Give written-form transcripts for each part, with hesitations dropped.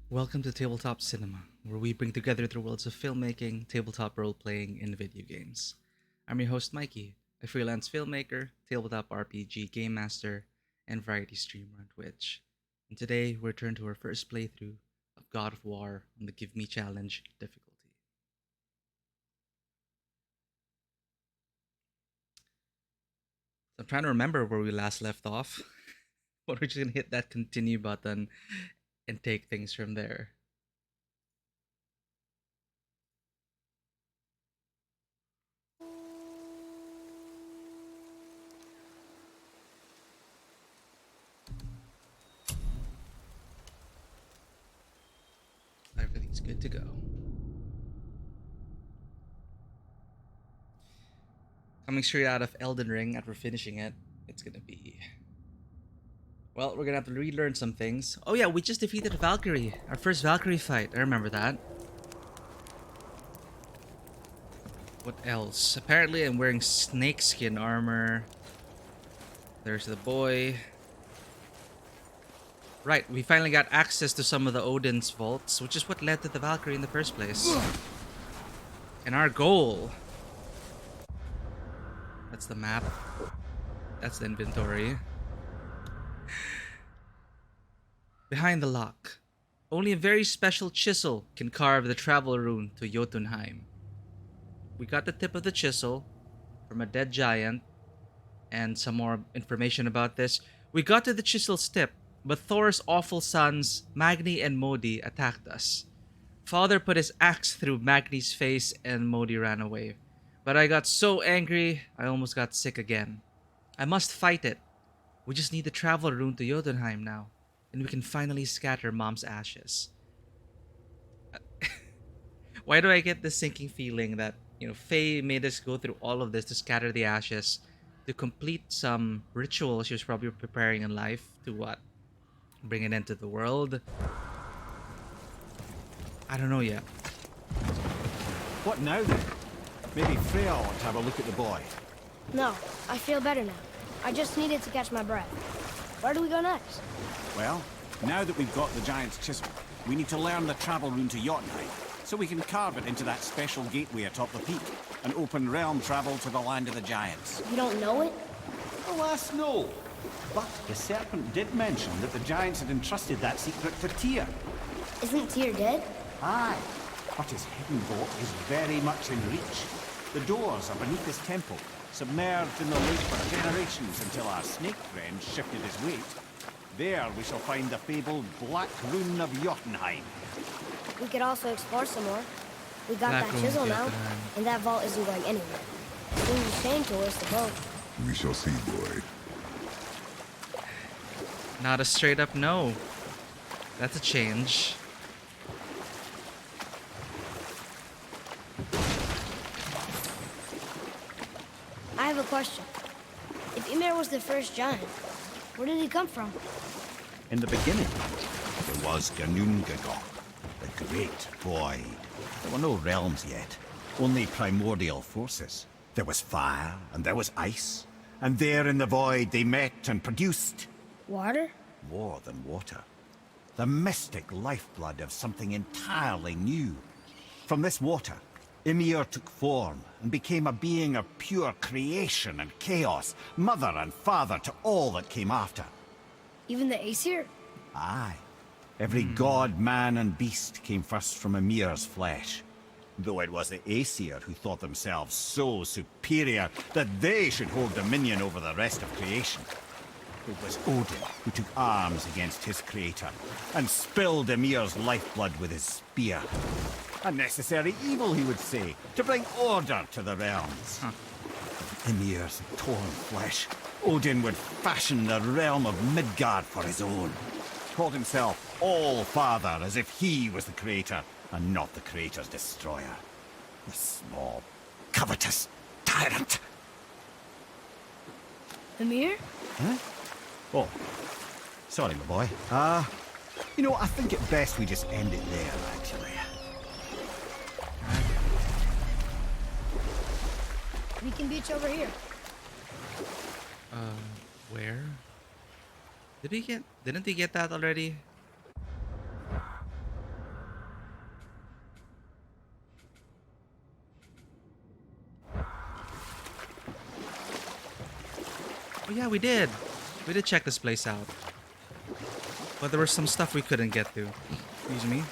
Welcome to Tabletop Cinema, where we bring together the worlds of filmmaking, tabletop role playing, and video games. I'm your host, Mikey, a freelance filmmaker, tabletop RPG game master, and variety streamer on Twitch. And today, we return to our first playthrough of God of War on the Give Me Challenge difficulty. So I'm trying to remember where we last left off. But we're just gonna hit that continue button and take things from there. Everything's good to go. Coming straight out of Elden Ring after finishing it, it's gonna be. Well, we're gonna have to relearn some things. Oh yeah, we just defeated Valkyrie. Our first Valkyrie fight. I remember that. What else? Apparently I'm wearing snakeskin armor. There's the boy. Right, we finally got access to some of the Odin's vaults, which is what led to the Valkyrie in the first place. And our goal. That's the map. That's the inventory. Behind the lock, only a very special chisel can carve the travel rune to Jotunheim. We got the tip of the chisel from a dead giant, and some more information about this. We got to the chisel's tip, but Thor's awful sons, Magni and Modi, attacked us. Father put his axe through Magni's face and Modi ran away. But I got so angry, I almost got sick again. I must fight it. We just need the travel rune to Jotunheim now, and we can finally scatter Mom's ashes. Why do I get this sinking feeling that, Faye made us go through all of this to scatter the ashes, to complete some ritual she was probably preparing in life to what? Bring it into the world? I don't know yet. What now then? Maybe Freya ought to have a look at the boy. No, I feel better now. I just needed to catch my breath. Where do we go next? Well, now that we've got the giant's chisel, we need to learn the travel rune to Jotunheim, so we can carve it into that special gateway atop the peak, and open realm travel to the land of the giants. You don't know it? Alas, no. But the serpent did mention that the giants had entrusted that secret to Tyr. Isn't Tyr dead? Aye, but his hidden vault is very much in reach. The doors are beneath his temple, submerged in the lake for generations until our snake friend shifted his weight. There we shall find the fabled Black Rune of Jotunheim. We could also explore some more. We got Black that Rune chisel of now, Jotunheim. and that vault isn't going anywhere. Seems a shame to waste the boat. We shall see, boy. Not a straight up no. That's a change. I have a question. If Ymir was the first giant, where did he come from? In the beginning, there was Ganungagok, the great void. There were no realms yet, only primordial forces. There was fire, and there was ice. And there in the void they met and produced Water? more than water. The mystic lifeblood of something entirely new. From this water, Ymir took form and became a being of pure creation and chaos, mother and father to all that came after. Even the Aesir? Aye. Every god, man, and beast came first from Ymir's flesh. Though it was the Aesir who thought themselves so superior that they should hold dominion over the rest of creation. It was Odin who took arms against his creator and spilled Ymir's lifeblood with his spear. A necessary evil, he would say, to bring order to the realms. Ymir's torn flesh, Odin would fashion the realm of Midgard for his own. Called himself All-Father as if he was the creator and not the creator's destroyer. The small, covetous tyrant. Ymir? Huh? Oh, sorry, my boy. I think it best we just end it there, actually. Beacon Beach over here. Where? Didn't he get that already? Oh yeah, we did. We did check this place out. But there was some stuff we couldn't get to. Excuse me.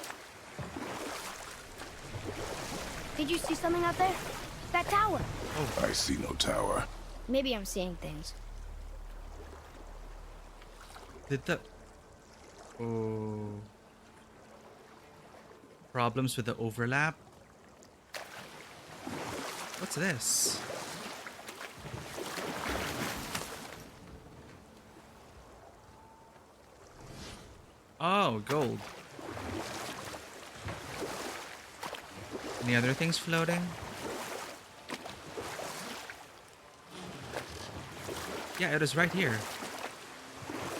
Did you see something out there? That tower. I see no tower. Maybe I'm seeing things. Did the... Oh... Problems with the overlap? What's this? Oh, gold. Any other things floating? Yeah, it is right here.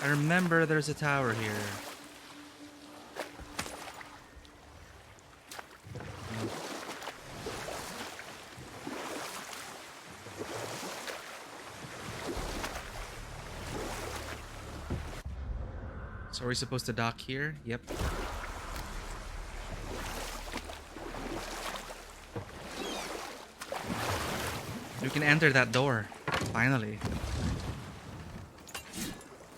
I remember there's a tower here. So are we supposed to dock here? Yep. We can enter that door. Finally.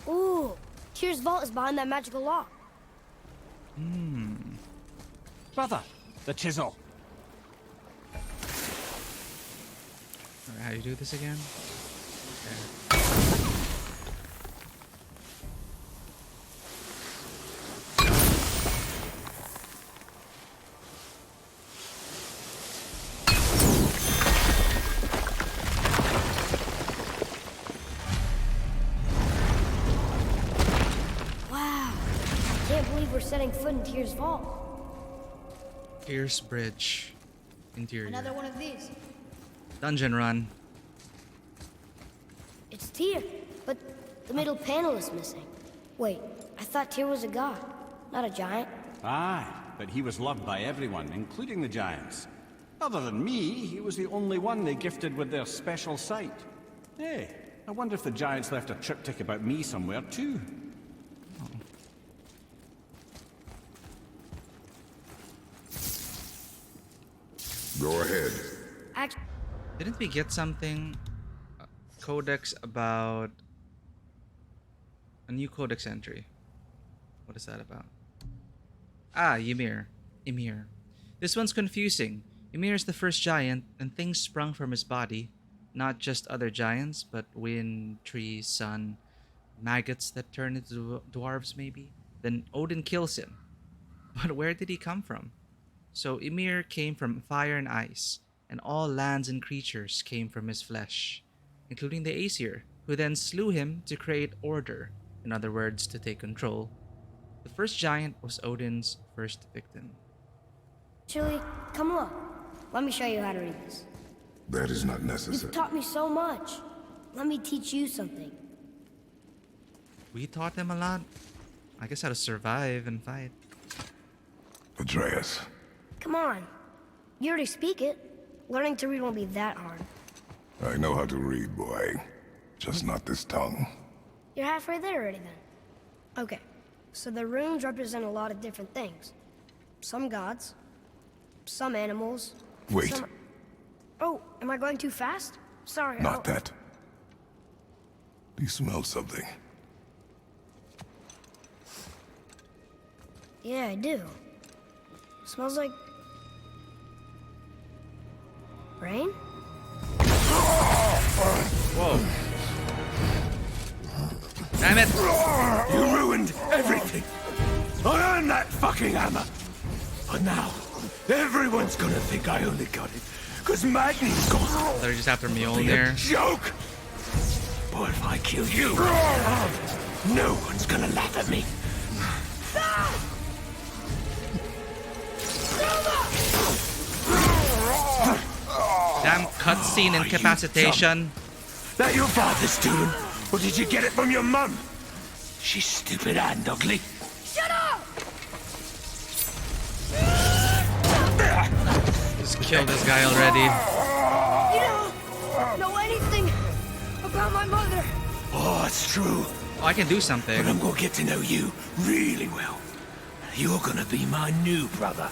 Ooh, Tyr's vault is behind that magical lock. Brother, the chisel. Alright, how do you do this again? Okay. Wow, can't believe we're setting foot in Tyr's vault. Pierce Bridge. Interior. Another one of these. Dungeon run. It's Tyr, but the middle panel is missing. Wait, I thought Tyr was a god, not a giant. Aye, but he was loved by everyone, including the giants. Other than me, he was the only one they gifted with their special sight. Hey, I wonder if the giants left a triptych about me somewhere too. Go ahead. Actually, Didn't we get something? Codex about a new codex entry. What is that about? Ah, Ymir. Ymir. This one's confusing. Ymir is the first giant, and things sprung from his body. Not just other giants, but wind, tree, sun, maggots that turn into dwarves, maybe. Then Odin kills him. But where did he come from? So Ymir came from fire and ice, and all lands and creatures came from his flesh, including the Aesir, who then slew him to create order, in other words, to take control. The first giant was Odin's first victim. come look. Let me show you how to read this. That is not You've necessary. taught me so much. Let me teach you something. We taught him a lot. I guess how to survive and fight. Atreus. Come on. You already speak it. Learning to read won't be that hard. I know how to read, boy. Just not this tongue. You're halfway there already then. Okay, so the runes represent a lot of different things. Some gods, some animals. Wait. some- Oh, am I going too fast? Sorry. Not that. Do you smell something? Yeah, I do. Smells like... rain? Whoa. Damn it! You ruined everything! I earned that fucking hammer! But now, everyone's gonna think I only got it because Magni's gone. They're just after Be a Mjolnir. joke! But if I kill you, no one's gonna laugh at me. Damn cutscene incapacitation. That your father's doing? Or did you get it from your mum? She's stupid and ugly. Shut up! Just kill this guy already. You don't know anything about my mother. Oh, it's true. Oh, I can do something. But I'm gonna get to know you really well. You're gonna be my new brother.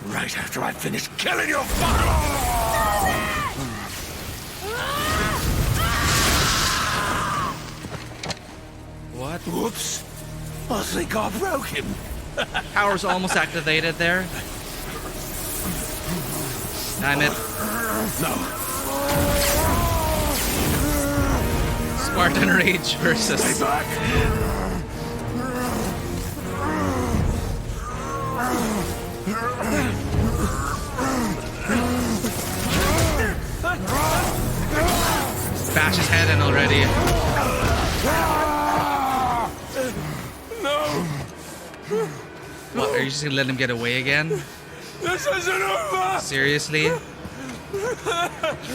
Right after I finish killing your father! Whoops. I think I broke him. Power's almost activated there. Damn it. No. Spartan Rage versus... Stay back. Bash his head in already. No. What, are you just gonna let him get away again? This isn't over. Seriously? You're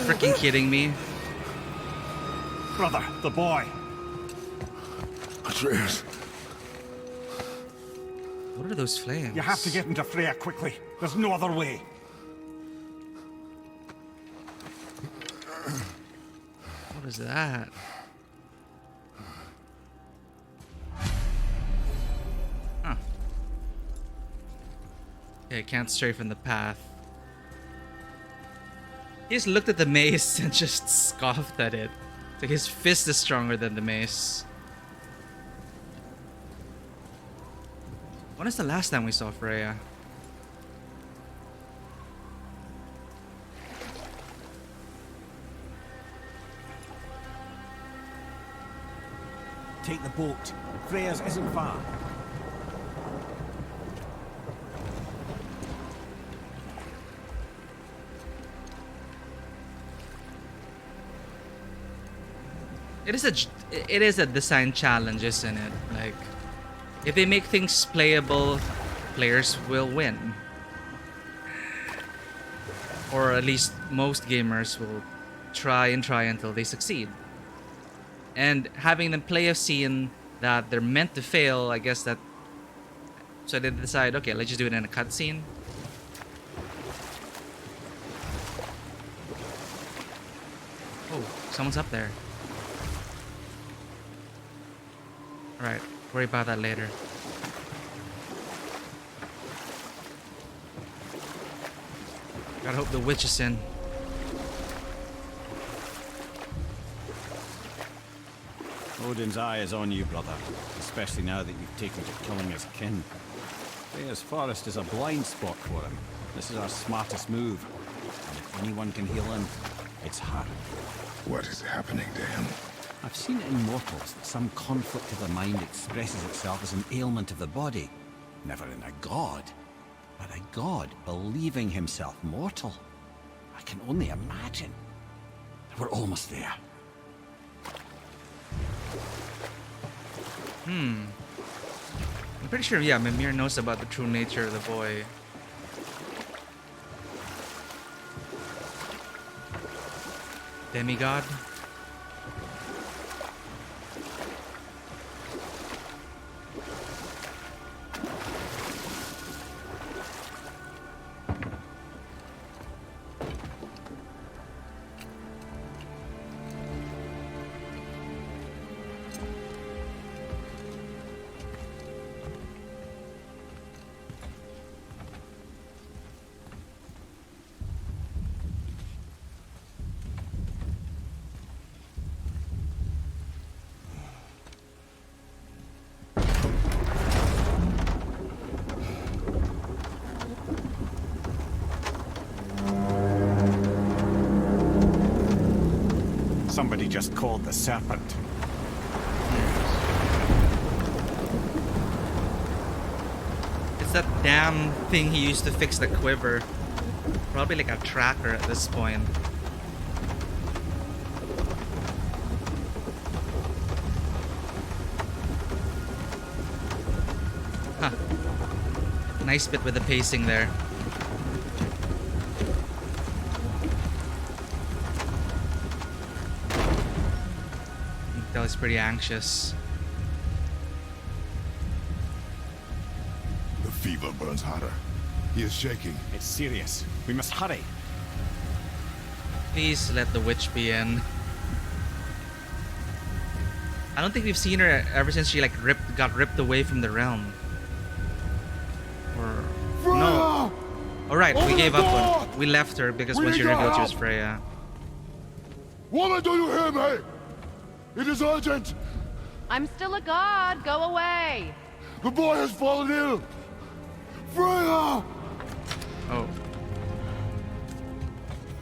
freaking kidding me? Brother, the boy. Atreus. What are those flames? You have to get into Freya quickly. There's no other way. What is that? Huh. Okay, I can't stray from the path. He just looked at the mace and just scoffed at it. It's like his fist is stronger than the mace. When is the last time we saw Freya? Take the boat. Freya's isn't far. It is a design challenge, isn't it? Like, if they make things playable, players will win. Or at least most gamers will try until they succeed. And having them play a scene that they're meant to fail, I guess that... So they decide, okay, let's just do it in a cutscene. Oh, someone's up there. Alright, worry about that later. Gotta hope the witch is in. Odin's eye is on you, brother. Especially now that you've taken to killing his kin. Freya's forest is a blind spot for him. This is our smartest move. And if anyone can heal him, it's her. What is happening to him? I've seen it in mortals that some conflict of the mind expresses itself as an ailment of the body. Never in a god. But a god believing himself mortal. I can only imagine. We're almost there. I'm pretty sure, yeah, Mimir knows about the true nature of the boy. Demigod? Somebody just called the serpent. It's that damn thing he used to fix the quiver. Probably like a tracker at this point. Huh. Nice bit with the pacing there. He's pretty anxious. The fever burns hotter. He is shaking. It's serious. We must hurry. Please let the witch be in. I don't think we've seen her ever since she like got ripped away from the realm. Or no. Alright, we gave up on. We left her because when she revealed she was Freya. Woman, do you hear me? It is urgent. I'm still a god. Go away. The boy has fallen ill! Freya! Oh.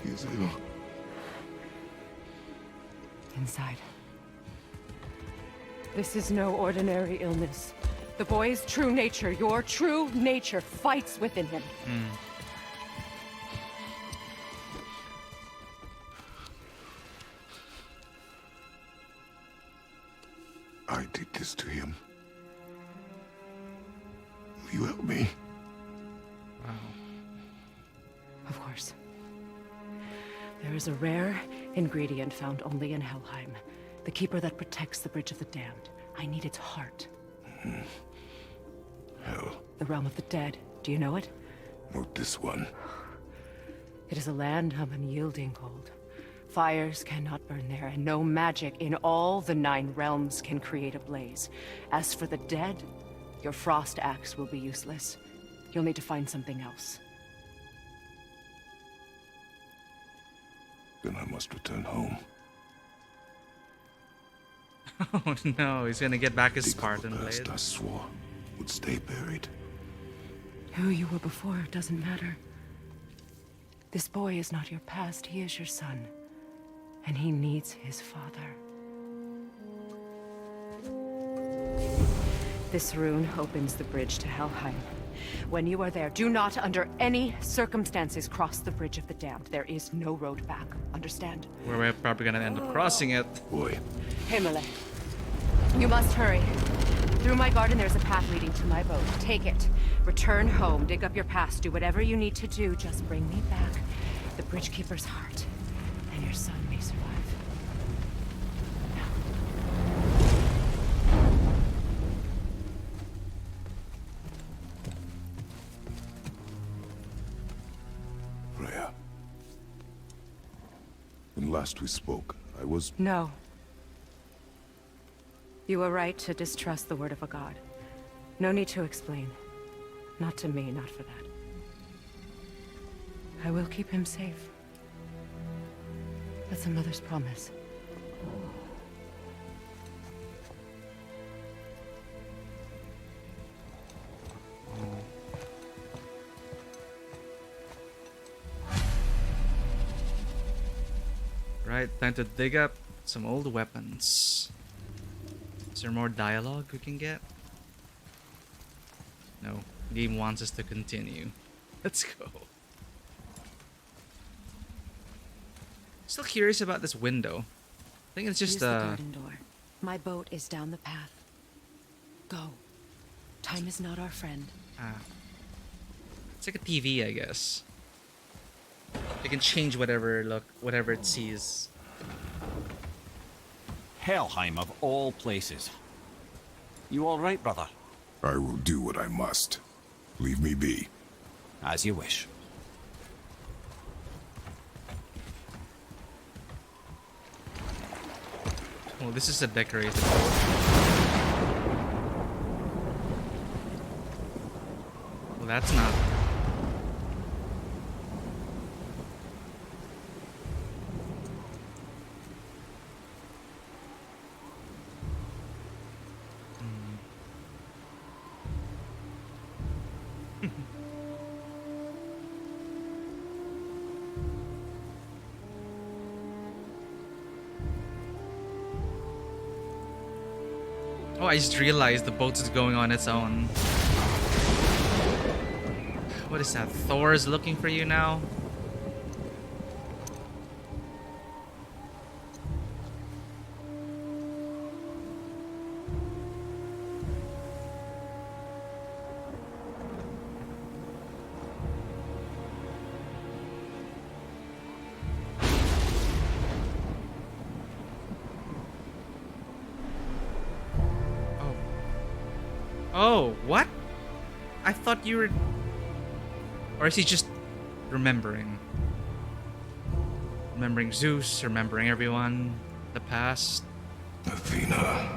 He is ill. Inside. This is no ordinary illness. The boy's true nature, your true nature, fights within him. I did this to him. Will you help me? Wow. Of course. There is a rare ingredient found only in Helheim. The keeper that protects the Bridge of the Damned. I need its heart. Hell, The realm of the dead. Do you know it? not this one. It is a land of unyielding cold. Fires cannot burn there, and no magic in all the 9 realms can create a blaze. As for the dead, your frost axe will be useless. You'll need to find something else. Then I must return home. Oh no, he's gonna get back his Dig up Spartan the past blade. I swore would stay buried. Who you were before doesn't matter. This boy is not your past, he is your son. And he needs his father. This rune opens the bridge to Helheim. When you are there, do not under any circumstances cross the Bridge of the Damned. There is no road back. Understand? We're probably gonna end up crossing it. Boy, Himalay. You must hurry. Through my garden, there's a path leading to my boat. Take it. Return home. Dig up your past. Do whatever you need to do. Just bring me back the Bridgekeeper's heart, and your son may survive. Freya. When last we spoke, I was... No. You were right to distrust the word of a god. No need to explain. Not to me, not for that. I will keep him safe. That's a mother's promise. Right, time to dig up some old weapons. Is there more dialogue we can get? No. Game wants us to continue. Let's go. Still curious about this window. I think it's just Use the garden door. My boat is down the path. Go. Time is not our friend. it's like a TV, I guess. It can change whatever it sees. Helheim of all places. You all right, brother? I will do what I must. Leave me be. As you wish. Oh, this is a decorated boat. Well, that's not. Oh, I just realized the boat is going on its own. What is that? Thor is looking for you now? Oh, what? I thought you were... Or is he just remembering? Remembering Zeus, remembering everyone, the past. Athena.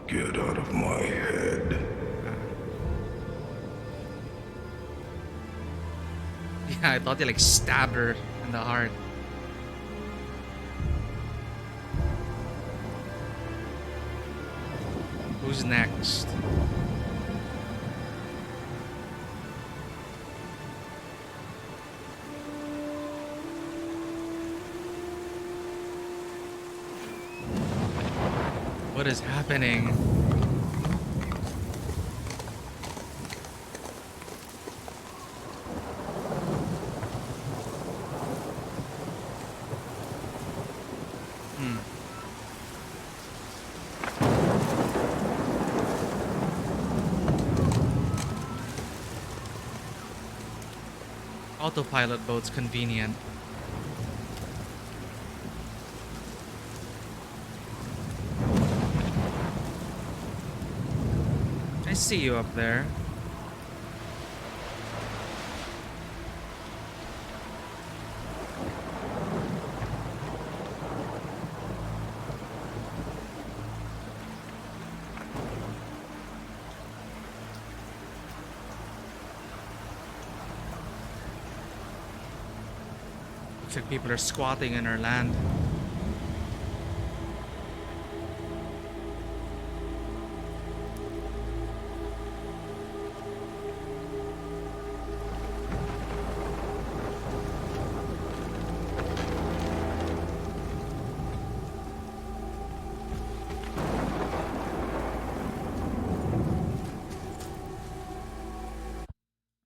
Get out of my head. Yeah, I thought they like stabbed her in the heart. Who's next? What is happening? Autopilot boat's convenient. I see you up there. Looks like people are squatting in our land.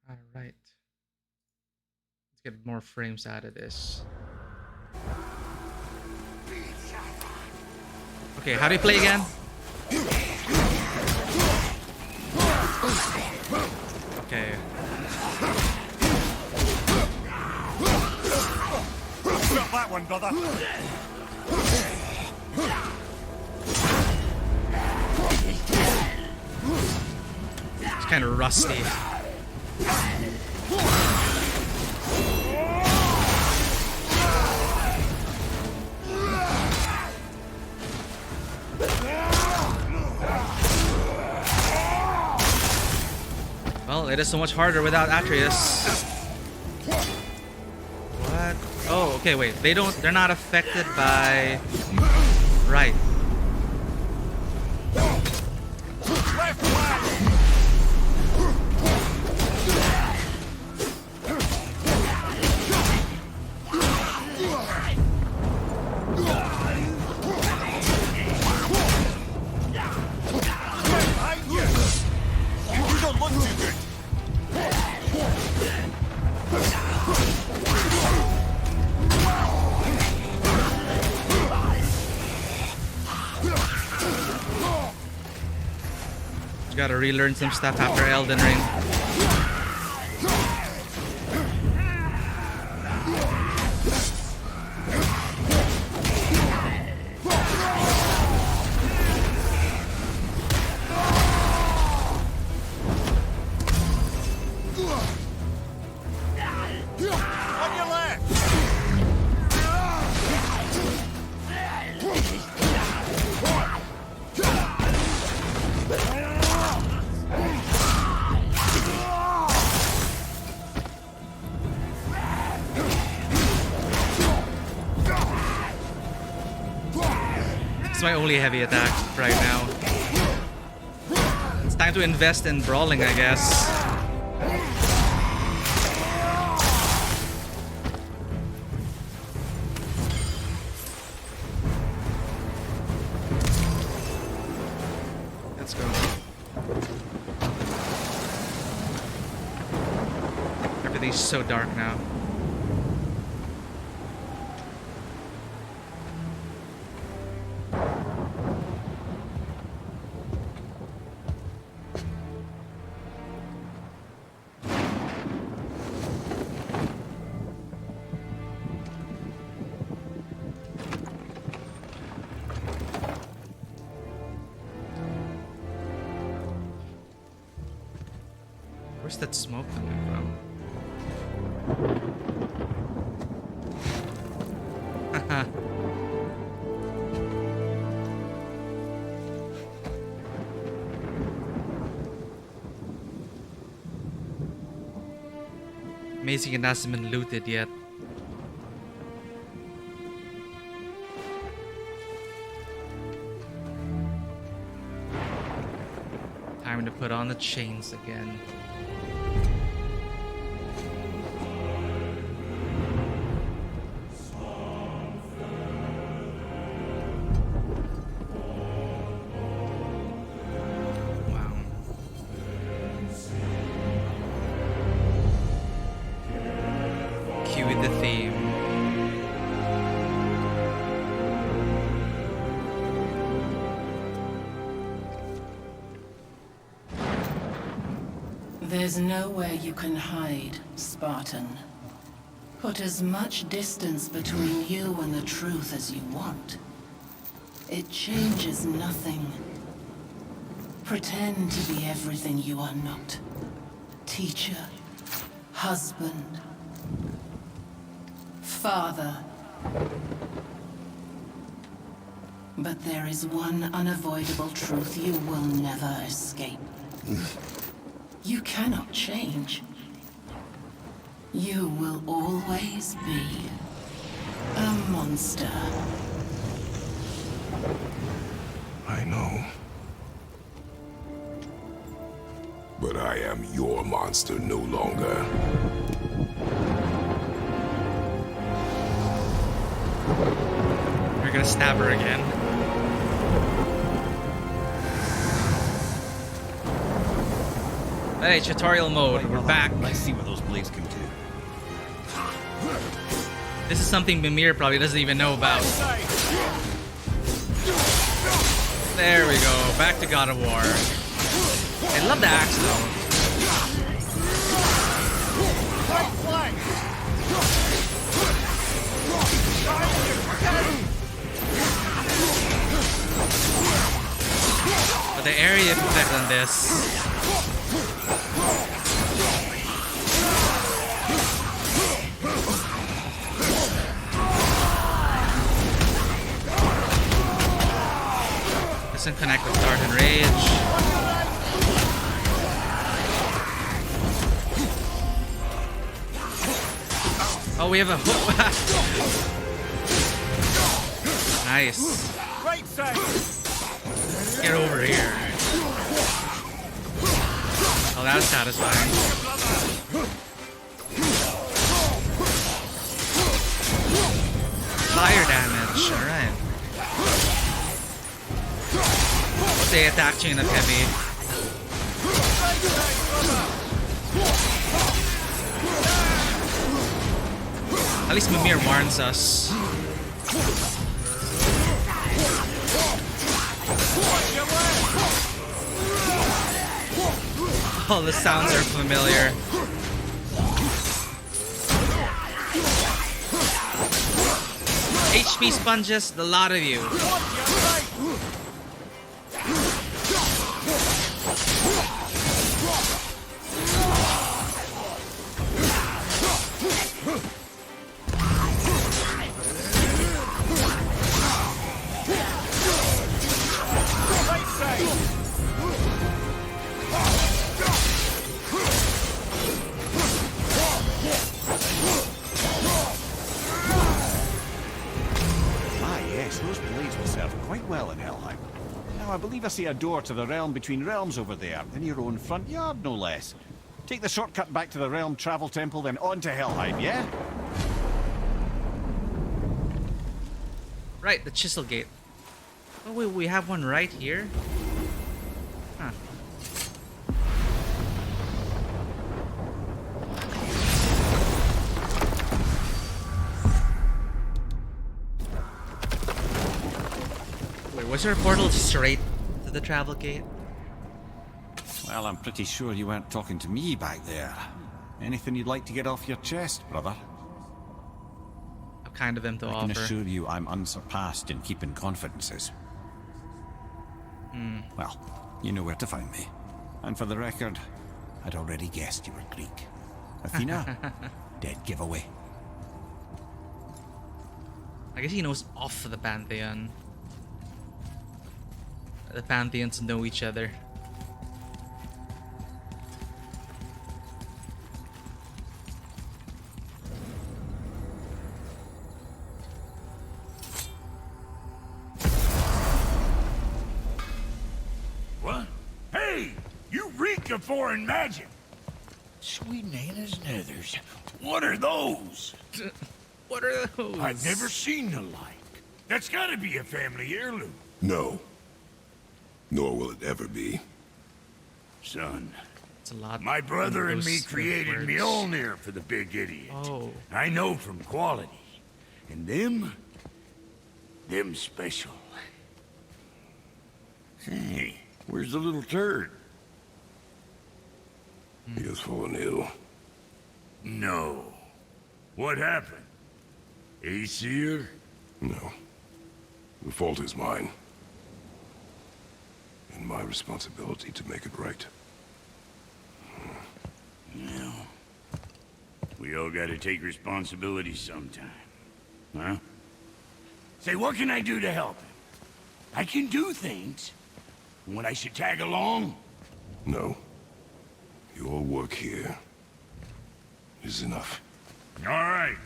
All right. Let's get more frames out of this. Okay, how do you play again? Okay. Got that one, brother. It's kind of rusty. Well, it is so much harder without Atreus. What? Oh, okay, wait. They're not affected by... Right. You don't look too good. Gotta relearn some stuff after Elden Ring. On your left. It's my only heavy attack right now. It's time to invest in brawling, I guess. Let's go. Everything's so dark now. Where's that smoke coming from? Haha. Amazing it hasn't been looted yet. Time to put on the chains again. Wow. Cue the theme. There's nowhere you can hide, Spartan. Put as much distance between you and the truth as you want. It changes nothing. Pretend to be everything you are not. Teacher, husband, father. But there is one unavoidable truth you will never escape. You cannot change. You will always be a monster. I know. But I am your monster no longer. We're gonna stab her again. Hey, tutorial mode. We're back. Let's see what those blades can do. This is something Mimir probably doesn't even know about. There we go. Back to God of War. I love the axe though. But the area effect on this. Doesn't connect with Start and Rage. Oh, we have a hook. Nice. Get over here. Oh, that was satisfying. Fire damage. Alright. They attack chain of heavy. At least Mimir warns us. All the sounds are familiar. HP sponges, the lot of you. I believe I see a door to the realm between realms over there, in your own front yard, no less. Take the shortcut back to the realm travel temple, then on to Helheim, yeah? Right, the Chisel Gate. Oh wait, we have one right here? Huh. Wait, was there a portal straight to the travel gate? Well, I'm pretty sure you weren't talking to me back there. Anything you'd like to get off your chest, brother? I've kind of them to I offer. can assure you I'm unsurpassed in keeping confidences. Well, you know where to find me. And for the record, I'd already guessed you were Greek. Athena? Dead giveaway. I guess he knows off the Pantheon. The Pantheons know each other. of foreign magic. Sweet Nana's nethers. What are those? What are those? I've never seen the like. That's gotta be a family heirloom. No. Nor will it ever be. Son, It's a lot. my brother and me Those created words. Mjolnir for the big idiot. Oh. I know from quality. And them special. Hey, where's the little turd? He has fallen ill. No. What happened? Aesir? No. The fault is mine. And my responsibility to make it right. No. We all gotta take responsibility sometime. Huh? Say, what can I do to help him? I can do things. When I should tag along? No. Your work here is enough. All right.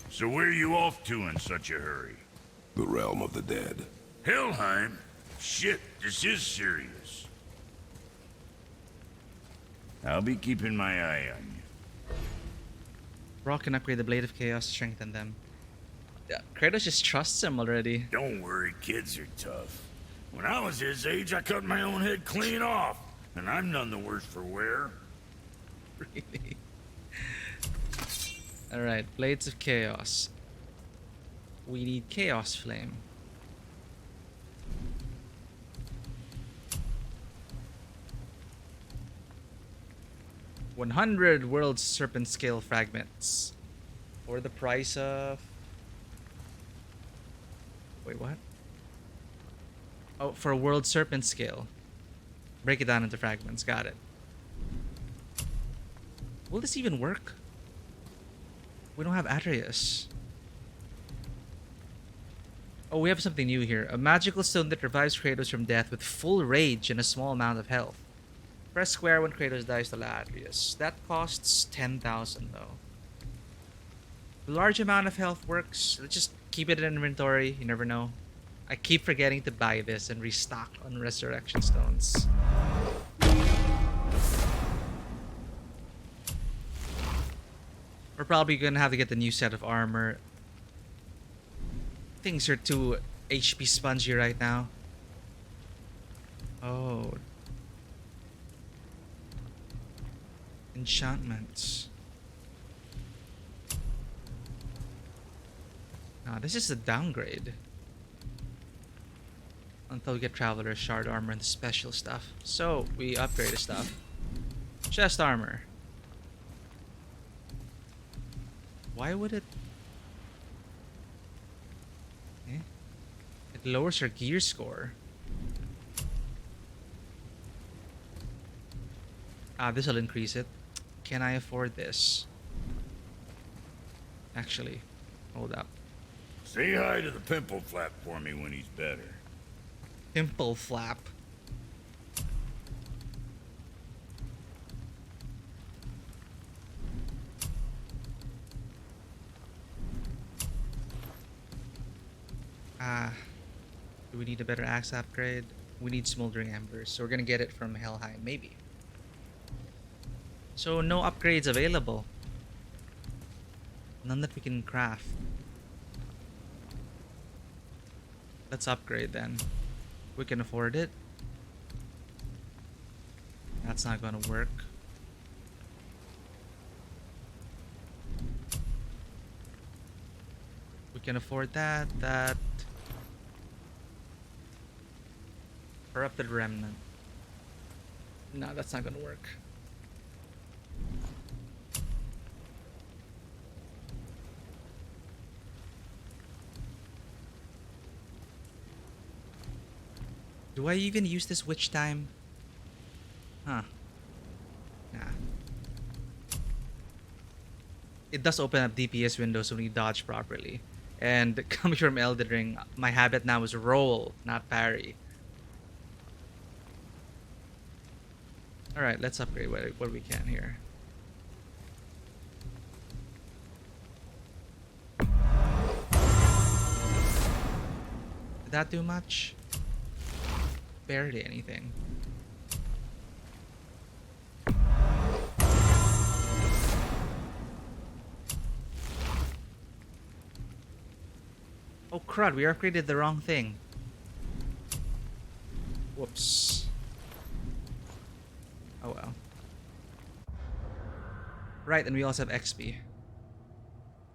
So where are you off to in such a hurry? The realm of the dead. Helheim? Shit, this is serious. I'll be keeping my eye on you. Brock can upgrade the Blade of Chaos to strengthen them. Yeah, Kratos just trusts him already. Don't worry, kids are tough. When I was his age, I cut my own head clean off. And I'm none the worse for wear. Really? Alright, Blades of Chaos. We need Chaos Flame. $100 World Serpent Scale Fragments. For the price of... Wait, what? Oh, for a World Serpent Scale. Break it down into fragments. Got it. Will this even work? We don't have Atreus. Oh, we have something new here. A magical stone that revives Kratos from death with full rage and a small amount of health. Press square when Kratos dies to allow Atreus. That costs 10,000 though. A large amount of health works. Let's just keep it in inventory. You never know. I keep forgetting to buy this and restock on resurrection stones. We're probably gonna have to get the new set of armor. Things are too HP spongy right now. Oh. Enchantments. Nah, this is a downgrade. Until we get Traveler's Shard armor and the special stuff. So, we upgrade the stuff. Chest armor. Why would it... Eh? It lowers our gear score. Ah, this will increase it. Can I afford this? Actually, hold up. Say hi to the pimple flap for me when he's better. Pimple flap. Do we need a better axe upgrade? We need smoldering embers, so we're gonna get it from Helheim, maybe. So no upgrades available. None that we can craft. Let's upgrade then. We can afford it. That's not gonna work. We can afford that. Corrupted Remnant. No, that's not gonna work. Do I even use this witch time? Huh. Nah. It does open up DPS windows when you dodge properly. And coming from Elden Ring, my habit now is roll, not parry. Alright, let's upgrade what we can here. Did that do much? Barely anything. crud, we upgraded the wrong thing. Whoops. Oh well. Right, and we also have XP.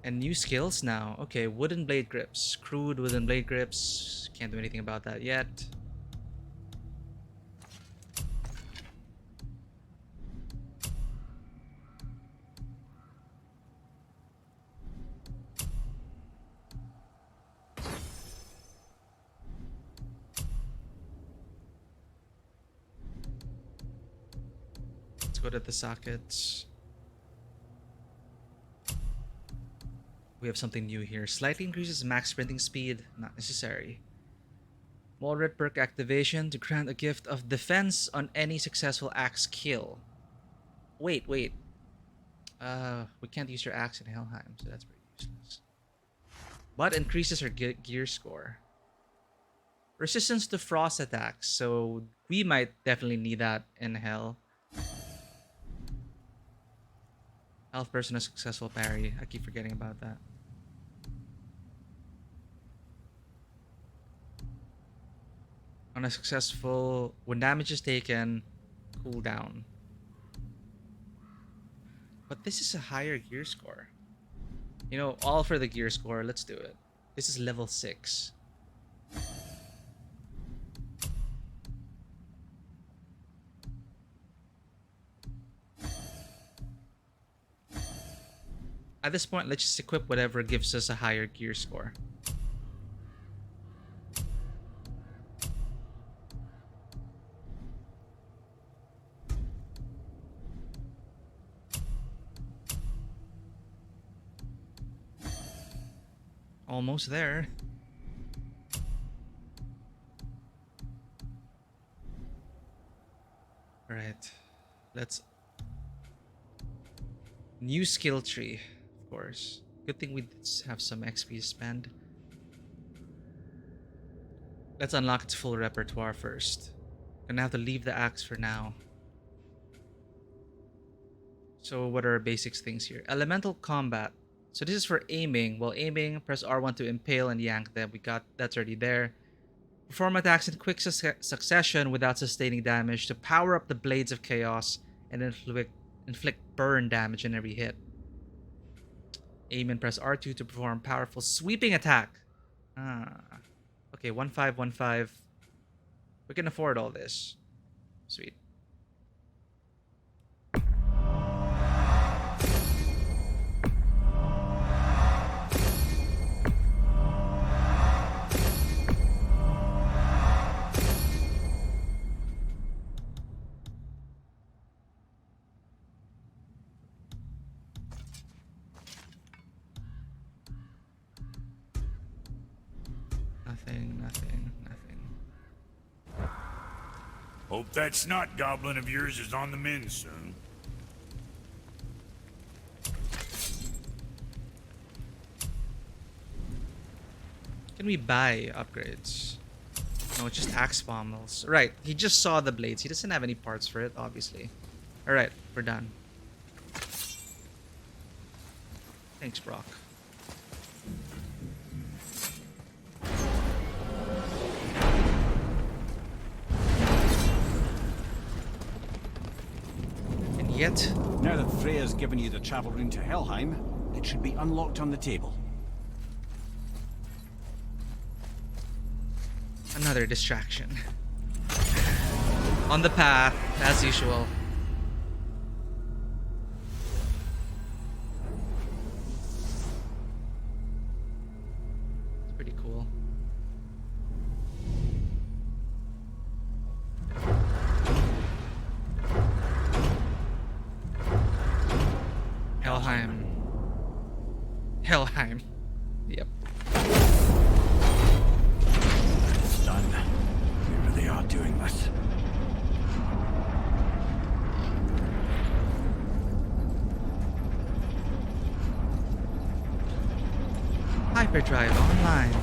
And new skills now. Okay, wooden blade grips. Crude wooden blade grips. Can't do anything about that yet. Let's go to the sockets. We have something new here. Slightly increases max sprinting speed. Not necessary. Moderate perk activation to grant a gift of defense on any successful axe kill. Wait. We can't use your axe in Helheim, so that's pretty useless. But increases our gear score. Resistance to frost attacks, so we might definitely need that in Hell. Health person a successful parry. I keep forgetting about that. On a successful, when damage is taken, cooldown. But this is a higher gear score. You know, all for the gear score. Let's do it. This is level 6. At this point, let's just equip whatever gives us a higher gear score. Almost there. Alright. Let's... New skill tree, of course. Good thing we have some XP to spend. Let's unlock its full repertoire first. Gonna have to leave the axe for now. So what are our basics things here? Elemental combat. So this is for aiming. While aiming, press R1 to impale and yank them. That's already there. Perform attacks in quick succession without sustaining damage to power up the Blades of Chaos and inflict burn damage in every hit. Aim and press R2 to perform powerful sweeping attack. Okay, 1-5-1-5. We can afford all this. Sweet. Nothing. Hope that snot goblin of yours is on the mend soon. Can we buy upgrades? No, just axe pommels. Right, he just saw the blades. He doesn't have any parts for it, obviously. Alright, we're done. Thanks, Brock. And yet... Now that Freya's given you the travel rune to Helheim, it should be unlocked on the table. Another distraction. On the path, as usual. It's pretty cool. Helheim. Yep. It's done. We really are doing this. Hyperdrive online.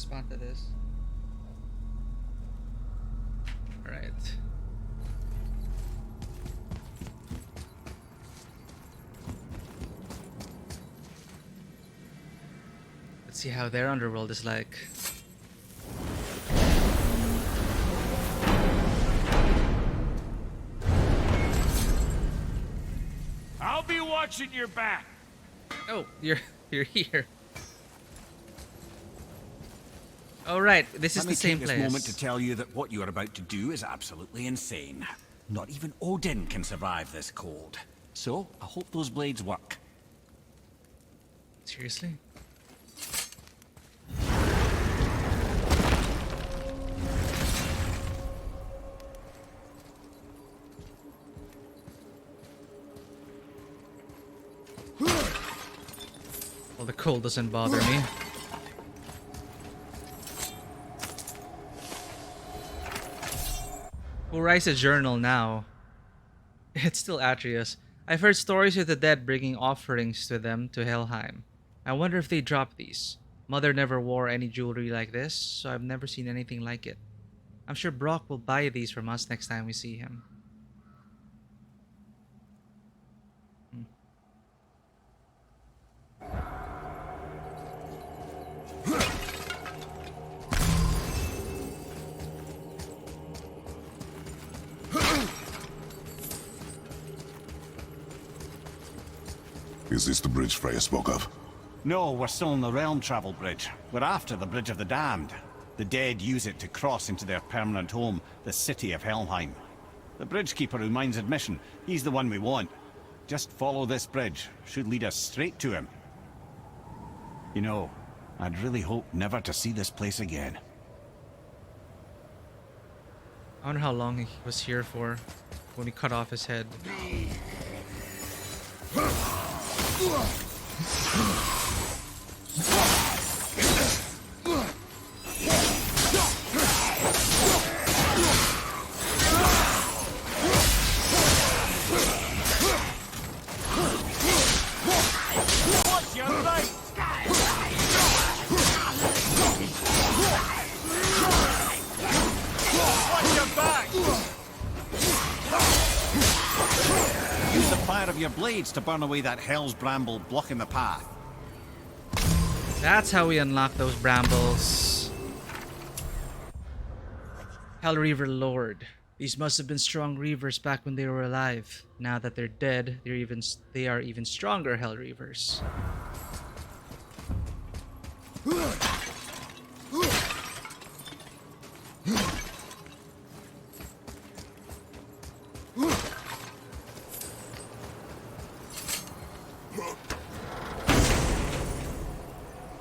respond to this. Alright. Let's see how their underworld is like. I'll be watching your back. Oh, you're here. All right, this is Let me the same take place. this moment to tell you that what you are about to do is absolutely insane. Not even Odin can survive this cold. So, I hope those blades work. Seriously? Well, the cold doesn't bother me. Who writes a journal now? It's still Atreus. I've heard stories of the dead bringing offerings to them to Helheim. I wonder if they drop these. Mother never wore any jewelry like this, so I've never seen anything like it. I'm sure Brock will buy these from us next time we see him. Is this the bridge Freya spoke of? No, we're still on the realm travel bridge. We're after the Bridge of the Damned. The dead use it to cross into their permanent home, the city of Helheim. The bridgekeeper who minds admission, he's the one we want. Just follow this bridge. Should lead us straight to him. You know, I'd really hope never to see this place again. I wonder how long he was here for when we cut off his head. Use the fire of your blades to burn away that hell's bramble blocking the path. That's how we unlock those brambles. Hell Reaver Lord. These must have been strong Reavers back when they were alive. Now that they're dead, they are even stronger Hell Reavers.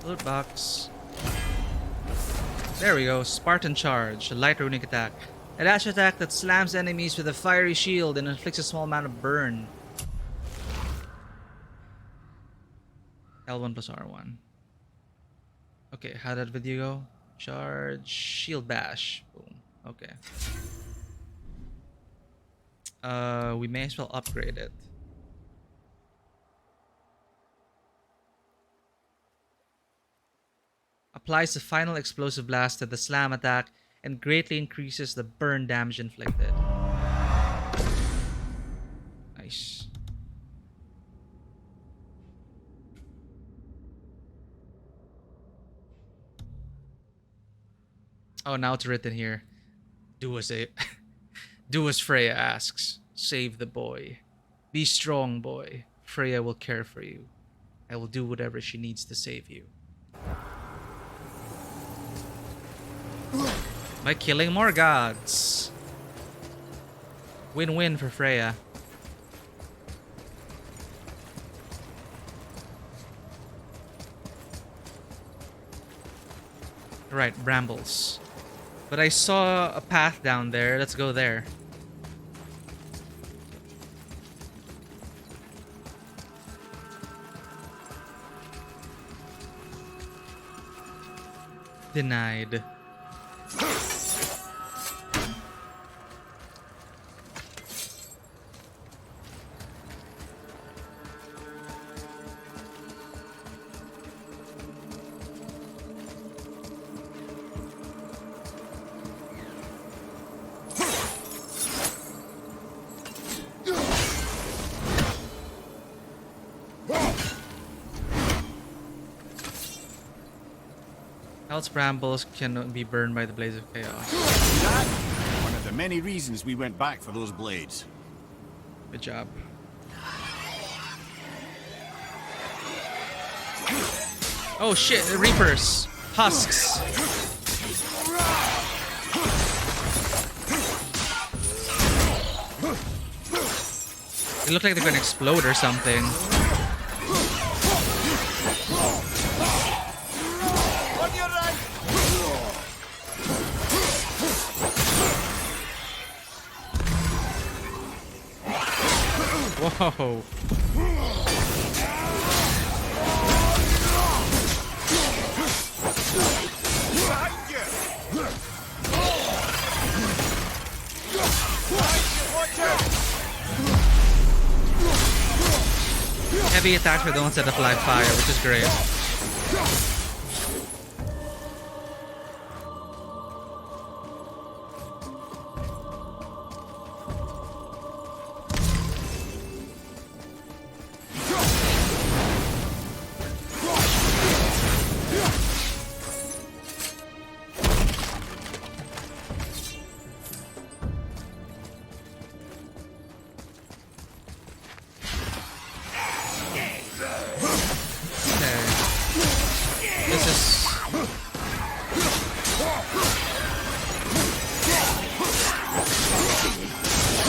Loot box. There we go. Spartan Charge, a light runic attack. A dash attack that slams enemies with a fiery shield and inflicts a small amount of burn. L1 plus R1. Okay, how did that video go? Charge, shield bash. Boom. Okay. We may as well upgrade it. Applies the final explosive blast to the slam attack and greatly increases the burn damage inflicted. Nice. Oh, now it's written here. Do as Freya asks. Save the boy. Be strong, boy. Freya will care for you. I will do whatever she needs to save you. By killing more gods. Win-win for Freya. Right, brambles. But I saw a path down there. Let's go there. Denied. Hell's brambles can be burned by the blaze of chaos. That? One of the many reasons we went back for those blades. Good job. Oh shit, the reapers. Husks. They look like they're gonna explode or something. Whoa. Heavy attacks are the ones that apply fire, which is great.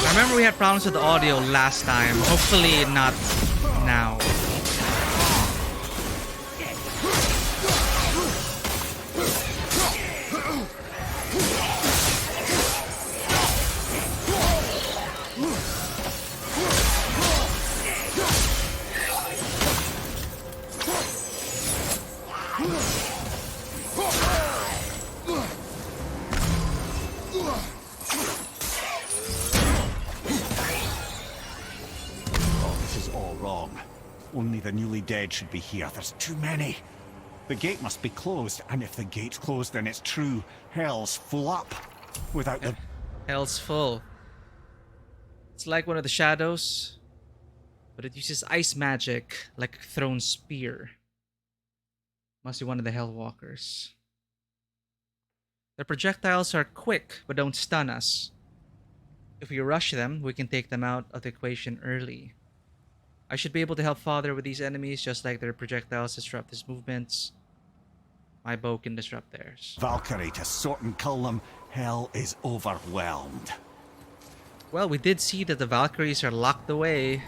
I remember we had problems with the audio last time. Hopefully not now. Only the newly dead should be here. There's too many. The gate must be closed, and if the gate's closed, then it's true. Hell's full up. Without the... Hell's full. It's like one of the shadows, but it uses ice magic like a thrown spear. Must be one of the Hellwalkers. Their projectiles are quick, but don't stun us. If we rush them, we can take them out of the equation early. I should be able to help Father with these enemies, just like their projectiles disrupt his movements. My bow can disrupt theirs. Valkyrie to sort and kill them. Hell is overwhelmed. Well, we did see that the Valkyries are locked away.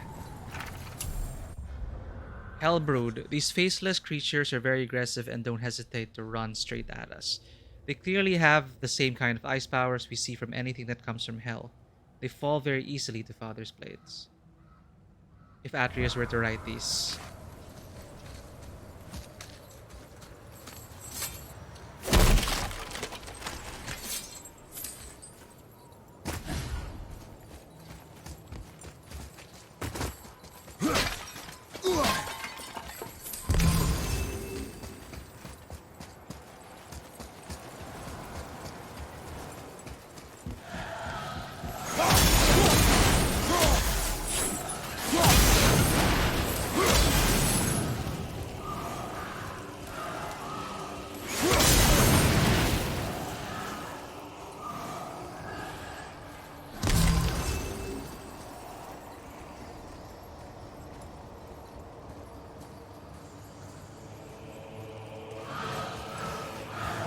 Hellbrood. These faceless creatures are very aggressive and don't hesitate to run straight at us. They clearly have the same kind of ice powers we see from anything that comes from Hell. They fall very easily to Father's blades. If Atreus were to write these.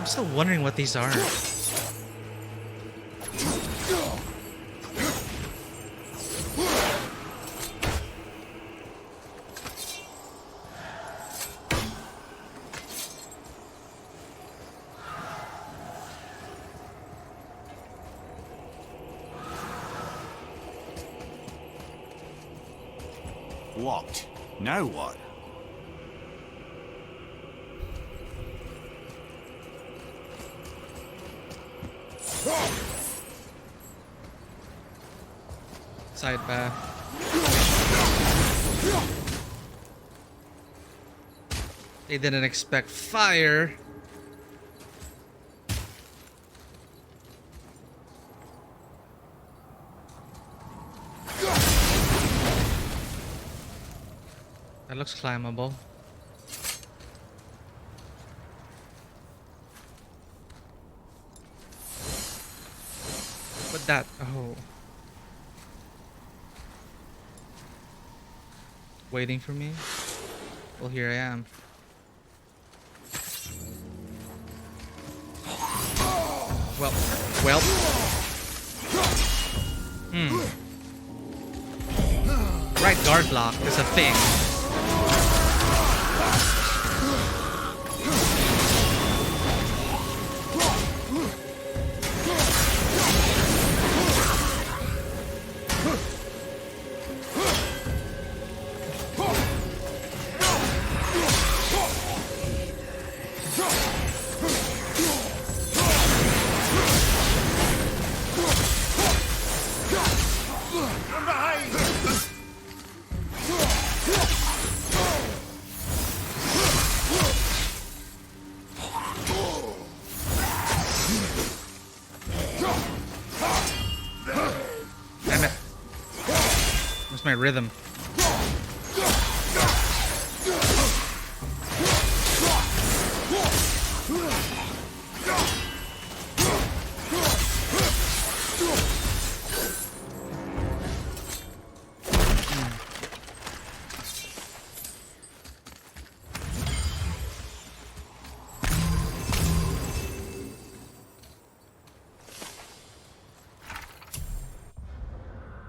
I'm still wondering what these are. Locked. Now what? Side path. They didn't expect fire. That looks climbable. did that? Oh. Waiting for me? Well, here I am. Well. Right guard block is a thing. Damn it. Where's my rhythm?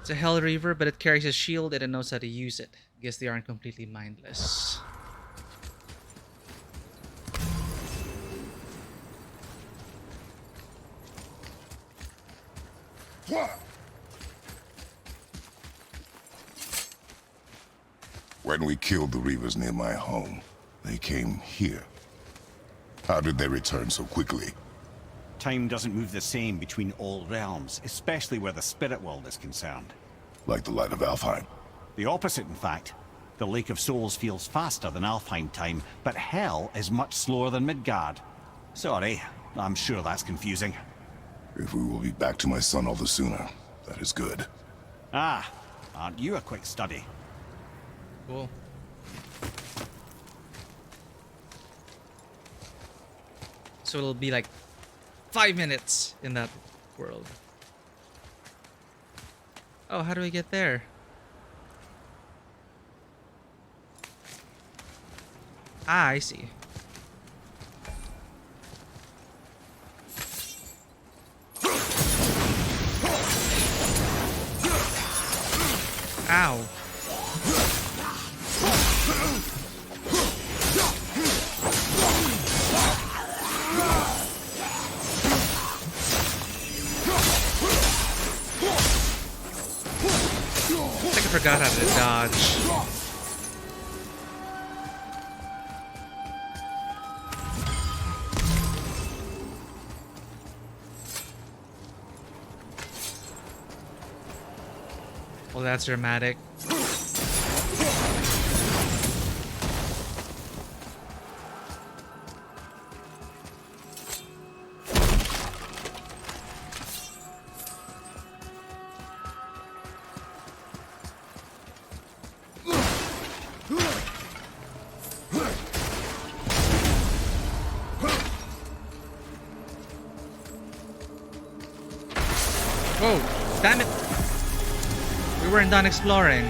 It's a Hell Reaver, but it carries a shield and it knows how to use it. Guess they aren't completely mindless. When we killed the Reavers near my home, they came here. How did they return so quickly? Time doesn't move the same between all realms, especially where the spirit world is concerned. Like the light of Alfheim. The opposite, in fact. The Lake of Souls feels faster than Alfheim time, but Hell is much slower than Midgard. Sorry, I'm sure that's confusing. If we will be back to my son all the sooner, that is good. Ah, aren't you a quick study? Cool. So it'll be like 5 minutes in that world. Oh, how do we get there? Ah, I see. Ow. I think I forgot how to dodge. Well, that's dramatic. Whoa, damn it! We weren't done exploring.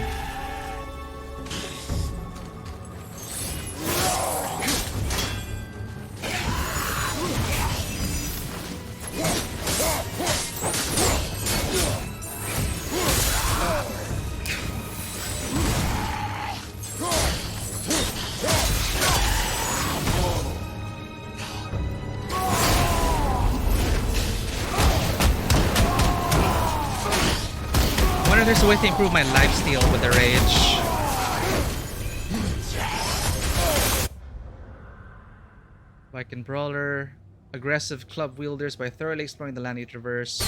There's a way to improve my lifesteal with the rage. Viking Brawler. Aggressive club wielders by thoroughly exploring the land you traverse.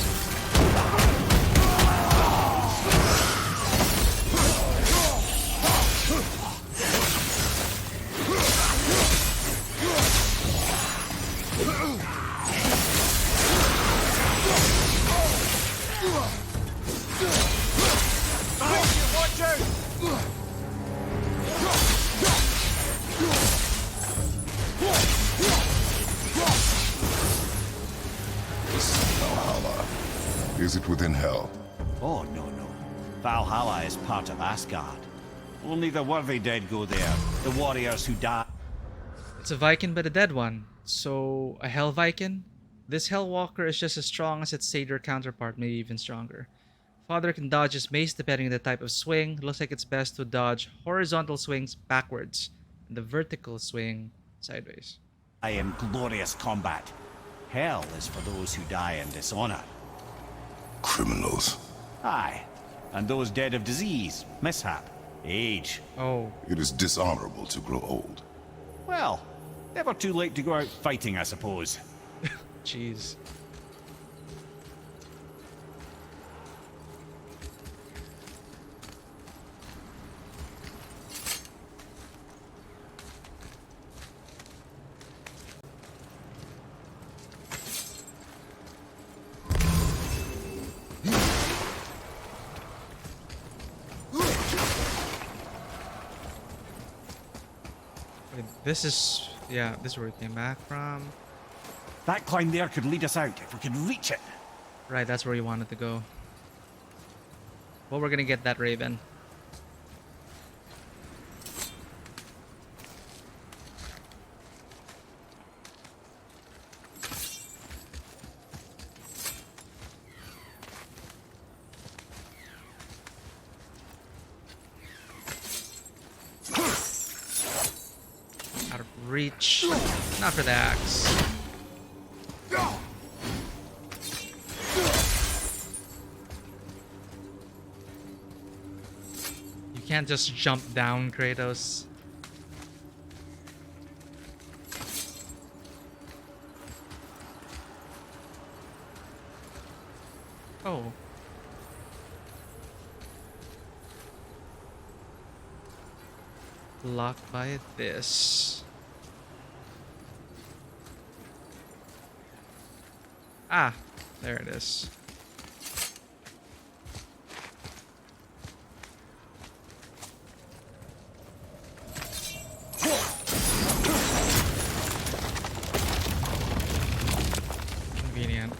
Is it within Hell? Oh, no, no. Valhalla is part of Asgard. Only the worthy dead go there. The warriors who die. It's a Viking but a dead one. So, a Hell Viking? This Hell Walker is just as strong as its Satyr counterpart, maybe even stronger. Father can dodge his mace depending on the type of swing. Looks like it's best to dodge horizontal swings backwards and the vertical swing sideways. I am glorious combat. Hell is for those who die in dishonor. Criminals. Aye, and those dead of disease, mishap, age. Oh, It is dishonorable to grow old. Well, never too late to go out fighting, I suppose. jeez. Wait, this is... yeah, this is where we came back from. That climb there could lead us out if we could reach it. Right, that's where we wanted to go. Well, we're gonna get that Raven. Out of reach. Not for the axe. You can't just jump down, Kratos. Oh. Blocked by this. Ah, there it is. Convenient.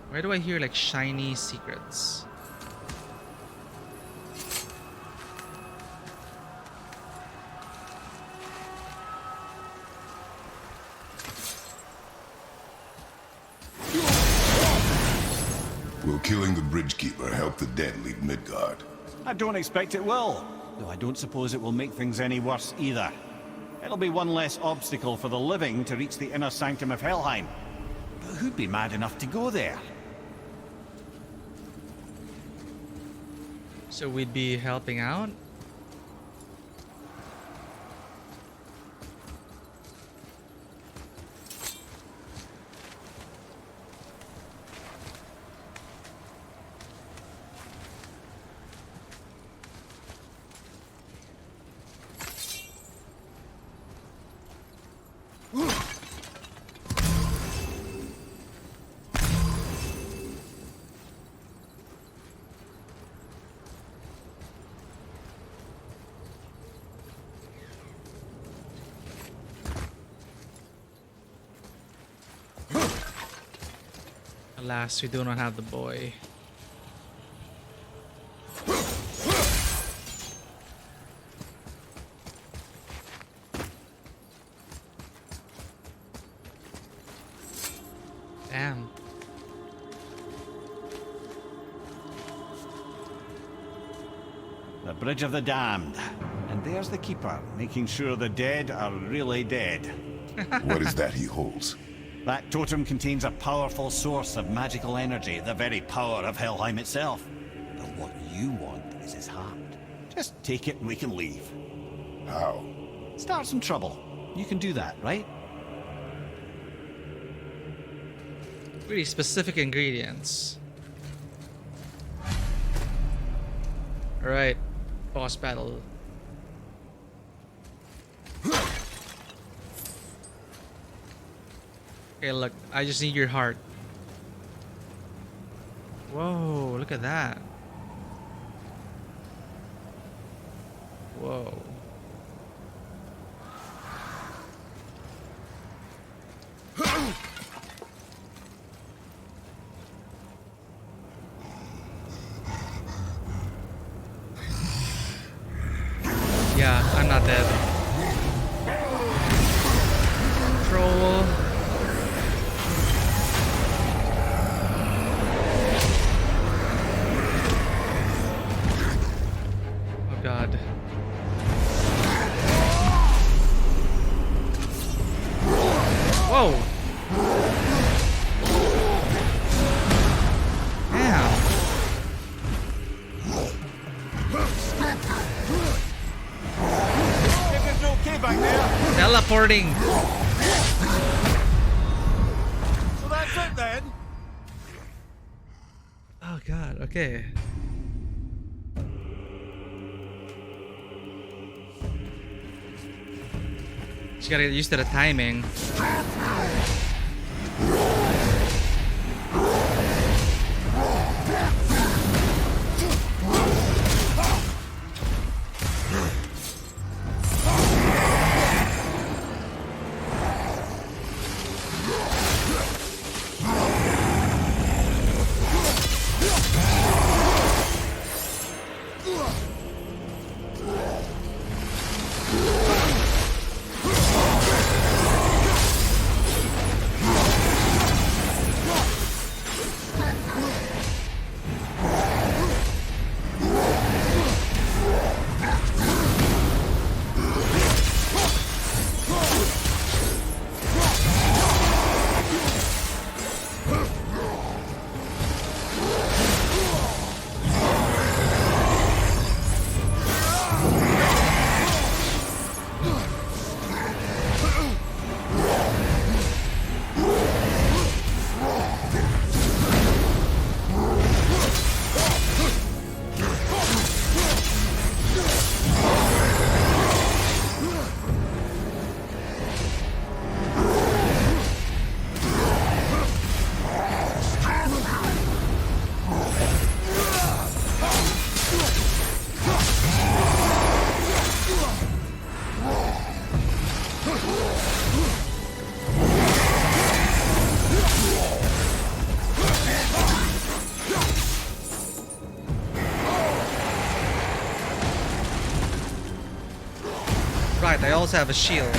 Why do I hear like shiny secrets? Will killing the Bridgekeeper help the dead leave Midgard? I don't expect it will, though I don't suppose it will make things any worse either. It'll be one less obstacle for the living to reach the inner sanctum of Helheim. But who'd be mad enough to go there? So we'd be helping out? Alas, we do not have the boy. Damn. The Bridge of the Damned. And there's the Keeper, making sure the dead are really dead. What is that he holds? That totem contains a powerful source of magical energy, the very power of Helheim itself. But what you want is his heart. Just take it and we can leave. How? Start some trouble. You can do that, right? Really specific ingredients. Alright. Boss battle. Okay, look. I just need your heart. Whoa, look at that. Whoa. not dead. Troll. Oh god. Whoa! Damn. Everything's okay back there. Teleporting. So that's it then. Oh god, okay. Just gotta get used to the timing. Right, I also have a shield.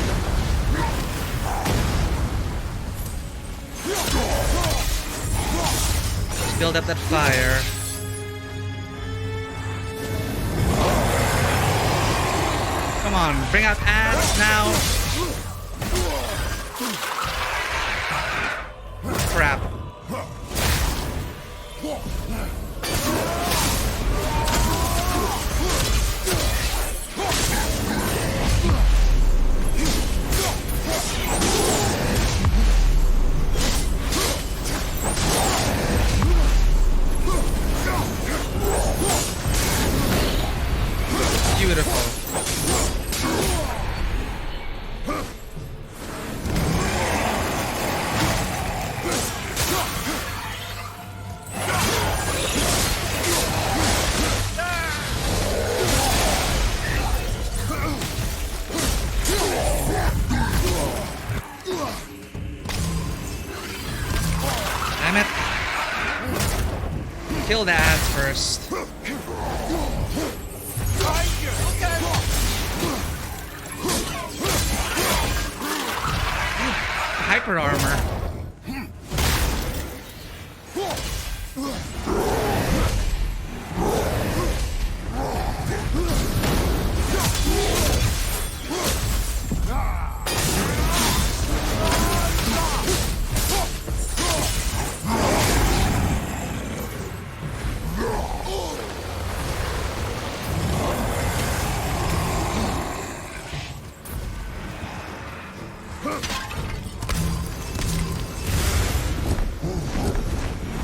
Let's build up that fire. Come on, bring out ads now. Crap. Beautiful. Damn it. Kill the ads first. Hyper armor.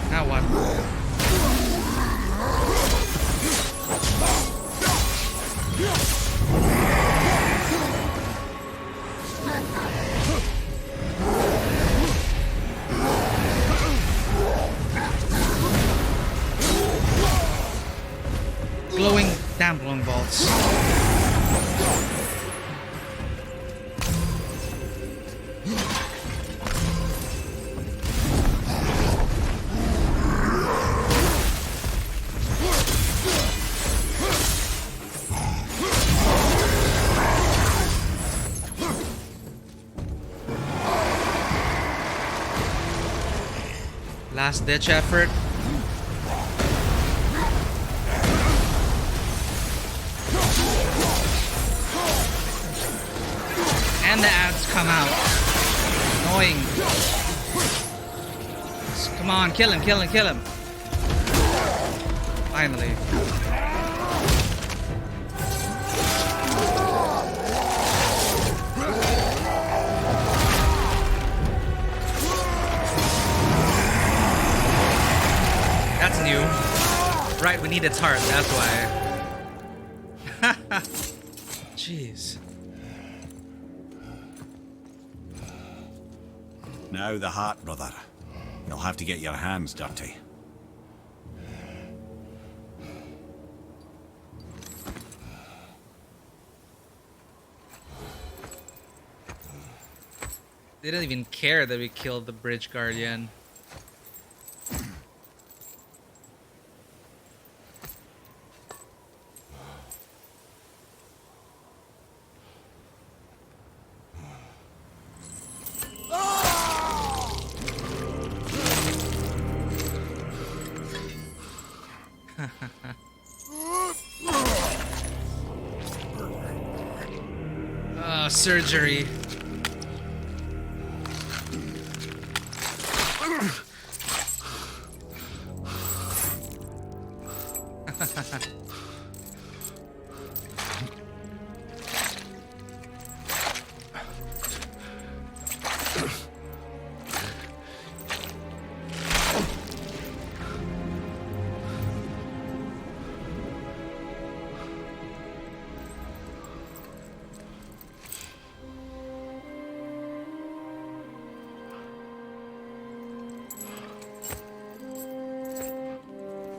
Now what? Glowing, damn glowing bolts. Last ditch effort. And the ads come out. Annoying. Come on, kill him, kill him, kill him. Finally. That's new. Right, we need its heart, that's why. Jeez. Now the heart, brother. You'll have to get your hands dirty. They didn't even care that we killed the bridge guardian. Surgery.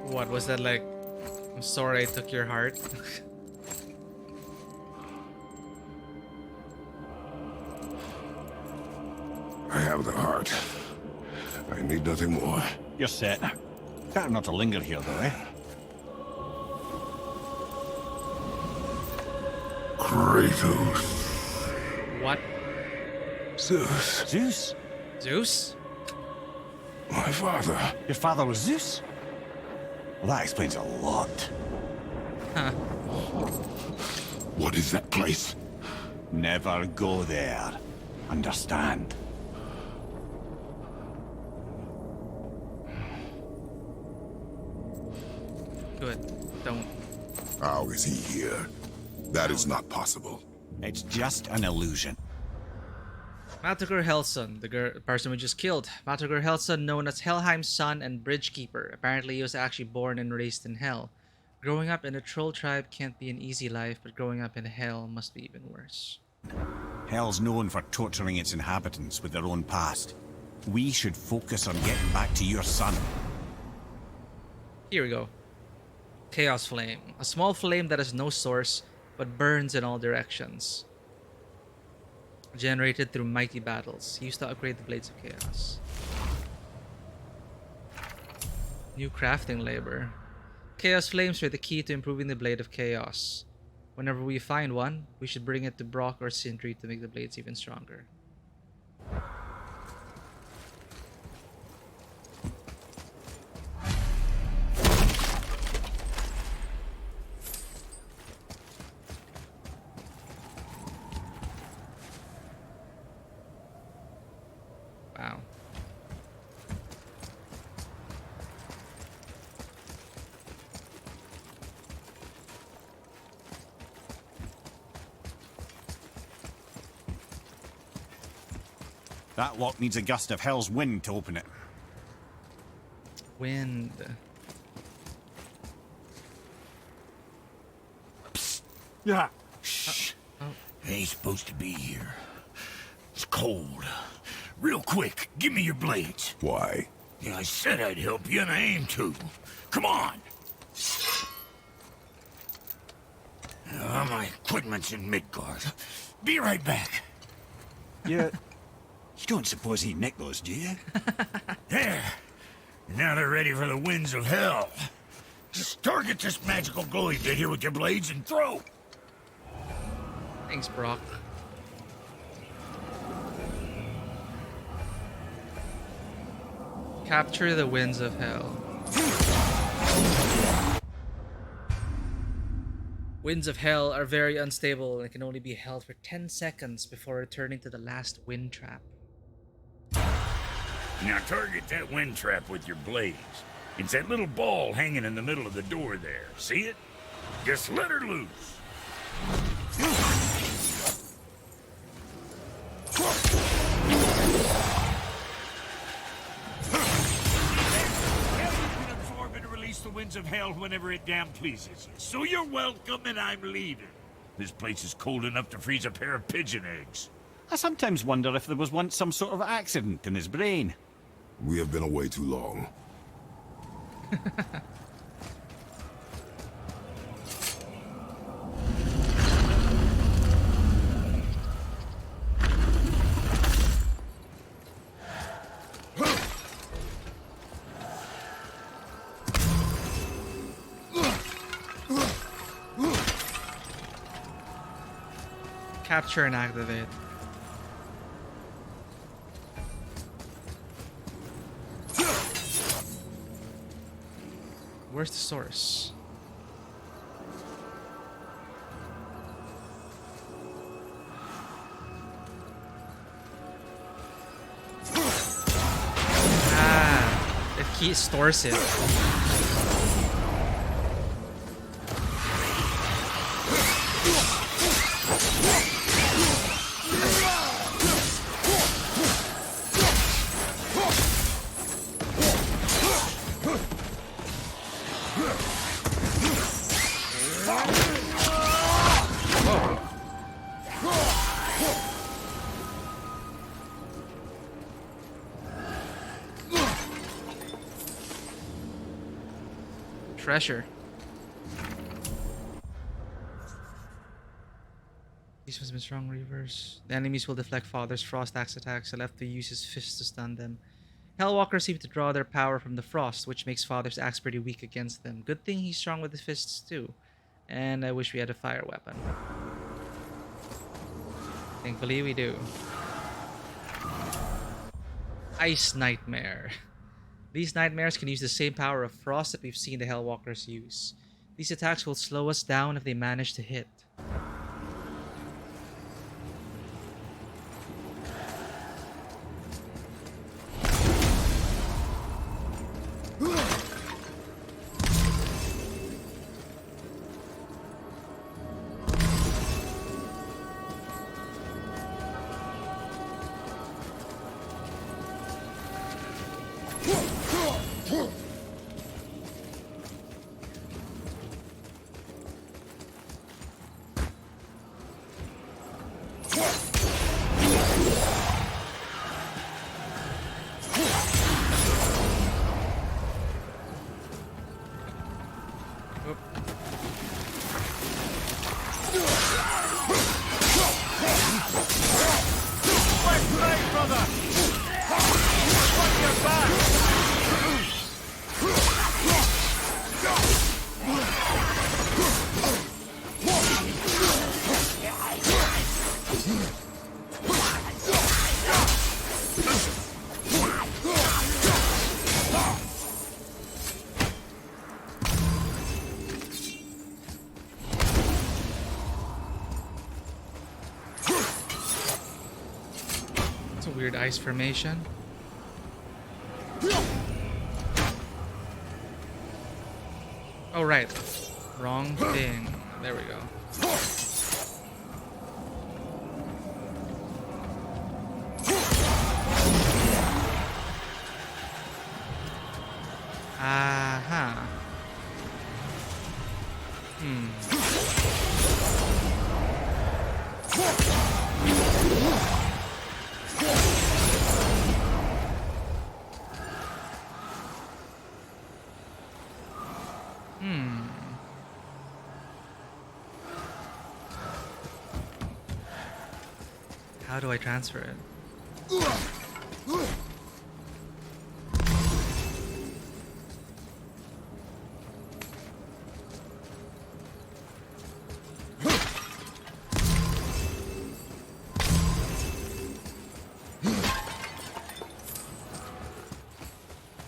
What was that like? I'm sorry I took your heart. I have the heart. I need nothing more. You're set. Better not to linger here, though, eh? Kratos. What? Zeus. Zeus? Zeus? My father. Your father was Zeus? Well, that explains a lot. Huh. What is that place? Never go there. Understand? Good. Don't. How is he here? That is not possible. It's just an illusion. Matagur Helson, the person we just killed. Matagur Helson, known as Helheim's son and Bridgekeeper. Apparently he was actually born and raised in Hell. Growing up in a troll tribe can't be an easy life, but growing up in Hell must be even worse. Hell's known for torturing its inhabitants with their own past. We should focus on getting back to your son. Here we go. Chaos Flame. A small flame that has no source, but burns in all directions. Generated through mighty battles. Used to upgrade the Blades of Chaos. New crafting labor. Chaos Flames are the key to improving the Blade of Chaos. Whenever we find one, we should bring it to Brock or Sindri to make the blades even stronger. Wow. That lock needs a gust of Hell's wind to open it. Wind. Yeah. Shh. Ain't supposed to be here. It's cold. Real quick, give me your blades. Why? Yeah, I said I'd help you, and I aim to. Come on. My equipment's in Midgard. Be right back. Yeah. You don't suppose he nicked those, do you? There. Now they're ready for the winds of hell. Just target this magical glowy bit here with your blades and throw. Thanks, Brock. Capture the winds of hell. Winds of hell are very unstable and can only be held for 10 seconds before returning to the last wind trap. Now target that wind trap with your blades. It's that little ball hanging in the middle of the door there. See it? Just let her loose. The winds of hell whenever it damn pleases you. So you're welcome and I'm leaving. This place is cold enough to freeze a pair of pigeon eggs. I sometimes wonder if there was once some sort of accident in his brain. We have been away too long. Capture and activate. Where's the source? Ah, it key stores it. Treasure. These must have been strong reavers. The enemies will deflect Father's frost axe attacks and left to use his fists to stun them. Hellwalkers seem to draw their power from the frost, which makes Father's axe pretty weak against them. Good thing he's strong with his fists too. And I wish we had a fire weapon. Thankfully we do. Ice Nightmare. These nightmares can use the same power of frost that we've seen the Hellwalkers use. These attacks will slow us down if they manage to hit. Weird ice formation. Oh, right. Wrong thing. There we go. Aha. How do I transfer it?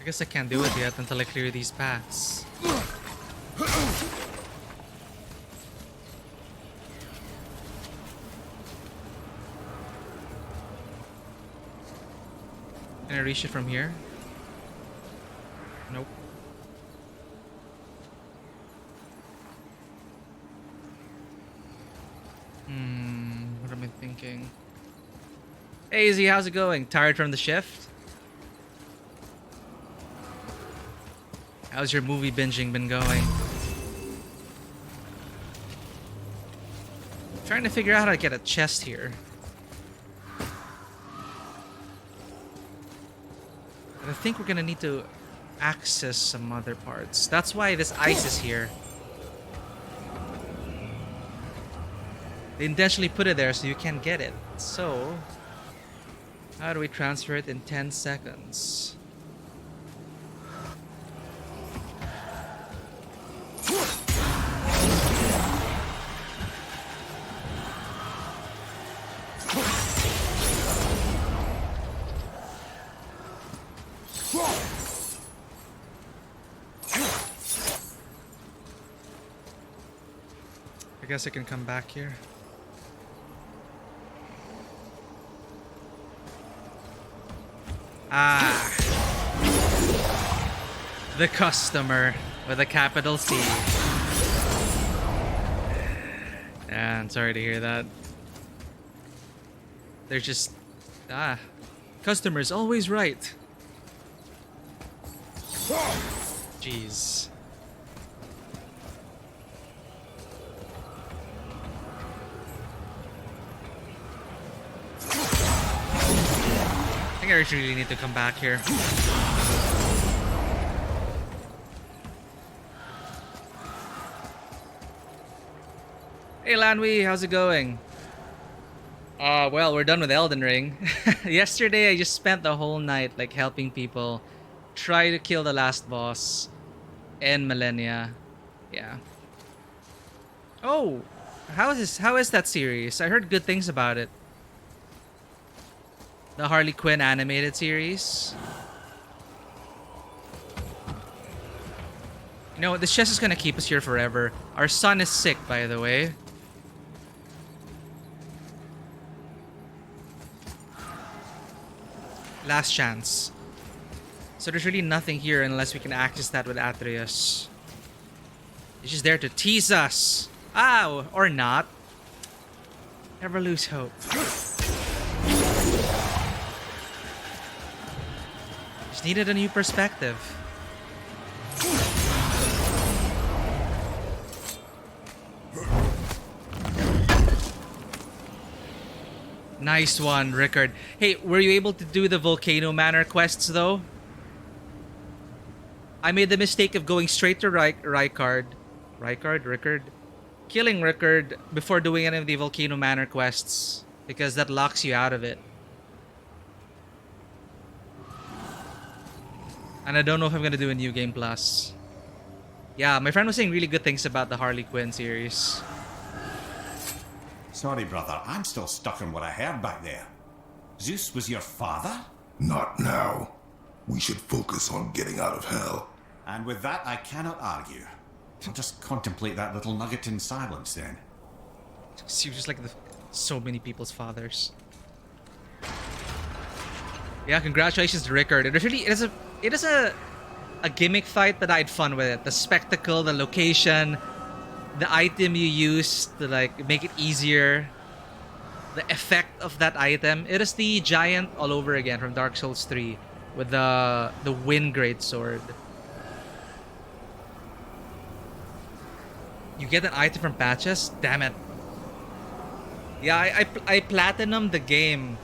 guess I can't do it yet until I clear these paths. Can I reach it from here? Nope. What am I thinking? Hey, Z, how's it going? Tired from the shift? How's your movie binging been going? Trying to figure out how to get a chest here. But I think we're gonna need to access some other parts. That's why this ice is here. They intentionally put it there so you can't get it. So, how do we transfer it in 10 seconds? I guess I can come back here. Ah. The customer with a capital C. Yeah, I'm sorry to hear that. They're just... customer's always right. Jeez. I really need to come back here. Hey Lanwi, how's it going? Well, we're done with Elden Ring. Yesterday I just spent the whole night like helping people try to kill the last boss in Millennia. Yeah. Oh, how is that series? I heard good things about it. The Harley Quinn animated series. You know, this chest is gonna keep us here forever. Our son is sick, by the way. Last chance. So there's really nothing here unless we can access that with Atreus. He's just there to tease us. Ow! Or not. Never lose hope. Just needed a new perspective. Nice one, Rickard. Hey, were you able to do the Volcano Manor quests though? I made the mistake of going straight to Rickard, killing Rickard before doing any of the Volcano Manor quests because that locks you out of it. And I don't know if I'm gonna do a new game plus. Yeah, my friend was saying really good things about the Harley Quinn series. Sorry, brother. I'm still stuck on what I heard back there. Zeus was your father? Not now. We should focus on getting out of hell. And with that, I cannot argue. I'll just contemplate that little nugget in silence then. She was just like so many people's fathers. Yeah, congratulations to Rickard. It is a gimmick fight, but I had fun with it. The spectacle, the location, the item you use to like make it easier, the effect of that item. It is the giant all over again from Dark Souls 3 with the wind greatsword. You get an item from patches? Damn it. Yeah, I platinumed the game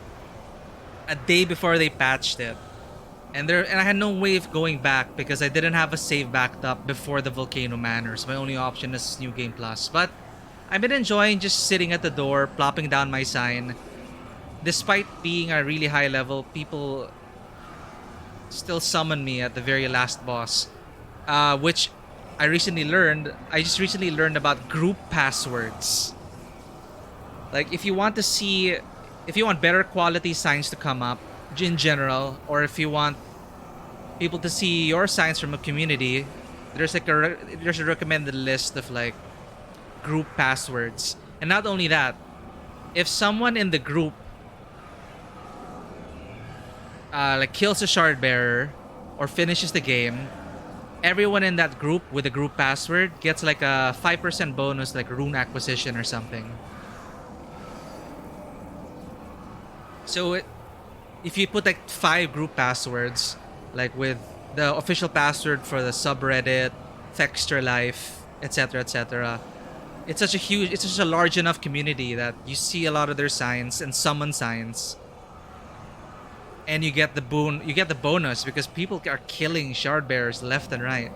a day before they patched it. And I had no way of going back because I didn't have a save backed up before the Volcano Manor. So my only option is New Game Plus. But I've been enjoying just sitting at the door, plopping down my sign. Despite being a really high level, people still summon me at the very last boss. Which I just recently learned about group passwords. Like if you want better quality signs to come up in general, or if you want people to see your signs from a community, there's like there's a recommended list of like group passwords. And not only that, if someone in the group like kills a shard bearer or finishes the game, everyone in that group with a group password gets like a 5% bonus, like rune acquisition or something. So if you put like 5 group passwords, like with the official password for the subreddit, Texture Life, etc., etc., it's such a large enough community that you see a lot of their signs and summon signs, and you get the bonus because people are killing shard bearers left and right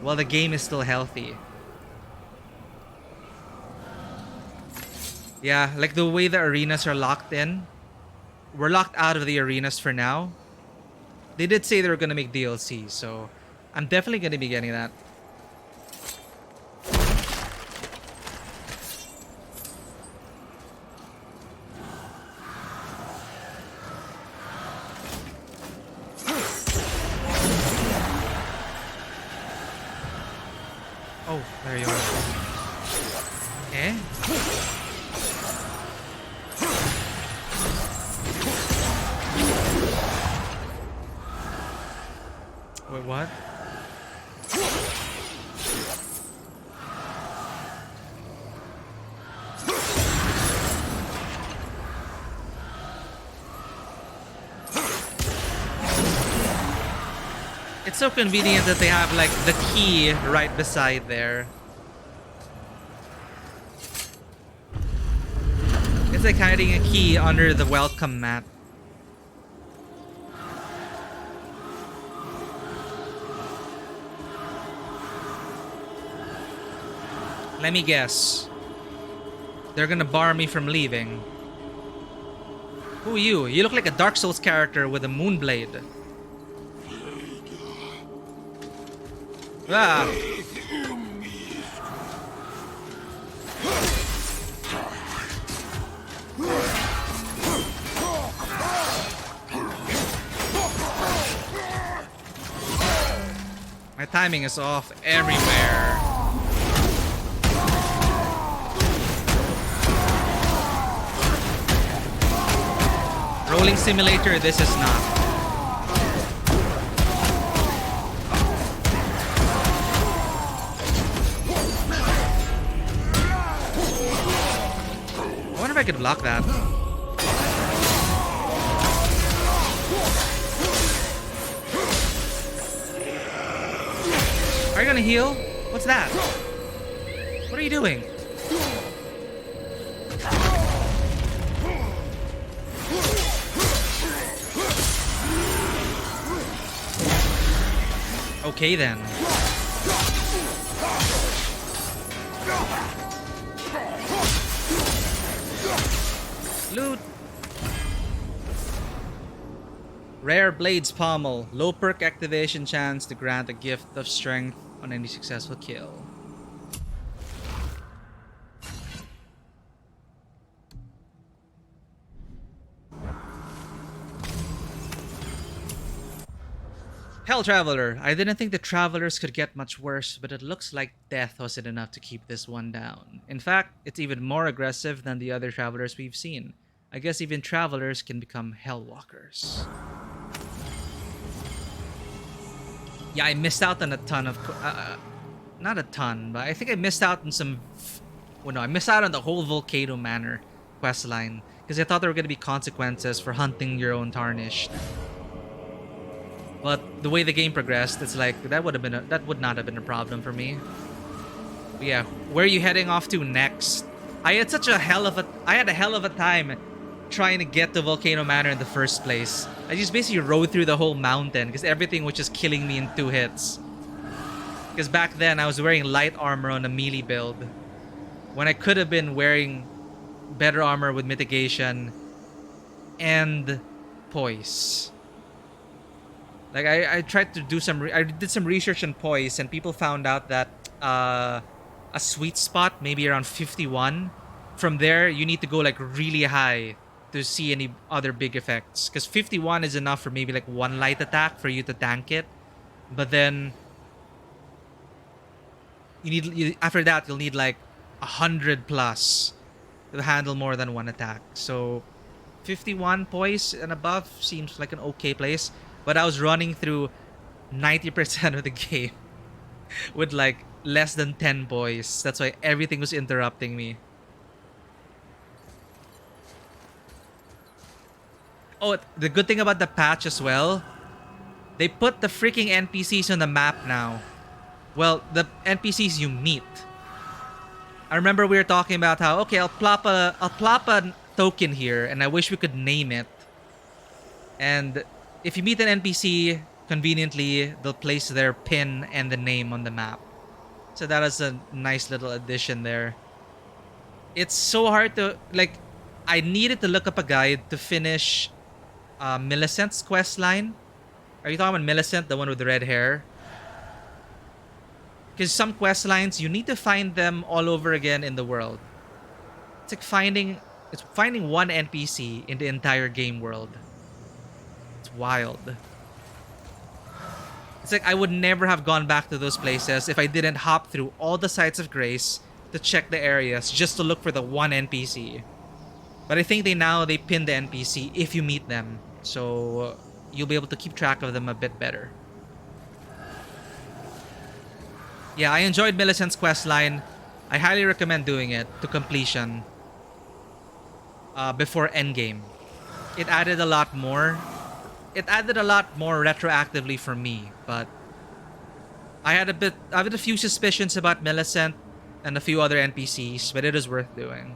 while the game is still healthy. Yeah, like the way the arenas are locked in. We're locked out of the arenas for now. They did say they were gonna make DLC, so I'm definitely gonna be getting that. Oh, there you are. Eh? Wait, what? It's so convenient that they have like the key right beside there. It's like hiding a key under the welcome mat. Let me guess. They're gonna bar me from leaving. Who are you? You look like a Dark Souls character with a moonblade. Ah. My timing is off everywhere. Rolling simulator, this is not. I wonder if I could block that. Are you gonna heal? What's that? What are you doing? Okay then. Loot. Rare Blades Pommel. Low perk activation chance to grant a gift of strength on any successful kill. Hell Traveler. I didn't think the Travelers could get much worse, but it looks like death wasn't enough to keep this one down. In fact, it's even more aggressive than the other Travelers we've seen. I guess even Travelers can become Hellwalkers. Yeah, I missed out on a ton of... not a ton, but I think I missed out on some... Well, no, I missed out on the whole Volcano Manor questline. Because I thought there were going to be consequences for hunting your own Tarnished. But the way the game progressed, it's like that would not have been a problem for me. But yeah, where are you heading off to next? I had a hell of a time trying to get to Volcano Manor in the first place. I just basically rode through the whole mountain because everything was just killing me in 2 hits. Because back then I was wearing light armor on a melee build, when I could have been wearing better armor with mitigation and poise. Like I tried to do I did some research on poise, and people found out that a sweet spot maybe around 51. From there, you need to go like really high to see any other big effects. Because 51 is enough for maybe like one light attack for you to tank it. But then after that you'll need like 100 plus to handle more than one attack. So 51 poise and above seems like an okay place. But I was running through 90% of the game with like less than 10 poise. That's why everything was interrupting me. Oh, the good thing about the patch as well, they put the freaking NPCs on the map now. Well, the NPCs you meet. I remember we were talking about how, okay, I'll plop a token here, and I wish we could name it. And if you meet an NPC, conveniently, they'll place their pin and the name on the map. So that is a nice little addition there. It's so hard to, like, I needed to look up a guide to finish Millicent's quest line. Are you talking about Millicent, the one with the red hair? Because some quest lines, you need to find them all over again in the world. It's like finding one NPC in the entire game world. It's wild. It's like I would never have gone back to those places if I didn't hop through all the sites of grace to check the areas just to look for the one NPC. But I think they pin the NPC if you meet them. So you'll be able to keep track of them a bit better. Yeah, I enjoyed Millicent's questline. I highly recommend doing it to completion before endgame. It added a lot more. It added a lot more retroactively for me, but I had a few suspicions about Millicent and a few other NPCs, but it is worth doing.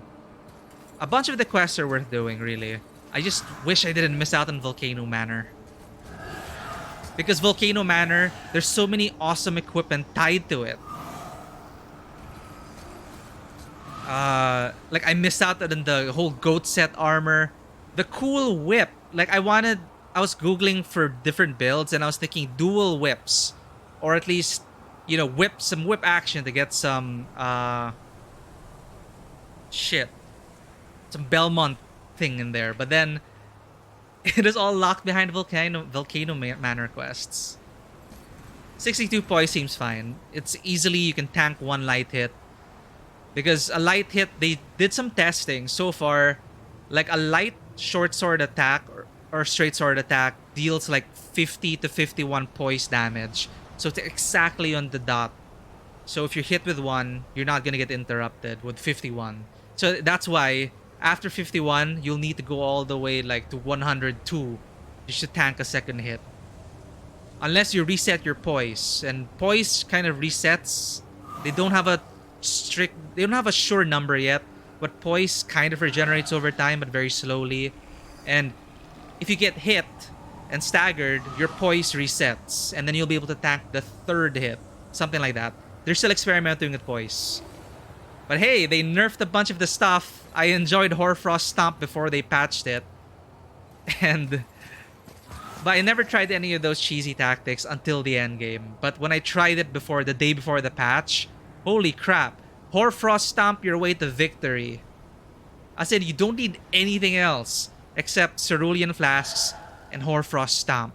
A bunch of the quests are worth doing, really. I just wish I didn't miss out on Volcano Manor. Because Volcano Manor, there's so many awesome equipment tied to it. Like I missed out on the whole goat set armor. The cool whip. Like I was Googling for different builds and I was thinking dual whips. Or at least, some whip action to get some, some Belmont thing in there. But then it is all locked behind Volcano Manor quests. 62 poise seems fine. It's easily, you can tank one light hit. Because a light hit, they did some testing so far. Like a light short sword attack or straight sword attack deals like 50 to 51 poise damage. So it's exactly on the dot. So if you're hit with one, you're not going to get interrupted with 51. So that's why after 51, you'll need to go all the way like to 102. You should tank a second hit. Unless you reset your poise. And poise kind of resets. They don't have a sure number yet. But poise kind of regenerates over time, but very slowly. And if you get hit and staggered, your poise resets. And then you'll be able to tank the third hit. Something like that. They're still experimenting with poise. But hey, they nerfed a bunch of the stuff. I enjoyed Hoarfrost Stomp before they patched it. But I never tried any of those cheesy tactics until the end game. But when I tried it the day before the patch, holy crap. Hoarfrost Stomp your way to victory. I said you don't need anything else except Cerulean Flasks and Hoarfrost Stomp.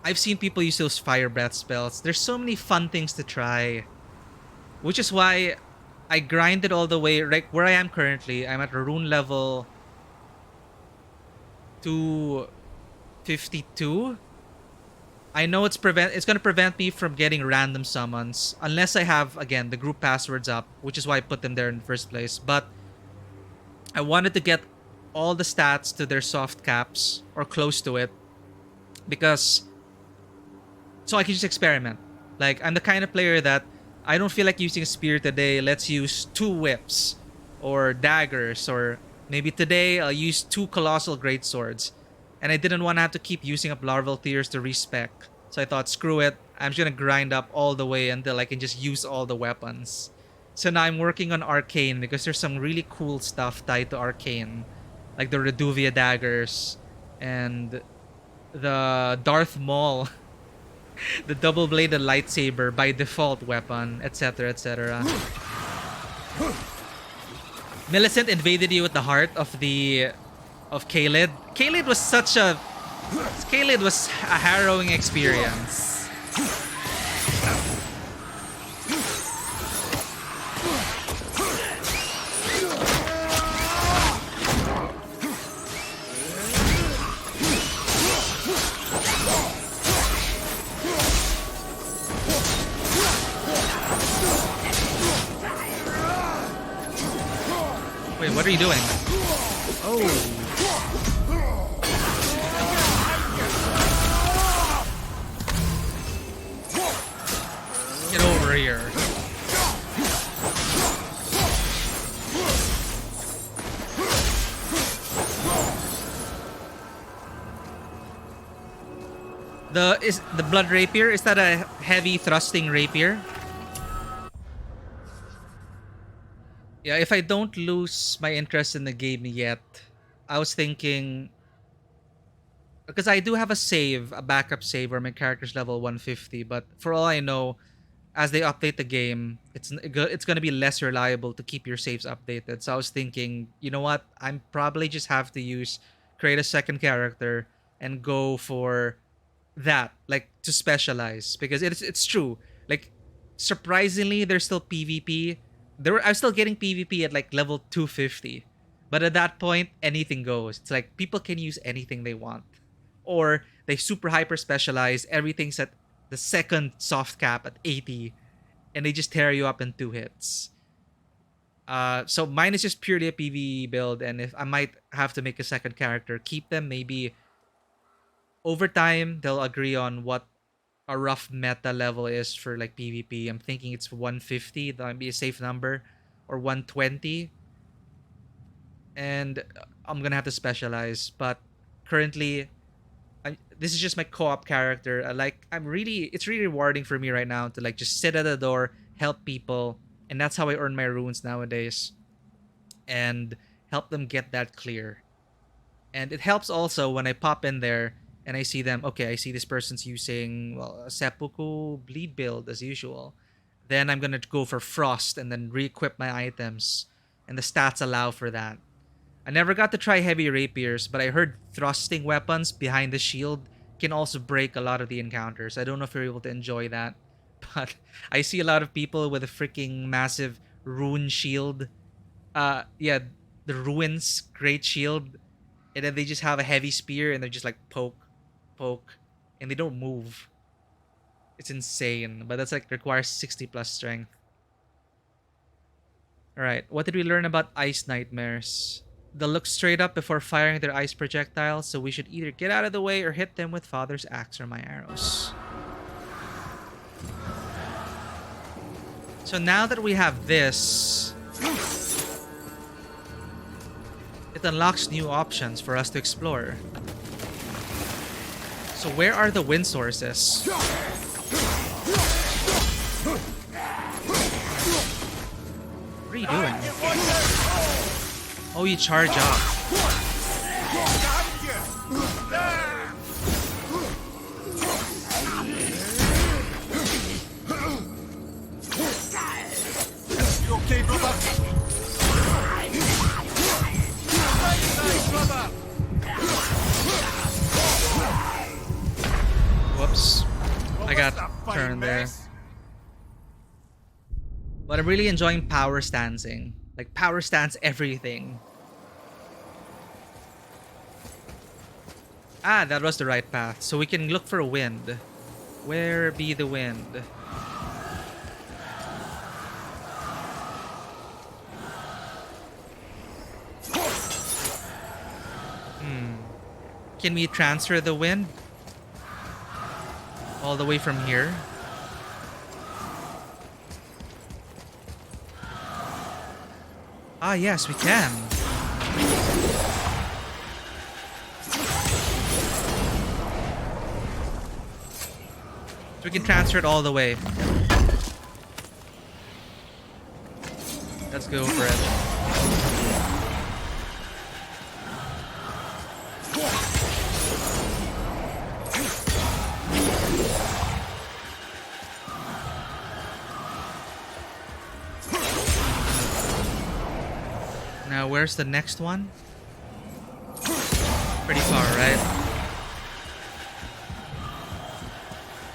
I've seen people use those Fire Breath spells. There's so many fun things to try. Which is why I grinded all the way, like where I am currently. I'm at rune level 252. I know it's going to prevent me from getting random summons. Unless I have, again, the group passwords up. Which is why I put them there in the first place. But I wanted to get all the stats to their soft caps. Or close to it. Because so I can just experiment. Like, I'm the kind of player that I don't feel like using a spear today. Let's use 2 whips or daggers. Or maybe today I'll use 2 colossal greatswords. And I didn't want to have to keep using up larval tears to respec. So I thought, screw it. I'm just going to grind up all the way until I can just use all the weapons. So now I'm working on Arcane because there's some really cool stuff tied to Arcane. Like the Reduvia daggers and the Darth Maul. The double-bladed lightsaber by default weapon, etc., etc. Millicent invaded you at the heart of Kaled. Kaled was a harrowing experience. Wait, what are you doing? Oh. Get over here. Is the blood rapier? Is that a heavy thrusting rapier? Yeah, if I don't lose my interest in the game yet, I was thinking, because I do have a backup save where my character's level 150, but for all I know, as they update the game, it's going to be less reliable to keep your saves updated. So I was thinking, you know what? I'm probably just have to create a second character and go for that, like to specialize, because it's true. Like surprisingly, there's still PvP. I'm still getting PvP at like level 250, but at that point, anything goes. It's like people can use anything they want, or they super hyper specialize. Everything's at the second soft cap at 80, and they just tear you up in 2 hits. So mine is just purely a PvE build, and if I might have to make a second character, keep them maybe over time they'll agree on what a rough meta level is for like PvP. I'm thinking it's 150. That might be a safe number, or 120. And I'm gonna have to specialize. But currently, this is just my co-op character. It's really rewarding for me right now to like just sit at the door, help people, and that's how I earn my runes nowadays, and help them get that clear. And it helps also when I pop in there and I see them, okay, I see this person's using, a seppuku bleed build as usual. Then I'm going to go for frost and then re-equip my items. And the stats allow for that. I never got to try heavy rapiers, but I heard thrusting weapons behind the shield can also break a lot of the encounters. I don't know if you're able to enjoy that. But I see a lot of people with a freaking massive rune shield. The ruins great shield. And then they just have a heavy spear and they're just like poke, and they don't move. It's insane, but that's like requires 60 plus strength. Alright, what did we learn about ice nightmares? They'll look straight up before firing their ice projectiles, so we should either get out of the way or hit them with Father's axe or my arrows. So now that we have this, it unlocks new options for us to explore. So where are the wind sources? What are you doing? Oh, you charge up. You okay, brother? Whoops. I got turned there. But I'm really enjoying power stancing. Like, power stance everything. Ah, that was the right path. So we can look for a wind. Where be the wind? Can we transfer the wind? All the way from here? Ah, yes, we can. So we can transfer it all the way. Let's go for it. Now, where's the next one? Pretty far, right?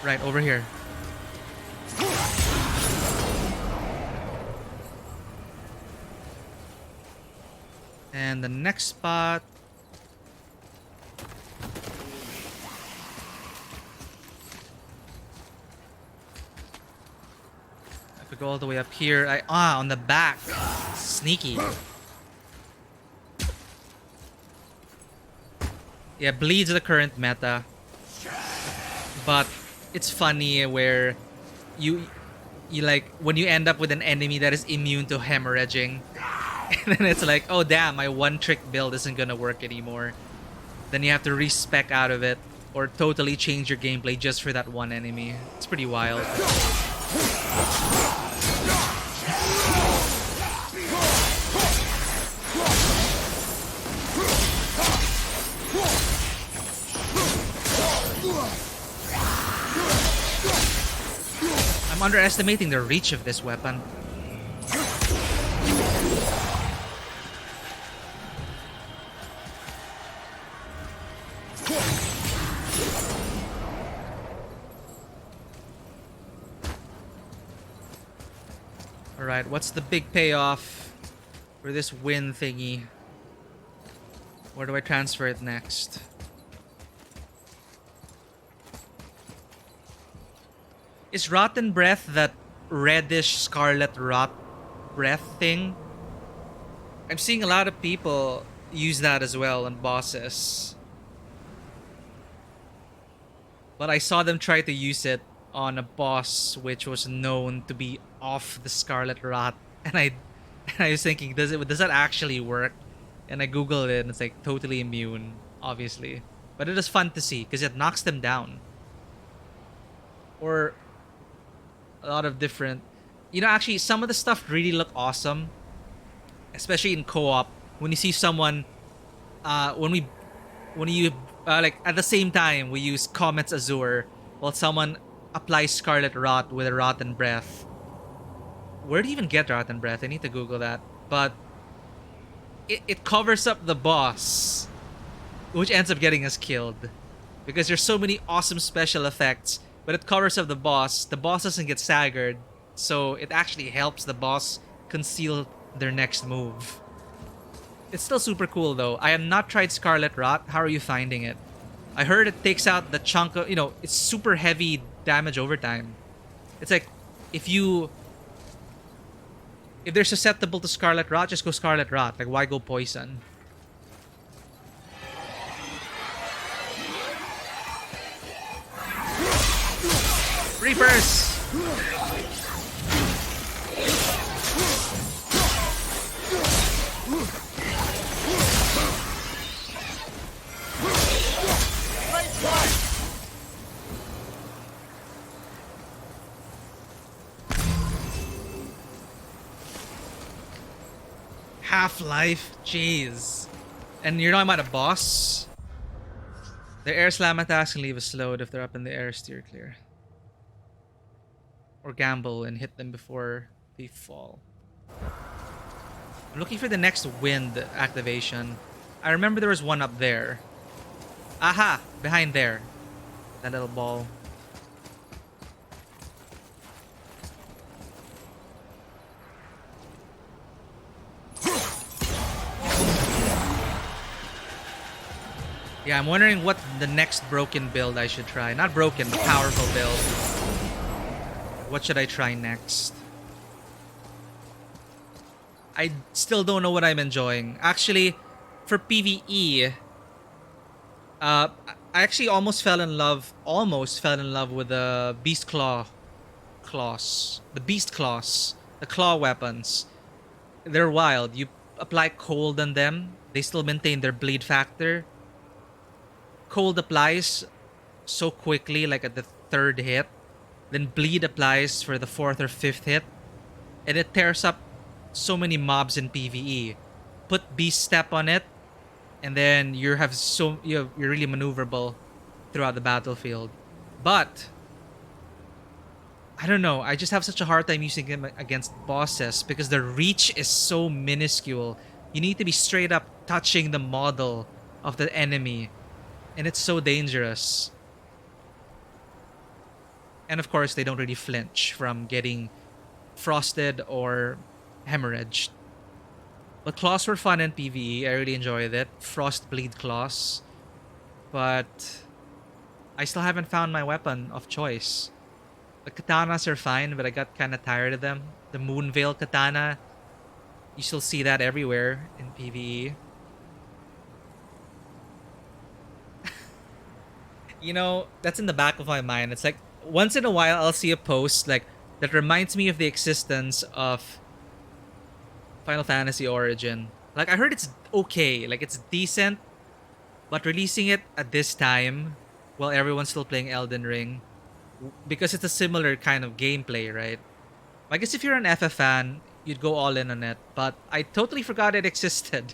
Right, over here. And the next spot... I could go all the way up here. On the back. Sneaky. Yeah, bleed's the current meta. But it's funny where you like when you end up with an enemy that is immune to hemorrhaging. And then it's like, oh damn, my one trick build isn't gonna work anymore. Then you have to respec out of it or totally change your gameplay just for that one enemy. It's pretty wild. I'm underestimating the reach of this weapon. Alright, what's the big payoff for this win thingy? Where do I transfer it next? Is Rotten Breath that reddish scarlet rot breath thing? I'm seeing a lot of people use that as well on bosses. But I saw them try to use it on a boss which was known to be off the scarlet rot. And I was thinking, does that actually work? And I googled it and it's like totally immune, obviously. But it is fun to see because it knocks them down. Or a lot of different, actually some of the stuff really look awesome, especially in co-op when you see someone when you like at the same time we use Comet's Azure while someone applies Scarlet Rot with a Rotten Breath. Where do you even get Rotten Breath? I need to Google that. But it covers up the boss, which ends up getting us killed because there's so many awesome special effects. But it covers up the boss. The boss doesn't get staggered, so it actually helps the boss conceal their next move. It's still super cool though. I have not tried Scarlet Rot. How are you finding it? I heard it takes out the chunk of, it's super heavy damage over time. It's like, if they're susceptible to Scarlet Rot, just go Scarlet Rot. Like, why go Poison? Reapers! Half-life? Jeez. And you're not about a boss? The air slam attacks can leave us slowed if they're up in the air, steer clear. Or gamble and hit them before they fall. I'm looking for the next wind activation. I remember there was one up there. Aha! Behind there. That little ball. Yeah, I'm wondering what the next broken build I should try. Not broken, but powerful build. What should I try next? I still don't know what I'm enjoying. Actually, for PvE, I actually almost fell in love with the Beast Claws. The Beast Claws. The claw weapons. They're wild. You apply cold on them, they still maintain their bleed factor. Cold applies so quickly, like at the third hit. Then bleed applies for the fourth or fifth hit. And it tears up so many mobs in PvE. Put Beast Step on it, and then you're really maneuverable throughout the battlefield. But I don't know, I just have such a hard time using them against bosses because the reach is so minuscule You need to be straight up touching the model of the enemy. And it's so dangerous. And of course, they don't really flinch from getting frosted or hemorrhaged. But claws were fun in PvE. I really enjoyed it. Frost bleed claws. But I still haven't found my weapon of choice. The katanas are fine, but I got kind of tired of them. The Moonveil katana, you still see that everywhere in PvE. You know, that's in the back of my mind. It's like, once in a while, I'll see a post like that reminds me of the existence of Final Fantasy Origin. Like, I heard it's okay, like it's decent, but releasing it at this time while everyone's still playing Elden Ring, because it's a similar kind of gameplay, right? I guess if you're an FF fan, you'd go all in on it, but I totally forgot it existed.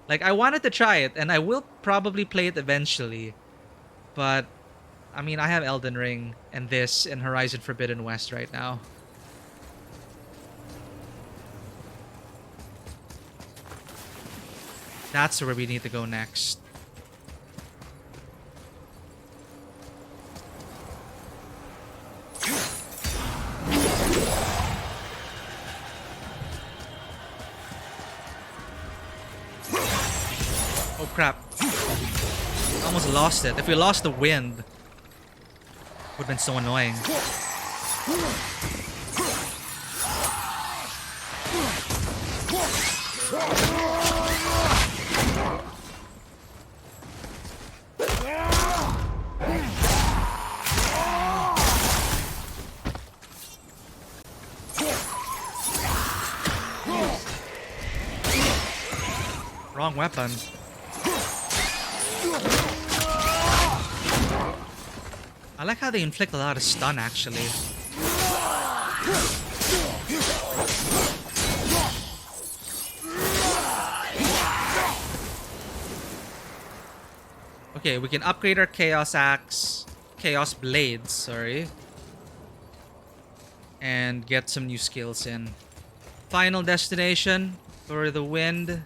Like, I wanted to try it, and I will probably play it eventually, but I mean, I have Elden Ring and this and Horizon Forbidden West right now. That's where we need to go next. Oh crap. Almost lost it. If we lost the wind, would have been so annoying. Wrong weapon. I like how they inflict a lot of stun, actually. Okay, we can upgrade our Chaos Axe, Chaos Blades, sorry, and get some new skills in. Final destination for the wind.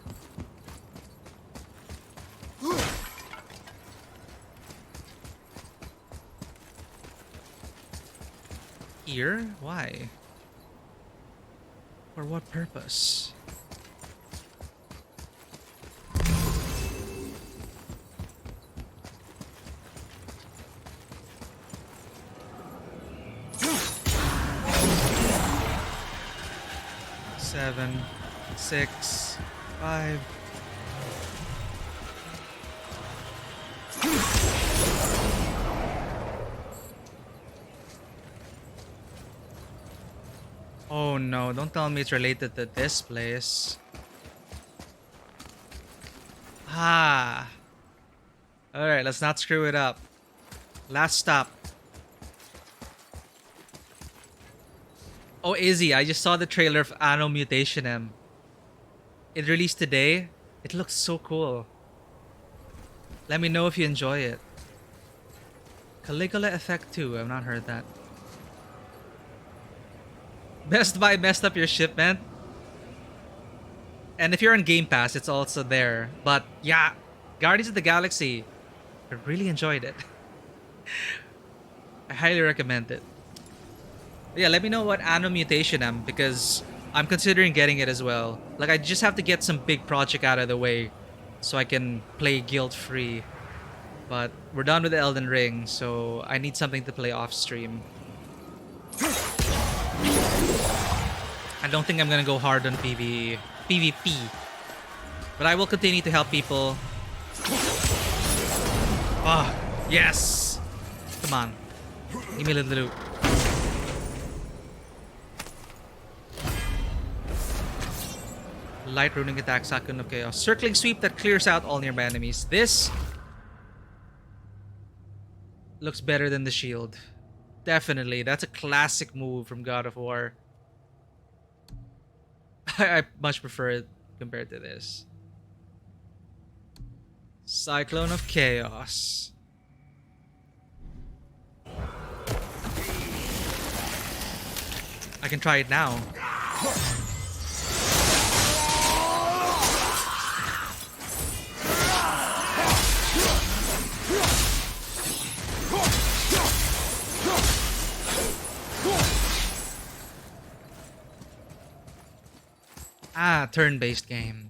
Here? Why? For what purpose? Seven, 6, 5. Oh no, don't tell me it's related to this place. Ah. Alright, let's not screw it up. Last stop. Oh, Izzy, I just saw the trailer of Anno Mutation M. It released today. It looks so cool. Let me know if you enjoy it. Caligula Effect 2, I've not heard that. Best Buy messed up your shipment. And if you're on Game Pass, it's also there. But yeah, Guardians of the Galaxy, I really enjoyed it. I highly recommend it. But yeah, let me know what Anno Mutation am, because I'm considering getting it as well. Like, I just have to get some big project out of the way so I can play guilt-free. But we're done with the Elden Ring, so I need something to play off-stream. I don't think I'm gonna go hard on PvP. But I will continue to help people. Ah, yes! Come on. Give me a little loot. Light runing attack, Sakun of Chaos. Circling sweep that clears out all nearby enemies. This looks better than the shield. Definitely. That's a classic move from God of War. I much prefer it compared to this. Cyclone of Chaos. I can try it now. turn-based game.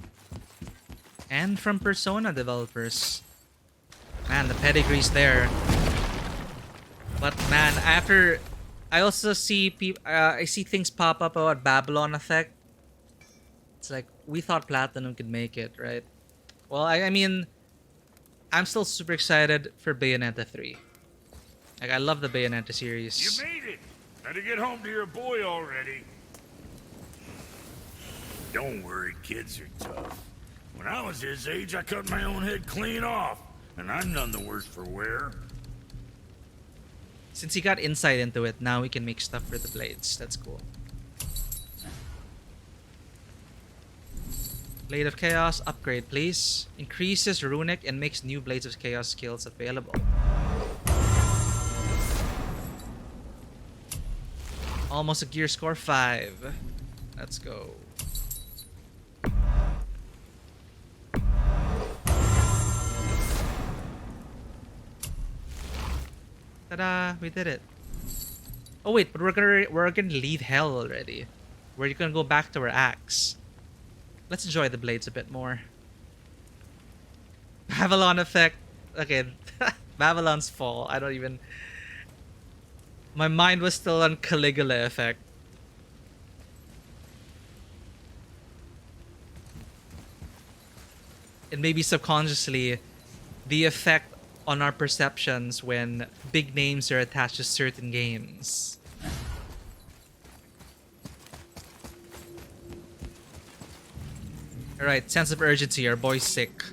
And from Persona developers. Man, the pedigree's there. But man, after I also see I see things pop up about Babylon Effect. It's like we thought Platinum could make it, right? Well, I mean, I'm still super excited for Bayonetta 3. Like, I love the Bayonetta series. You made it! Better get home to your boy already. Don't worry, kids are tough. When I was his age, I cut my own head clean off. And I'm none the worse for wear. Since he got insight into it, now we can make stuff for the blades. That's cool. Blade of Chaos, upgrade please. Increases runic and makes new Blades of Chaos skills available. Almost a gear score 5. Let's go. Ta-da! We did it. Oh wait, but we're gonna leave hell already. We're gonna go back to our axe. Let's enjoy the blades a bit more. Babylon Effect. Okay, Babylon's Fall. I don't even... My mind was still on Caligula Effect. And maybe subconsciously, the effect on our perceptions when big names are attached to certain games. Alright, sense of urgency, our boy's sick.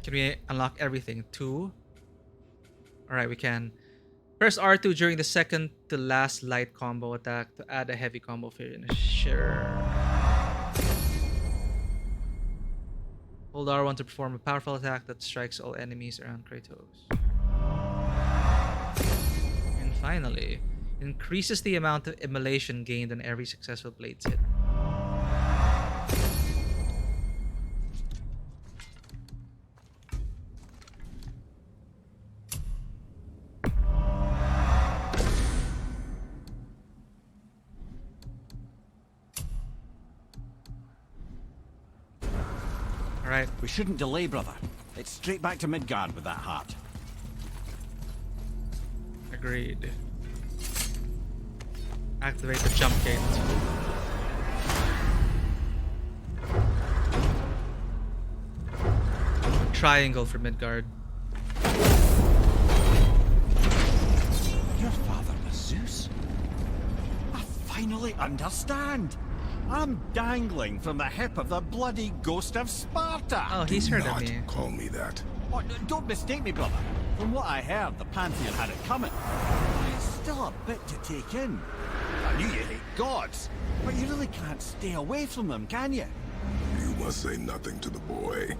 Can we unlock everything? 2? Alright, we can. Press R2 during the second to last light combo attack to add a heavy combo finisher. Hold R1 to perform a powerful attack that strikes all enemies around Kratos. And finally, increases the amount of immolation gained on every successful blades hit. Alright. We shouldn't delay, brother. It's straight back to Midgard with that heart. Agreed. Activate the jump gate. Triangle for Midgard. Your father was Zeus? I finally understand. I'm dangling from the hip of the bloody ghost of Sparta. Oh, he's heard of Not me. call me that. Oh, don't mistake me, brother. From what I heard, the Pantheon had it coming. It's still a bit to take in. I knew you hate gods, but you really can't stay away from them, can you? You must say nothing to the boy.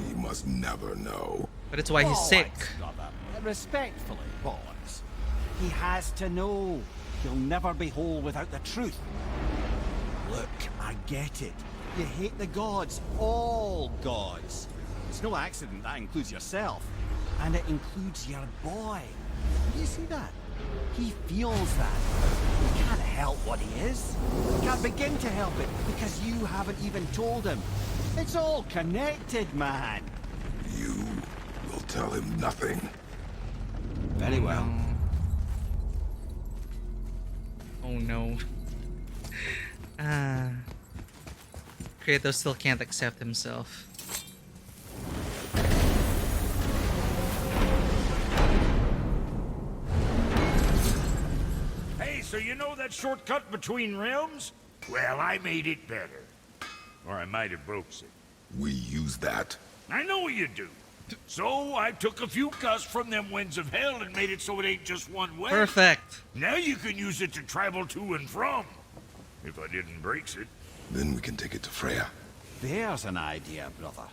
He must never know. But it's why he's sick. Bollocks, brother. Respectfully, bollocks. He has to know. He'll never be whole without the truth. Look, I get it. You hate the gods, all gods. It's no accident that includes yourself. And it includes your boy. Do you see that? He feels that. He can't help what he is. He can't begin to help it because you haven't even told him. It's all connected, man. You will tell him nothing. Very well. Oh no. Kratos still can't accept himself. Hey, so you know that shortcut between realms? Well, I made it better. Or I might have broke it. We use that. I know you do. So I took a few cuts from them winds of hell and made it so it ain't just one way. Perfect. Now you can use it to travel to and from. If I didn't break it. Then we can take it to Freya. There's an idea, brother.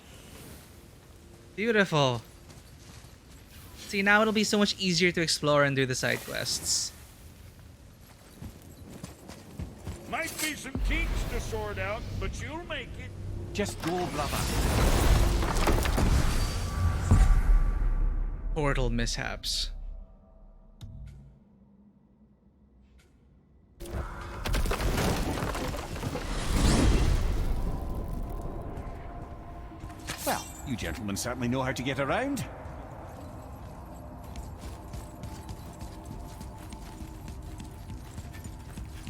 Beautiful. See, now it'll be so much easier to explore and do the side quests. Might be some kinks to sort out, but you'll make it. Just go, brother. Portal mishaps. Well, you gentlemen certainly know how to get around.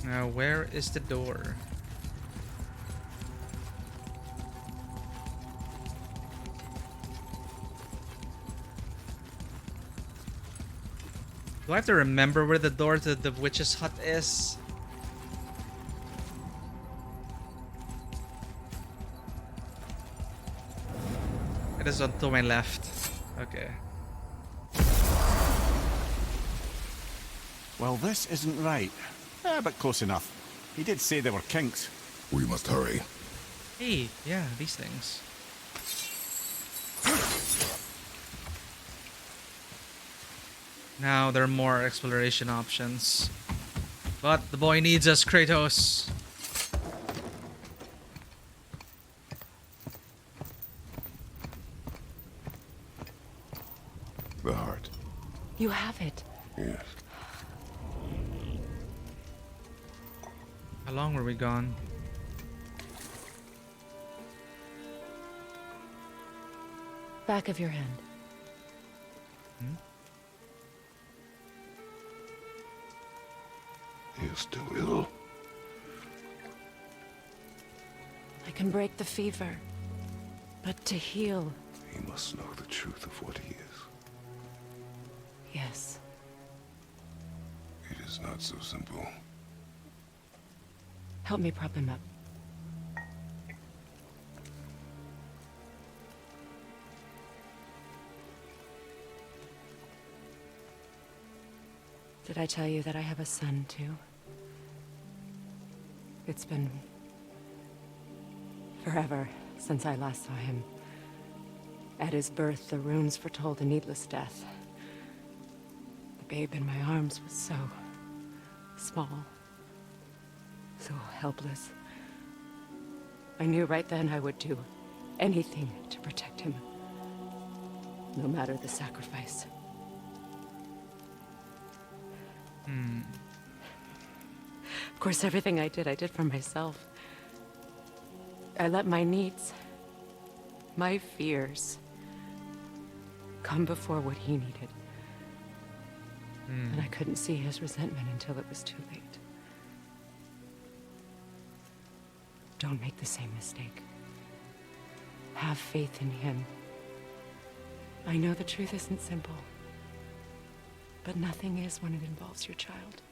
Now, where is the door? Do I have to remember where the door to the witch's hut is? It is on to my left. Okay. Well, this isn't right. But close enough. He did say there were kinks. We must hurry. Hey, yeah, these things. Now there are more exploration options. But the boy needs us, Kratos. The heart. You have it. Yes. How long were we gone? Back of your hand. He is still ill. I can break the fever. But to heal, He must know the truth of what he is. yes. It is not so simple. Help me prop him up. Did I tell you that I have a son, too? It's been forever since I last saw him. At his birth, the runes foretold a needless death. The babe in my arms was so small, so helpless. I knew right then I would do anything to protect him, no matter the sacrifice. Of course, everything I did for myself. I let my needs, my fears, come before what he needed. And I couldn't see his resentment until it was too late. Don't make the same mistake. Have faith in him. I know the truth isn't simple, but nothing is when it involves your child.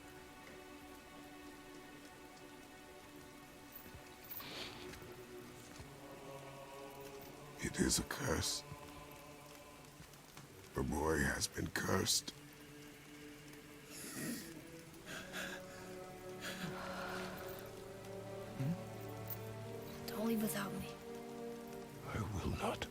It is a curse. The boy has been cursed. Don't leave without me. I will not.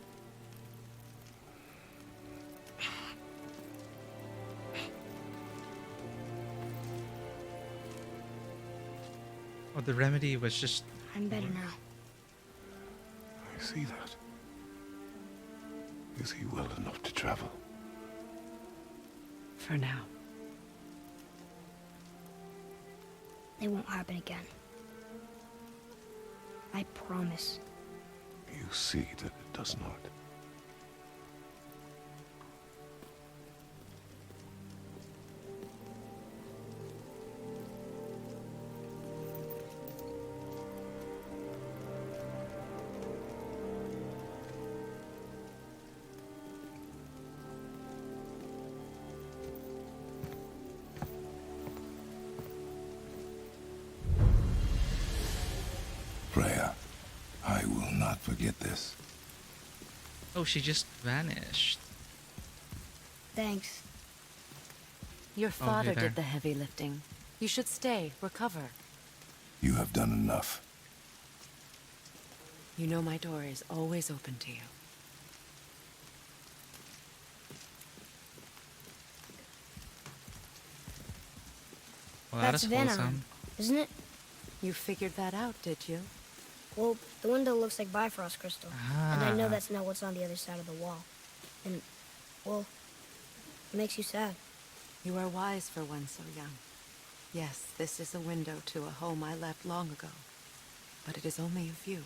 Oh, the remedy was just... I'm better now. I see that. Is he well enough to travel? For now. It won't happen again. I promise. You see that it does not. Freya, I will not forget this. Oh, she just vanished. Thanks. Your father there. did the heavy lifting. You should stay, recover. You have done enough. You know my door is always open to you. Well, that That's is Vanaheim, wholesome. isn't it? You figured that out, did you? Well, the window looks like Bifrost crystal. And I know Ah. that's not what's on the other side of the wall. And, well, It makes you sad. You are wise for one so young. Yes, this is a window to a home I left long ago. But it is only a view.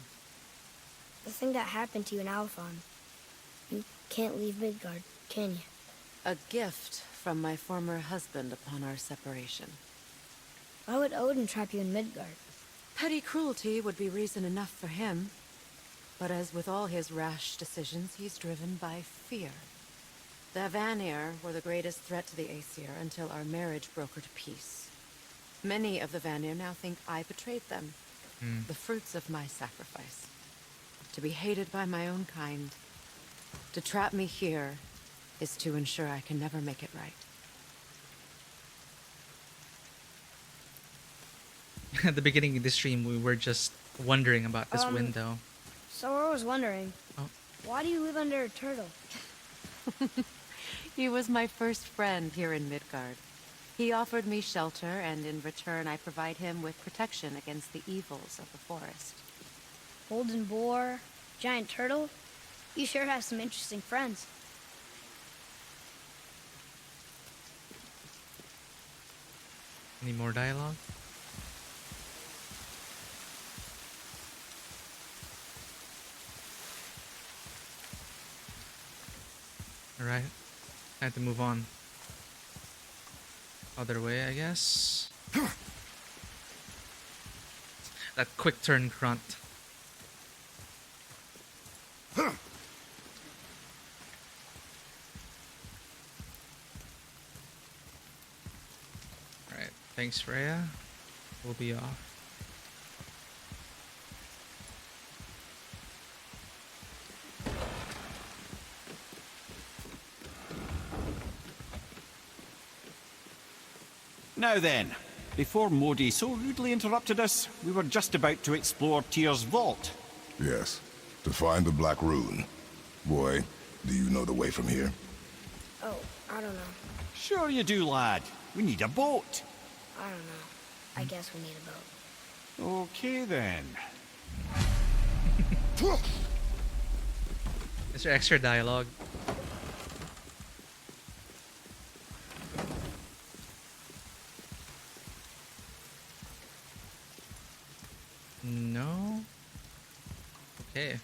The thing that happened to you in Alphon. You can't leave Midgard, can you? A gift from my former husband upon our separation. Why would Odin trap you in Midgard? Petty cruelty would be reason enough for him. But as with all his rash decisions, he's driven by fear. The Vanir were the greatest threat to the Aesir until our marriage brokered peace. Many of the Vanir now think I betrayed them. The fruits of my sacrifice. To be hated by my own kind, to trap me here, is to ensure I can never make it right. At the beginning of the stream, we were just wondering about this window. So I was wondering, why do you live under a turtle? He was my first friend here in Midgard. He offered me shelter, and in return I provide him with protection against the evils of the forest. Golden boar, giant turtle? You sure have some interesting friends. Any more dialogue? Alright, time to move on. Other way, I guess. That quick turn grunt. Alright, thanks Freya. We'll be off. Now then, before Modi so rudely interrupted us, we were just about to explore Tyr's vault. Yes, to find the Black Rune. Boy, do you know the way from here? Oh, I don't know. Sure you do, lad. We need a boat. I don't know. I guess we need a boat. Okay then. Is there extra dialogue? No? Okay.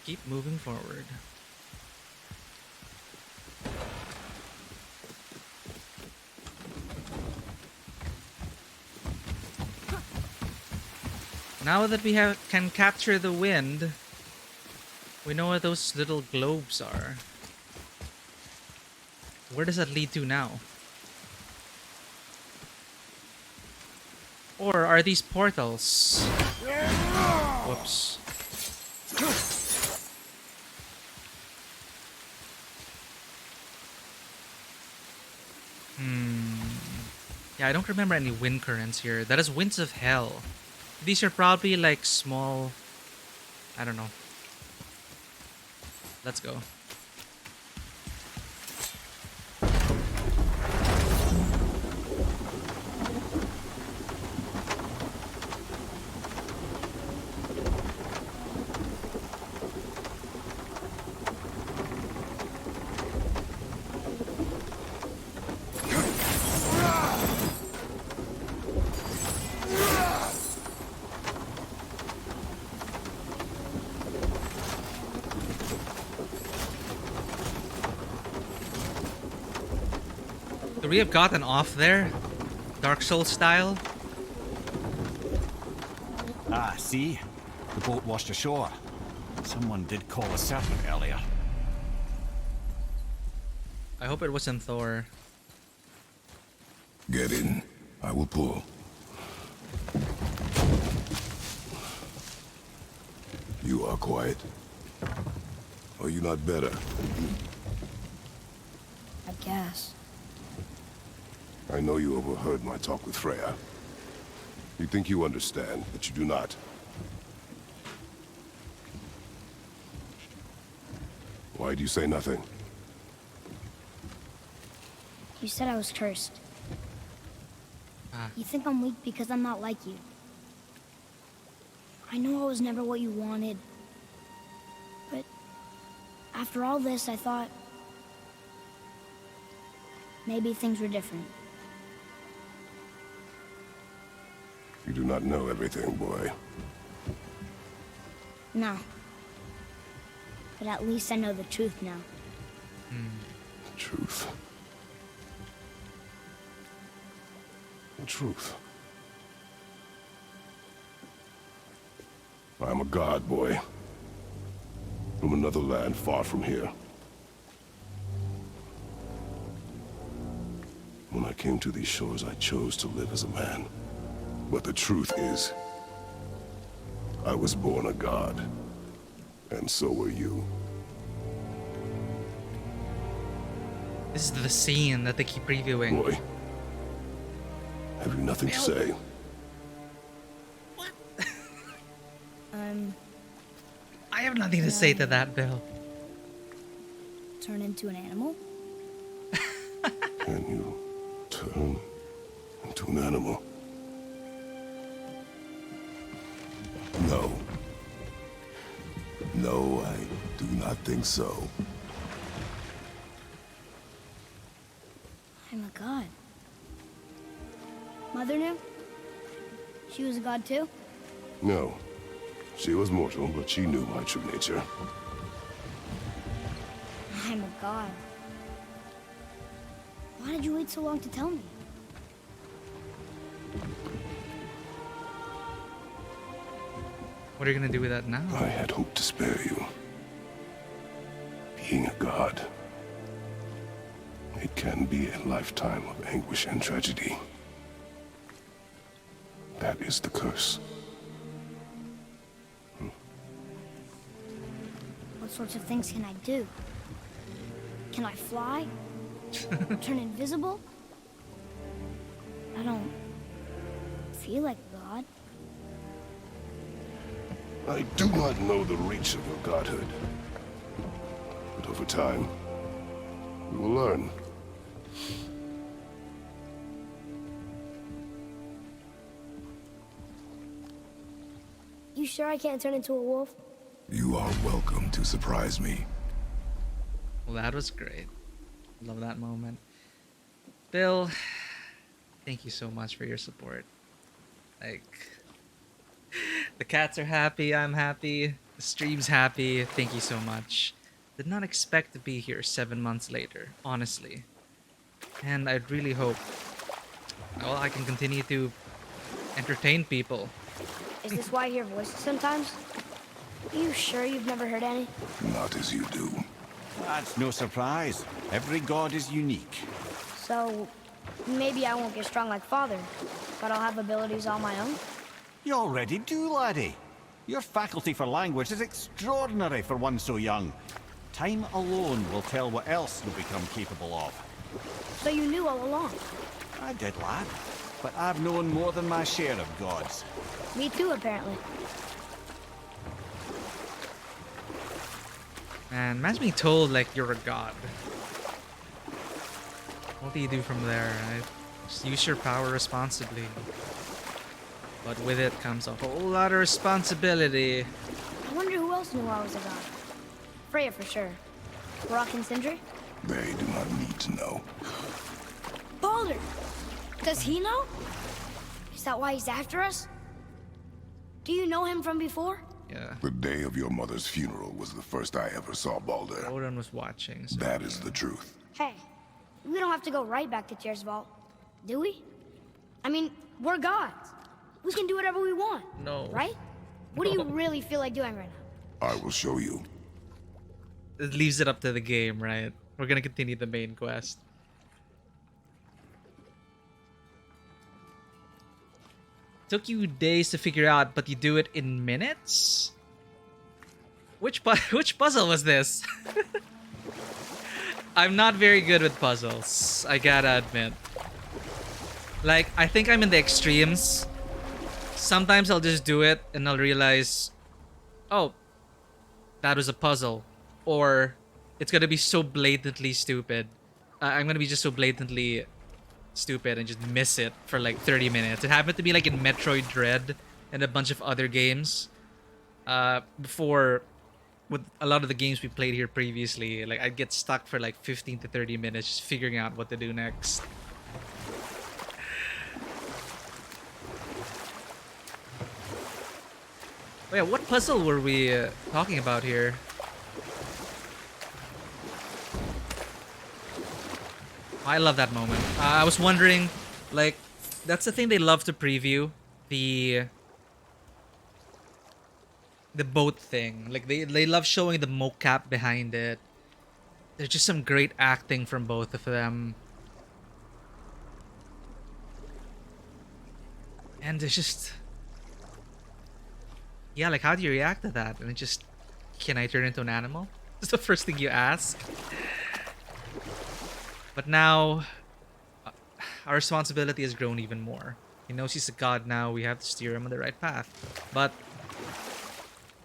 Keep moving forward. Now that we can capture the wind, we know what those little globes are. Where does that lead to now? Or are these portals? Whoops. Yeah, I don't remember any wind currents here. That is winds of hell. These are probably like small... I don't know. Let's go. Could we have gotten off there? Dark Souls style? Ah, see? The boat washed ashore. Someone did call a serpent earlier. I hope it wasn't Thor. Get in. I will pull. You are quiet. Are you not better? I guess. I know you overheard my talk with Freya. You think you understand, but you do not. Why do you say nothing? You said I was cursed. Ah. You think I'm weak because I'm not like you. I know I was never what you wanted. But After all this, I thought maybe things were different. You do not know everything, boy. No. But at least I know the truth now. The truth. The truth. I'm a god, boy. From another land far from here. When I came to these shores, I chose to live as a man. But the truth is, I was born a god. And so were you. This is the scene that they keep previewing. Boy, have you nothing to say? I have nothing to say to that, Bill. Turn into an animal? Can you turn into an animal? No. No, I do not think so. I'm a god. Mother knew? She was a god too? No. She was mortal, but she knew my true nature. I'm a god. Why did you wait so long to tell me? What are you gonna do with that now? I had hoped to spare you. Being a god, it can be a lifetime of anguish and tragedy. That is the curse. What sorts of things can I do? Can I fly? Turn invisible? I don't feel like God. I do not know the reach of your godhood. But over time, you will learn. You sure I can't turn into a wolf? You are welcome to surprise me. Well, that was great. Love that moment. Bill, thank you so much for your support. Like, the cats are happy, I'm happy, the stream's happy. Thank you so much. Did not expect to be here 7 months later, honestly. And I really hope, well, I can continue to entertain people. Is this why I hear voices sometimes? Are you sure you've never heard any? Not as you do. That's no surprise. Every god is unique. So, maybe I won't get strong like Father, but I'll have abilities all my own? You already do, laddie. Your faculty for language is extraordinary for one so young. Time alone will tell what else you'll become capable of. So you knew all along? I did, lad. But I've known more than my share of gods. Me too, apparently. Man, imagine being told, like, you're a god. What do you do from there, right? Just use your power responsibly. But with it comes a whole lot of responsibility. I wonder who else knew I was a god. Freya for sure. Brock and Sindri? They do not need to know. Baldur! Does he know? Is that why he's after us? Do you know him from before? Yeah. The day of your mother's funeral was the first I ever saw Baldur. Odin was watching, so That is the truth. Hey, we don't have to go right back to Tyr's vault, do we? I mean, we're gods. We can do whatever we want. No. Right? What do you really feel like doing right now? I will show you. it leaves it up to the game, right? We're gonna continue the main quest. Took you days to figure out, but you do it in minutes? Which puzzle was this? I'm not very good with puzzles, I gotta admit. Like, I think I'm in the extremes. Sometimes I'll just do it and I'll realize, oh, that was a puzzle. Or it's gonna be so blatantly stupid. I'm gonna be just so blatantly stupid and just miss it for like 30 minutes. It happened to be like in Metroid Dread and a bunch of other games. Before with a lot of the games we played here previously, like I'd get stuck for like 15 to 30 minutes just figuring out what to do next. Oh yeah, what puzzle were we talking about here? I love that moment. I was wondering, like, that's the thing they love to preview, the boat thing. Like they love showing the mocap behind it. There's just some great acting from both of them. And it's just, yeah, like how do you react to that? And it just, can I turn into an animal? That's the first thing you ask. But now, our responsibility has grown even more. He knows he's a god now. We have to steer him on the right path. But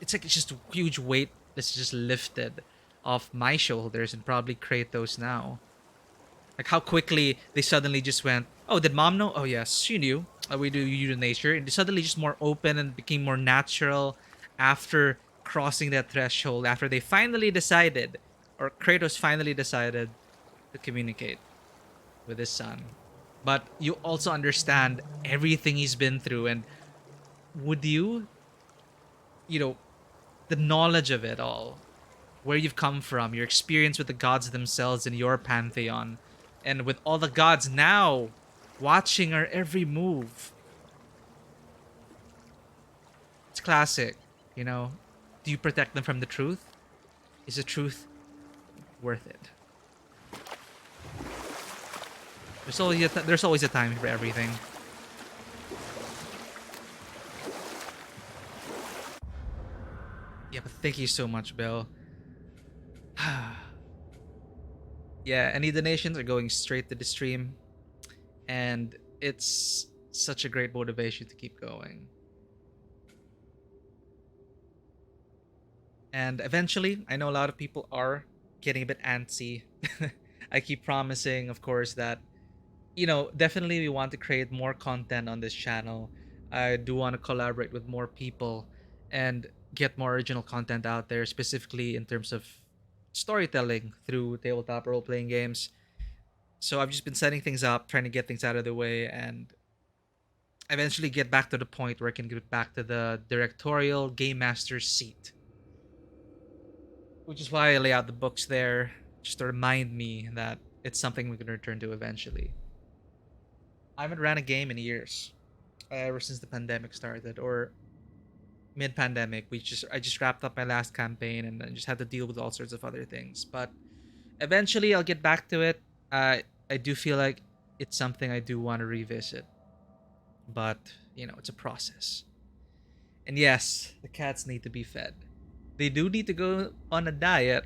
it's like it's just a huge weight that's just lifted off my shoulders and probably Kratos now. Like how quickly they suddenly just went, oh, did mom know? Oh yes, she knew. We do nature. And they suddenly just more open and became more natural after crossing that threshold, after they finally decided, or Kratos finally decided to communicate with his son. But you also understand everything he's been through, and would you know, the knowledge of it all, where you've come from, your experience with the gods themselves in your pantheon, and with all the gods now watching our every move. It's classic, you know. Do you protect them from the truth? Is the truth worth it? There's always a time for everything. Yeah, but thank you so much, Bill. Yeah, any donations are going straight to the stream, and it's such a great motivation to keep going. And eventually, I know a lot of people are getting a bit antsy. I keep promising, of course, that, you know, definitely we want to create more content on this channel. I do want to collaborate with more people and get more original content out there, specifically in terms of storytelling through tabletop role-playing games. So I've just been setting things up, trying to get things out of the way, and eventually get back to the point where I can get back to the directorial game master seat. Which is why I lay out the books there, just to remind me that it's something we can return to eventually. I haven't ran a game in years, ever since the pandemic started, or mid-pandemic. I just wrapped up my last campaign and I just had to deal with all sorts of other things. But eventually, I'll get back to it. I do feel like it's something I do want to revisit, but you know, it's a process. And yes, the cats need to be fed. They do need to go on a diet,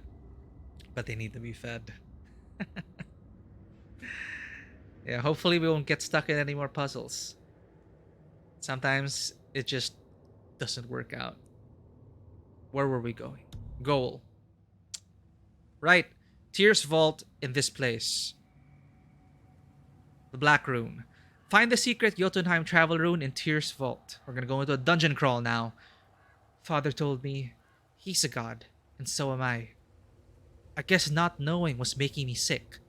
but they need to be fed. Yeah, hopefully we won't get stuck in any more puzzles. Sometimes it just doesn't work out. Where were we going? Goal. Right. Tyr's vault in this place. The Black Rune. Find the secret Jotunheim travel rune in Tyr's vault. We're gonna go into a dungeon crawl now. Father told me he's a god, and so am I. I guess not knowing was making me sick.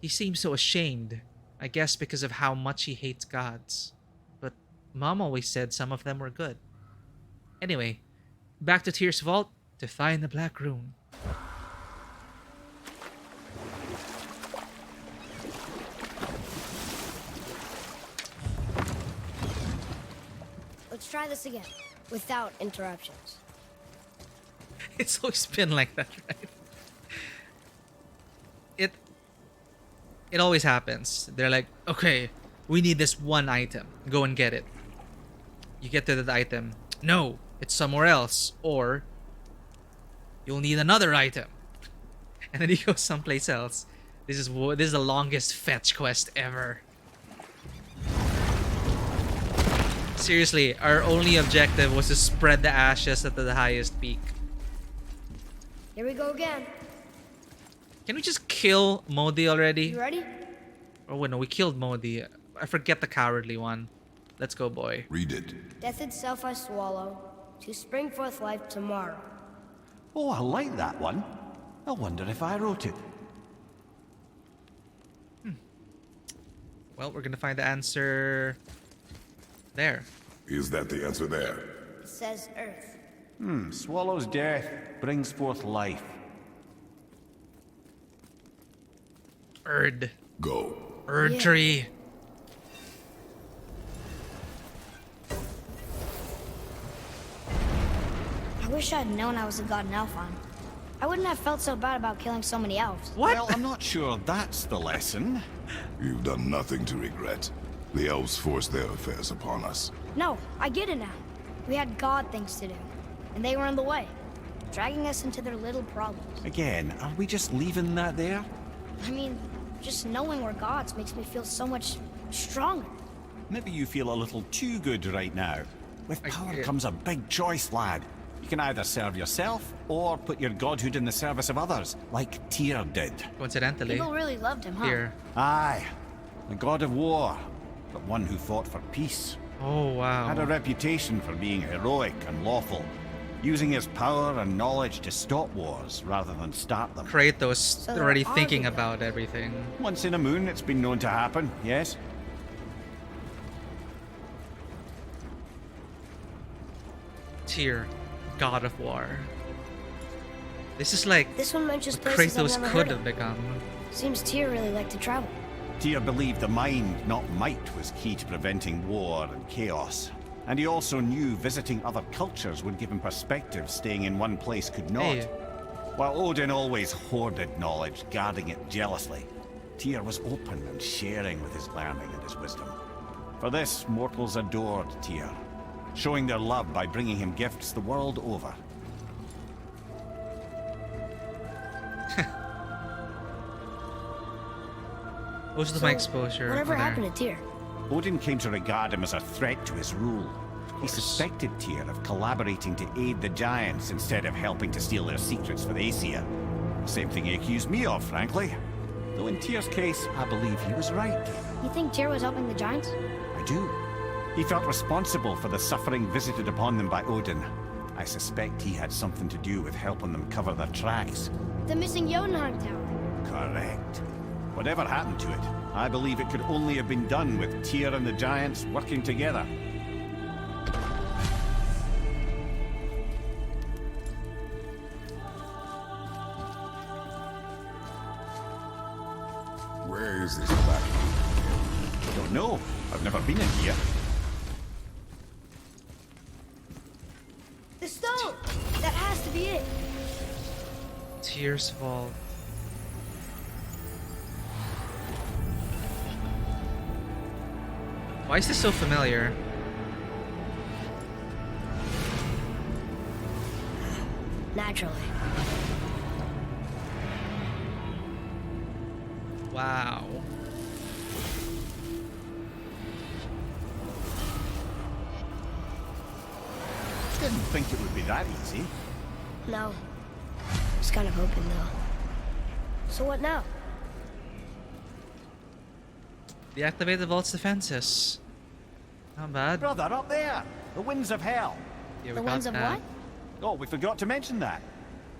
He seemed so ashamed, I guess because of how much he hates gods. But Mom always said some of them were good. Anyway, back to Tyr's vault to find the Black Rune. Let's try this again, without interruptions. It's always been like that, right? It always happens. They're like, okay, we need this one item. Go and get it. You get to that item. No, it's somewhere else. Or you'll need another item. And then you go someplace else. This is the longest fetch quest ever. Seriously, our only objective was to spread the ashes at the highest peak. Here we go again. Can we just kill Modi already? You ready? Oh wait, no, we killed Modi. I forget the cowardly one. Let's go, boy. Read it. Death itself I swallow, to spring forth life tomorrow. Oh, I like that one. I wonder if I wrote it. Well, we're gonna find the answer there. Is that the answer there? It says Earth. Swallows death, brings forth life. Erd. Go. Erd Yeah. tree. I wish I'd known I was a god in Elfheim. I wouldn't have felt so bad about killing so many elves. What? Well, I'm not sure that's the lesson. You've done nothing to regret. The elves forced their affairs upon us. No, I get it now. We had god things to do, and they were in the way, dragging us into their little problems. Again, are we just leaving that there? I mean, just knowing we're gods makes me feel so much stronger. Maybe you feel a little too good right now. With power get- comes a big choice, lad. You can either serve yourself, or put your godhood in the service of others, like Tyr did. Coincidentally, People really loved him, huh? here. Aye, a god of war, but one who fought for peace. Oh wow. Had a reputation for being heroic and lawful, using his power and knowledge to stop wars rather than start them. Kratos there already are thinking good about everything. Once in a moon, it's been known to happen, yes? Tyr, god of war. This is like This one mentions what places I've Kratos never could heard have of. become. Seems Tyr really liked to travel. Tyr believed the mind, not might, was key to preventing war and chaos. And he also knew visiting other cultures would give him perspective staying in one place could not. Hey. While Odin always hoarded knowledge, guarding it jealously, Tyr was open and sharing with his learning and his wisdom. For this, mortals adored Tyr, showing their love by bringing him gifts the world over. Most of my exposure. Whatever on there. happened to Tyr? Odin came to regard him as a threat to his rule. He suspected Tyr of collaborating to aid the Giants instead of helping to steal their secrets for the Aesir. Same thing he accused me of, frankly. Though in Tyr's case, I believe he was right. You think Tyr was helping the giants? I do. He felt responsible for the suffering visited upon them by Odin. I suspect he had something to do with helping them cover their tracks. The missing Jotunheim Tower. Correct. Whatever happened to it, I believe it could only have been done with Tyr and the Giants working together. Where is this black? Don't know. I've never been in here. The stone! That has to be it. Tyr's vault. Why is this so familiar? Naturally. Wow. Didn't think it would be that easy. No. Was kind of hoping, though. So what now? Deactivate the vault's defenses. Not bad. Brother, up there! The winds of hell! Yeah, we The got ones of that. what? Oh, we forgot to mention that.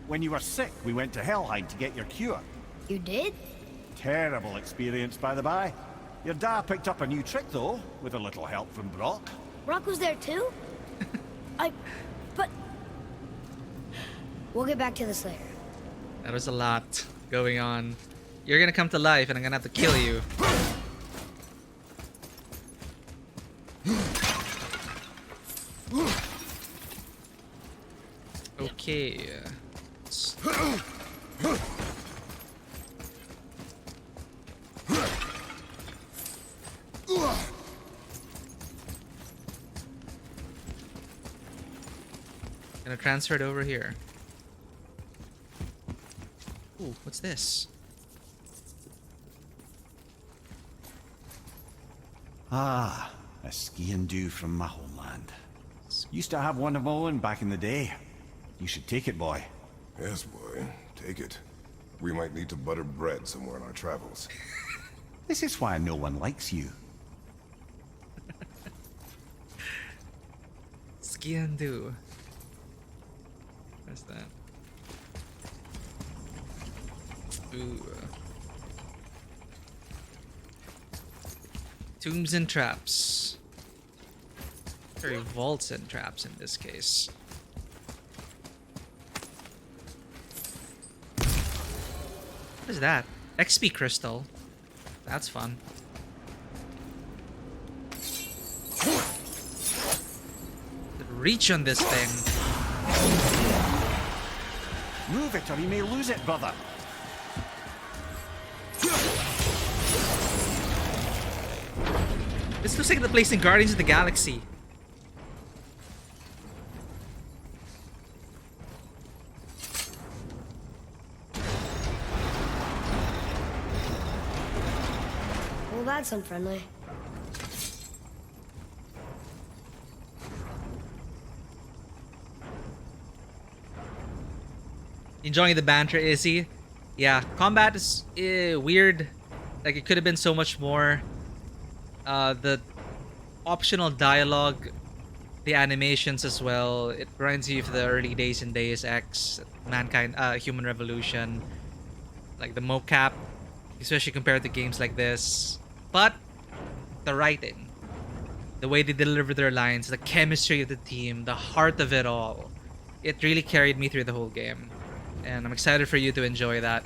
When you were sick, we went to Helheim to get your cure. You did? Terrible experience, by the by. Your dad picked up a new trick, though, with a little help from Brock. Brock was there too? But... We'll get back to this later. That was a lot going on. You're gonna come to life and I'm gonna have to kill you. Okay. Gonna transfer it over here. Ooh, what's this? Ah, a ski and do from my homeland. Used to have one of my own back in the day. You should take it, boy. Yes, boy. Take it. We might need to butter bread somewhere in our travels. This is why no one likes you. Ski and do. What's that? Ooh. Tombs and traps. Very vaults and traps in this case. What is that? XP crystal. That's fun. Reach on this thing. Move it or you may lose it, brother. This looks like the place in Guardians of the Galaxy. Well, that's unfriendly. Enjoying the banter, Izzy? Yeah, combat is weird. Like, it could have been so much more. The optional dialogue, the animations as well. It reminds you of the early days in Deus Ex, Mankind, Human Revolution. Like the mocap, especially compared to games like this. But the writing, the way they deliver their lines, the chemistry of the team, the heart of it all, it really carried me through the whole game. And I'm excited for you to enjoy that.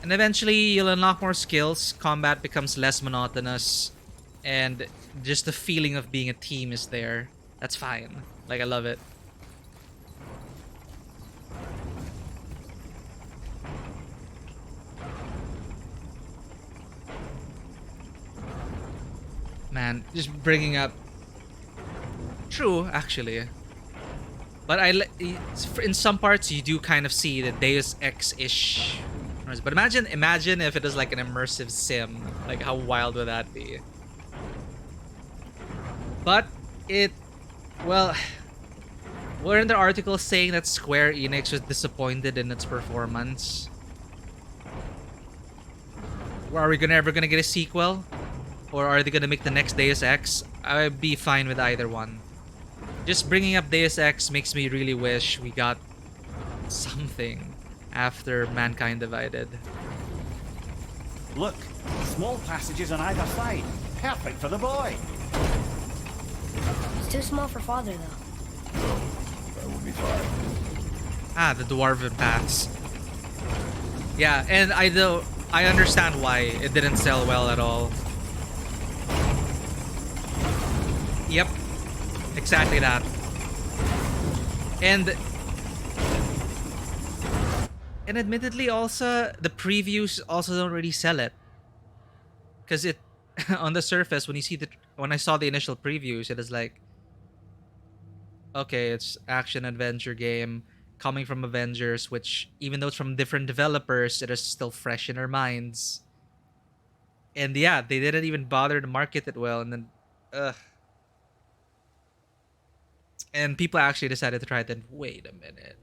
And eventually, you'll unlock more skills, combat becomes less monotonous, and just the feeling of being a team is there. That's fine. Like, I love it. Man, just bringing up... True, actually. But in some parts, you do kind of see the Deus Ex-ish. But imagine if it was like an immersive sim. Like, how wild would that be? But well, weren't there articles saying that Square Enix was disappointed in its performance? Are we ever gonna get a sequel? Or are they gonna make the next Deus Ex? I'd be fine with either one. Just bringing up Deus Ex makes me really wish we got something after Mankind Divided. Look, small passages on either side. Perfect for the boy. It's too small for father, though. No, that would be fine. Ah, the dwarven paths. Yeah, and I understand why it didn't sell well at all. Yep. Exactly that. And admittedly also, the previews also don't really sell it. Because it, on the surface, when I saw the initial previews, it is like, okay, it's action adventure game coming from Avengers, which even though it's from different developers, it is still fresh in our minds. And yeah, they didn't even bother to market it well, and then, and people actually decided to try it. Then wait a minute.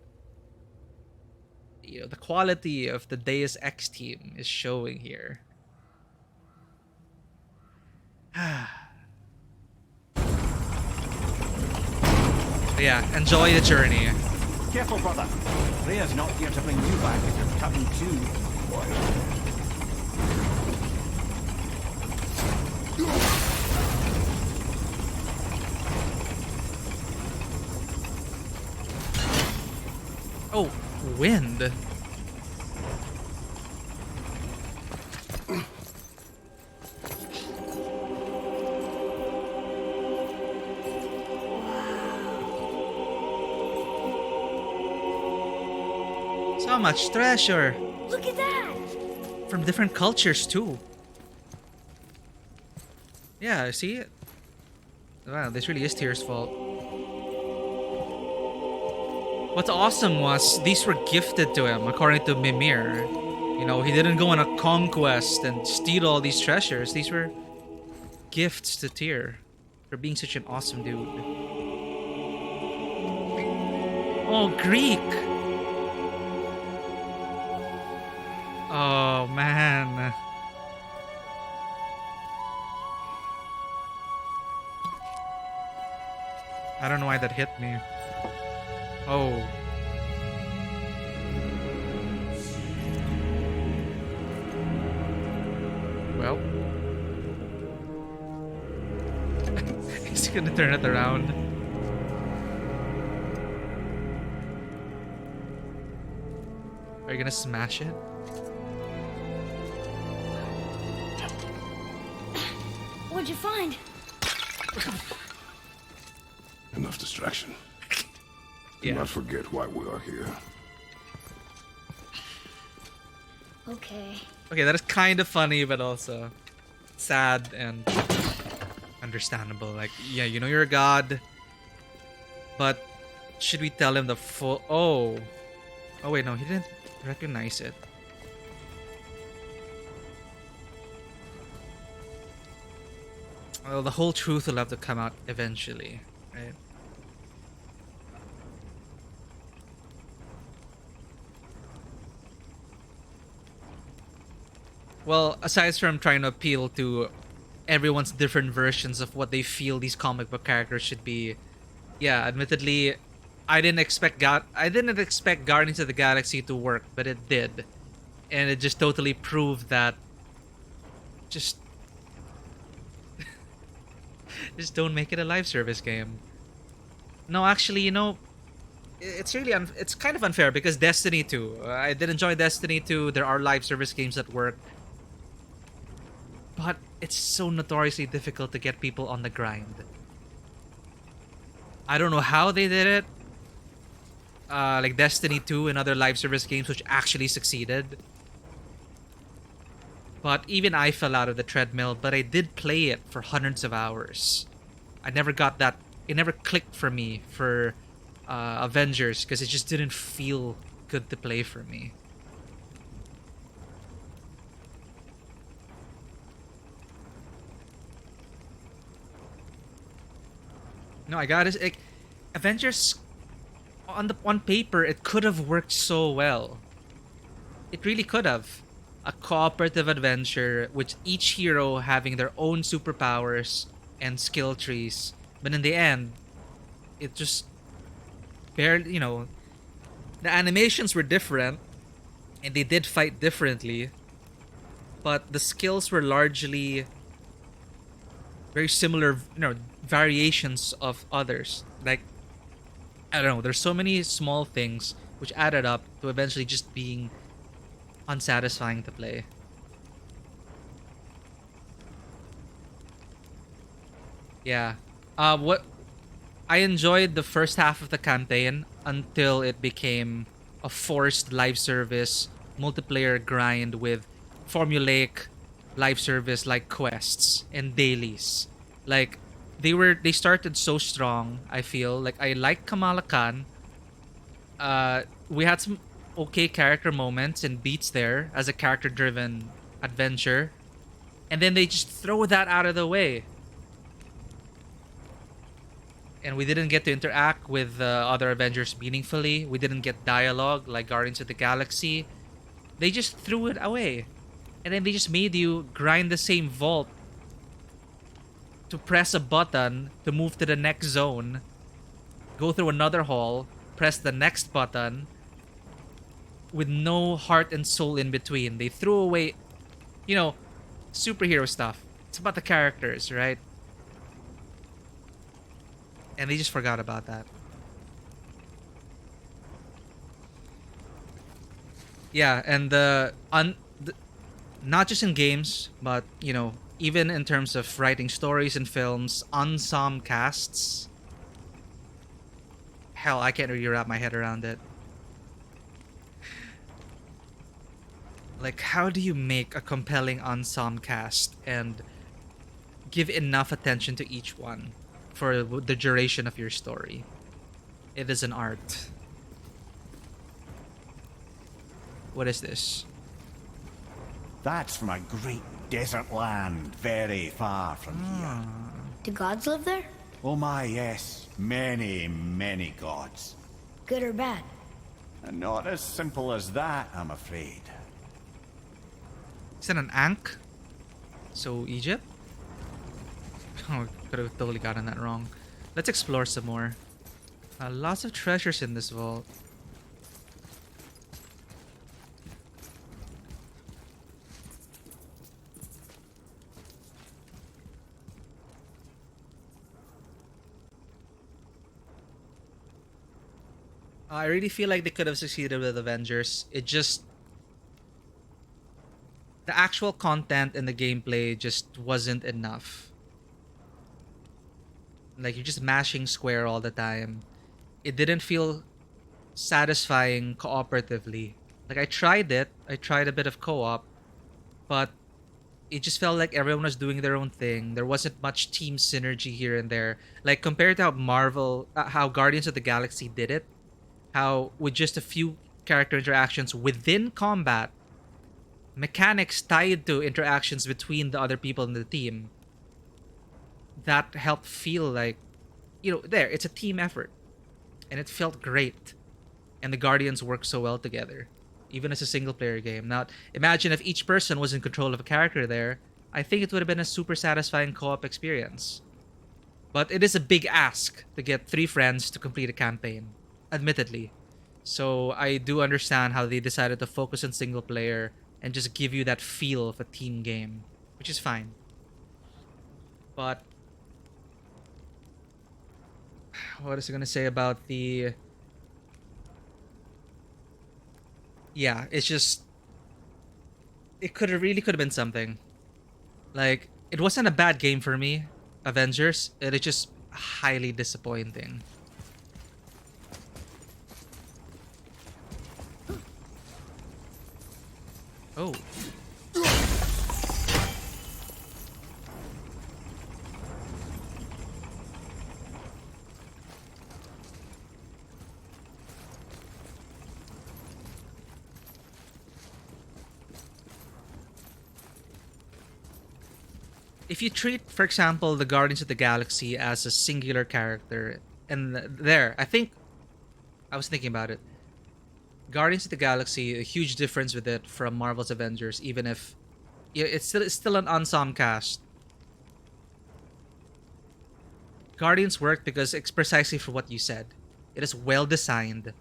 The quality of the Deus Ex team is showing here. Yeah, enjoy the journey. Careful, brother. Rhea's not here to bring you back if you're cutting too. Oh, wind. So much treasure. Look at that! From different cultures too. Yeah, see it? Wow, this really is Tyr's fault. What's awesome was these were gifted to him, according to Mimir. He didn't go on a conquest and steal all these treasures. These were gifts to Tyr for being such an awesome dude. Oh, Greek! Oh, man. I don't know why that hit me. Oh. Just gonna turn it around. Are you gonna smash it? What'd you find? Enough distraction. Do Yeah. not forget why we are here. Okay. Okay, that is kind of funny, but also sad and understandable. Like, yeah, you know you're a god, but should we tell him the full? Oh, wait, no, he didn't recognize it. Well, the whole truth will have to come out eventually, right? Well, aside from trying to appeal to everyone's different versions of what they feel these comic book characters should be, yeah, admittedly, I didn't expect Guardians of the Galaxy to work, but it did, and it just totally proved that just just don't make it a live service game. No, actually, you know, it's really it's kind of unfair because Destiny 2, I did enjoy Destiny 2. There are live service games that work, but it's so notoriously difficult to get people on the grind. I don't know how they did it. Like Destiny 2 and other live service games which actually succeeded. But even I fell out of the treadmill, but I did play it for hundreds of hours. I never got that. It never clicked for me for Avengers because it just didn't feel good to play for me. No, I got it. Like, Avengers on paper it could have worked so well. It really could have. A cooperative adventure with each hero having their own superpowers and skill trees. But in the end, it just barely, you know, the animations were different and they did fight differently, but the skills were largely very similar, you know, variations of others. Like, I don't know, there's so many small things which added up to eventually just being unsatisfying to play. Yeah. What I enjoyed the first half of the campaign until it became a forced live service multiplayer grind with formulaic live service like quests and dailies. Like they started so strong, I feel. Like I like Kamala Khan. We had some okay character moments and beats there as a character driven adventure. And then they just throw that out of the way. And we didn't get to interact with other Avengers meaningfully. We didn't get dialogue like Guardians of the Galaxy. They just threw it away. And then they just made you grind the same vault to press a button to move to the next zone, go through another hall, press the next button, with no heart and soul in between. They threw away, you know, superhero stuff. It's about the characters, right? And they just forgot about that. Yeah, and not just in games, but, you know, even in terms of writing stories and films, ensemble casts. Hell, I can't really wrap my head around it. Like, how do you make a compelling ensemble cast and give enough attention to each one for the duration of your story? It is an art. What is this? That's from a great desert land very far from here. Do gods live there? Oh my, yes. Many, many gods. Good or bad? And not as simple as that, I'm afraid. Is that an Ankh? So, Egypt? Oh, could have totally gotten that wrong. Let's explore some more. Lots of treasures in this vault. I really feel like they could have succeeded with Avengers. It just, the actual content and the gameplay just wasn't enough. Like, you're just mashing square all the time. It didn't feel satisfying cooperatively. Like, I tried it. I tried a bit of co-op, but it just felt like everyone was doing their own thing. There wasn't much team synergy here and there. Like, compared to how Guardians of the Galaxy did it, how with just a few character interactions within combat, mechanics tied to interactions between the other people in the team, that helped feel like, it's a team effort. And it felt great. And the Guardians work so well together, even as a single player game. Now, imagine if each person was in control of a character there. I think it would have been a super satisfying co-op experience. But it is a big ask to get 3 friends to complete a campaign, admittedly. So I do understand how they decided to focus on single player and just give you that feel of a team game, which is fine. But what is it gonna say about the... Yeah, it's just... It could have been something. Like, it wasn't a bad game for me, Avengers. It is just highly disappointing. Oh. If you treat, for example, the Guardians of the Galaxy as a singular character, and I think I was thinking about it. Guardians of the Galaxy, a huge difference with it from Marvel's Avengers, even if it's still an ensemble cast. Guardians worked because it's precisely for what you said. It is well designed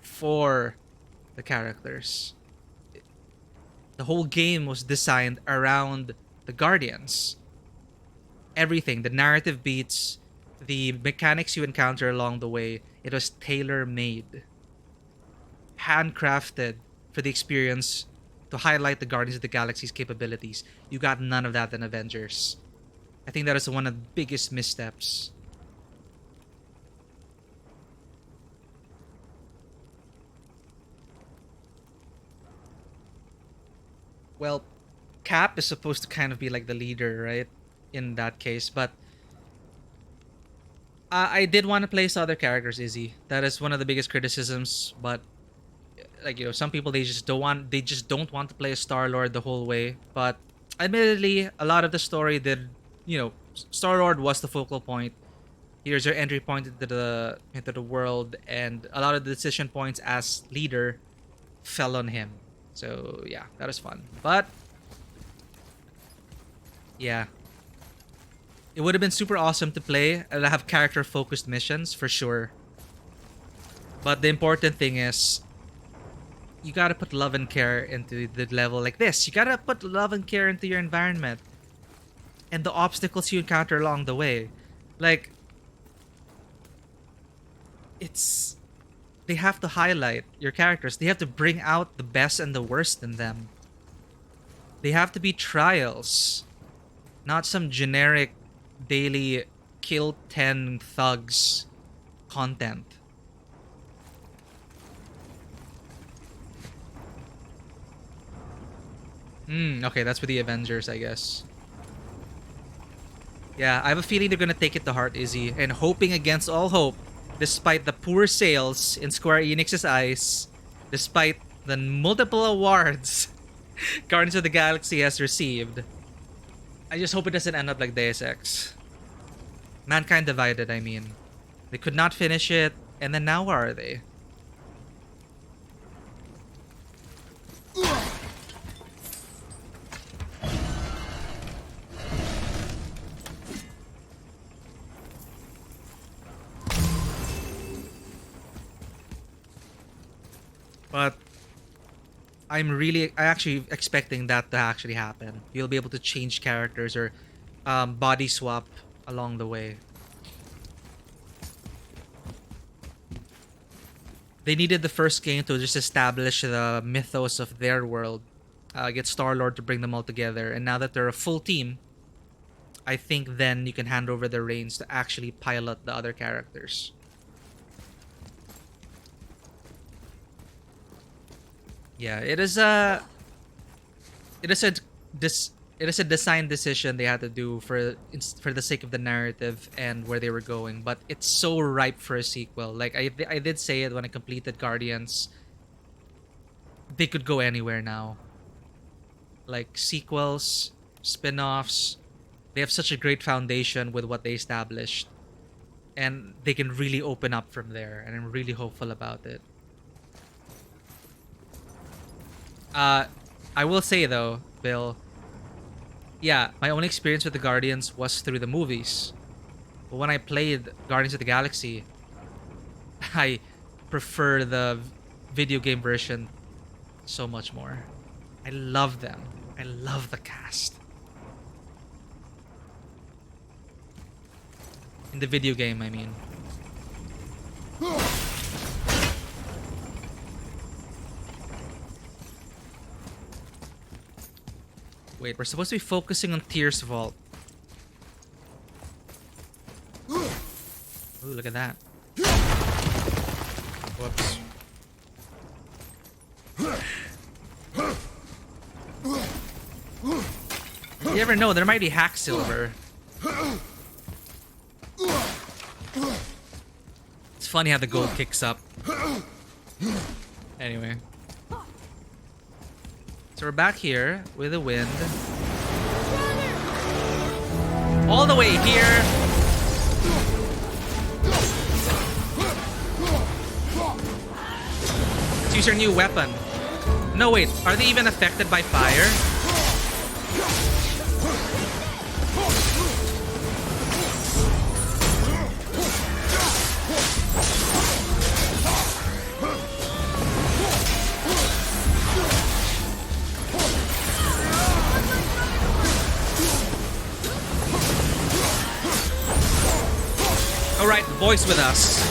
for the characters. The whole game was designed around the Guardians. Everything, the narrative beats, the mechanics you encounter along the way, it was tailor-made. Handcrafted for the experience to highlight the Guardians of the Galaxy's capabilities. You got none of that in Avengers. I think that is one of the biggest missteps. Well, Cap is supposed to kind of be like the leader, right? In that case, but I did want to place other characters, Izzy. That is one of the biggest criticisms, but like, some people, they just don't want to play a Star-Lord the whole way. But admittedly, a lot of the story did, Star-Lord was the focal point. Here's your entry point into the world, and a lot of the decision points as leader fell on him. So yeah, that was fun. But yeah, it would have been super awesome to play and have character-focused missions for sure. But the important thing is, you gotta put love and care into the level like this. You gotta put love and care into your environment and the obstacles you encounter along the way. Like, they have to highlight your characters. They have to bring out the best and the worst in them. They have to be trials, not some generic daily kill 10 thugs content. Okay, that's for the Avengers, I guess. Yeah, I have a feeling they're gonna take it to heart, Izzy, and hoping against all hope, despite the poor sales in Square Enix's eyes, despite the multiple awards Guardians of the Galaxy has received, I just hope it doesn't end up like Deus Ex. Mankind Divided, I mean. They could not finish it, and then now where are they? But I'm actually expecting that to actually happen. You'll be able to change characters or body swap along the way. they needed the first game to just establish the mythos of their world, get Star-Lord to bring them all together, and now that they're a full team, I think then you can hand over the reins to actually pilot the other characters. Yeah, it is a design decision they had to do for the sake of the narrative and where they were going, but it's so ripe for a sequel. Like I did say it when I completed Guardians. They could go anywhere now. Like sequels, spin-offs, they have such a great foundation with what they established, and they can really open up from there, and I'm really hopeful about it. I will say though, Bill, yeah, my only experience with the Guardians was through the movies. But when I played Guardians of the Galaxy, I prefer the video game version so much more. I love them. I love the cast. In the video game, I mean. Wait, we're supposed to be focusing on Tyr's Vault. Ooh, look at that. Whoops. You never know, there might be hack silver. It's funny how the gold kicks up. Anyway. So we're back here with the wind. All the way here. Let's use our new weapon. No, wait. Are they even affected by fire? Alright, the voice with us.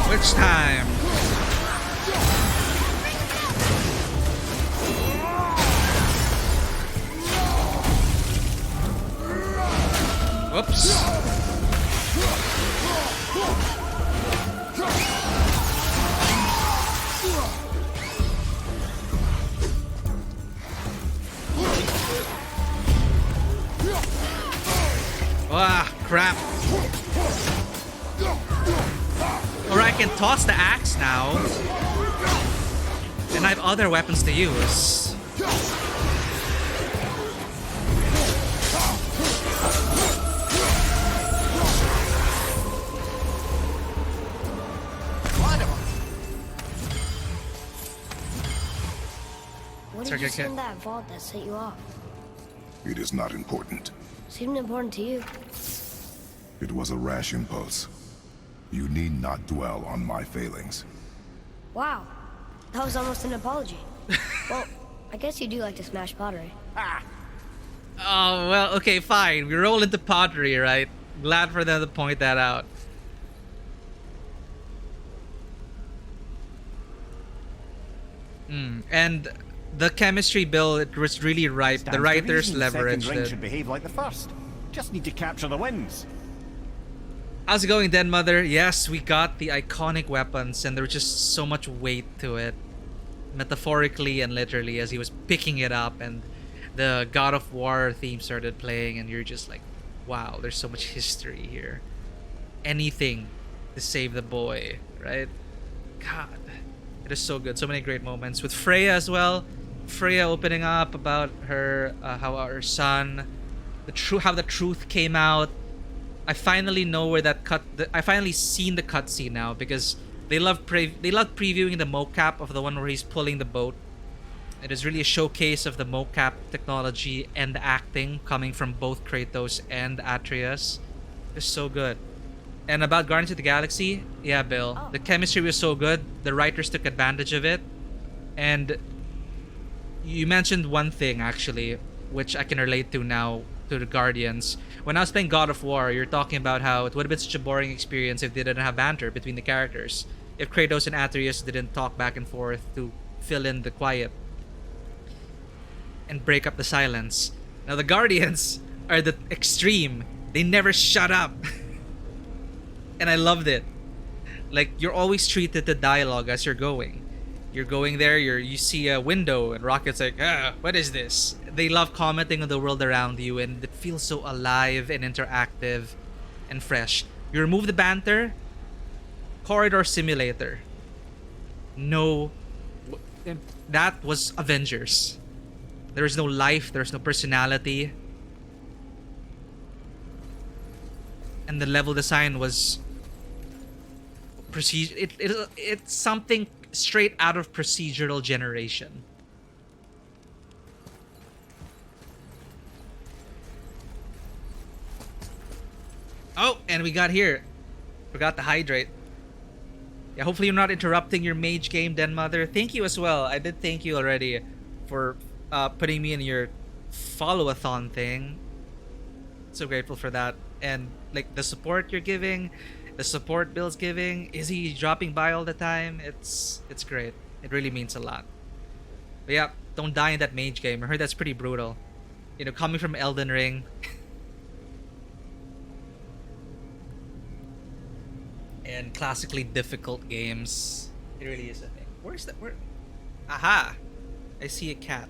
Which time? Whoops. Ah, crap. Or I can toss the axe now. And I have other weapons to use. What did you see in that vault that set you off? It is not important. Seemed important to you. It was a rash impulse. You need not dwell on my failings. Wow, that was almost an apology. Well, I guess you do like to smash pottery. Oh, well, okay, fine. We roll into pottery, right? Glad for them to point that out. And the chemistry bill, it was really ripe. The writers leveraged second ring it. should behave like the first. Just need to capture the winds. How's it going, Den Mother? Yes, we got the iconic weapons, and there was just so much weight to it. Metaphorically and literally, as he was picking it up, and the God of War theme started playing, and you're just like, wow, there's so much history here. Anything to save the boy, right? God, it is so good. So many great moments. With Freya as well. Freya opening up about her, how her son, how the truth came out. I finally know where that I finally seen the cutscene now, because they love previewing the mocap of the one where he's pulling the boat. It is really a showcase of the mocap technology and the acting coming from both Kratos and Atreus. It's so good. And about Guardians of the Galaxy, yeah, Bill, the chemistry was so good. The writers took advantage of it. And you mentioned one thing, actually, which I can relate to now to the Guardians. When I was playing God of War, you're talking about how it would have been such a boring experience if they didn't have banter between the characters. If Kratos and Atreus didn't talk back and forth to fill in the quiet and break up the silence. Now the Guardians are the extreme. They never shut up. And I loved it. Like, you're always treated to dialogue as you're going. You're going there, you see a window, and Rocket's like, what is this? They love commenting on the world around you, and it feels so alive and interactive and fresh. You remove the banter, corridor simulator. No, that was Avengers. There's no life, there's no personality. And the level design was it's something straight out of procedural generation. Oh, and we got here. Forgot to hydrate. Yeah, hopefully you're not interrupting your mage game, Den Mother. Thank you as well. I did thank you already for putting me in your follow-a-thon thing. So grateful for that. And like the support you're giving, the support Bill's giving, is he dropping by all the time? It's great. It really means a lot. But yeah, don't die in that mage game. I heard that's pretty brutal. You know, coming from Elden Ring. And classically difficult games. It really is a thing. Where's that? Where? Aha! I see a cat.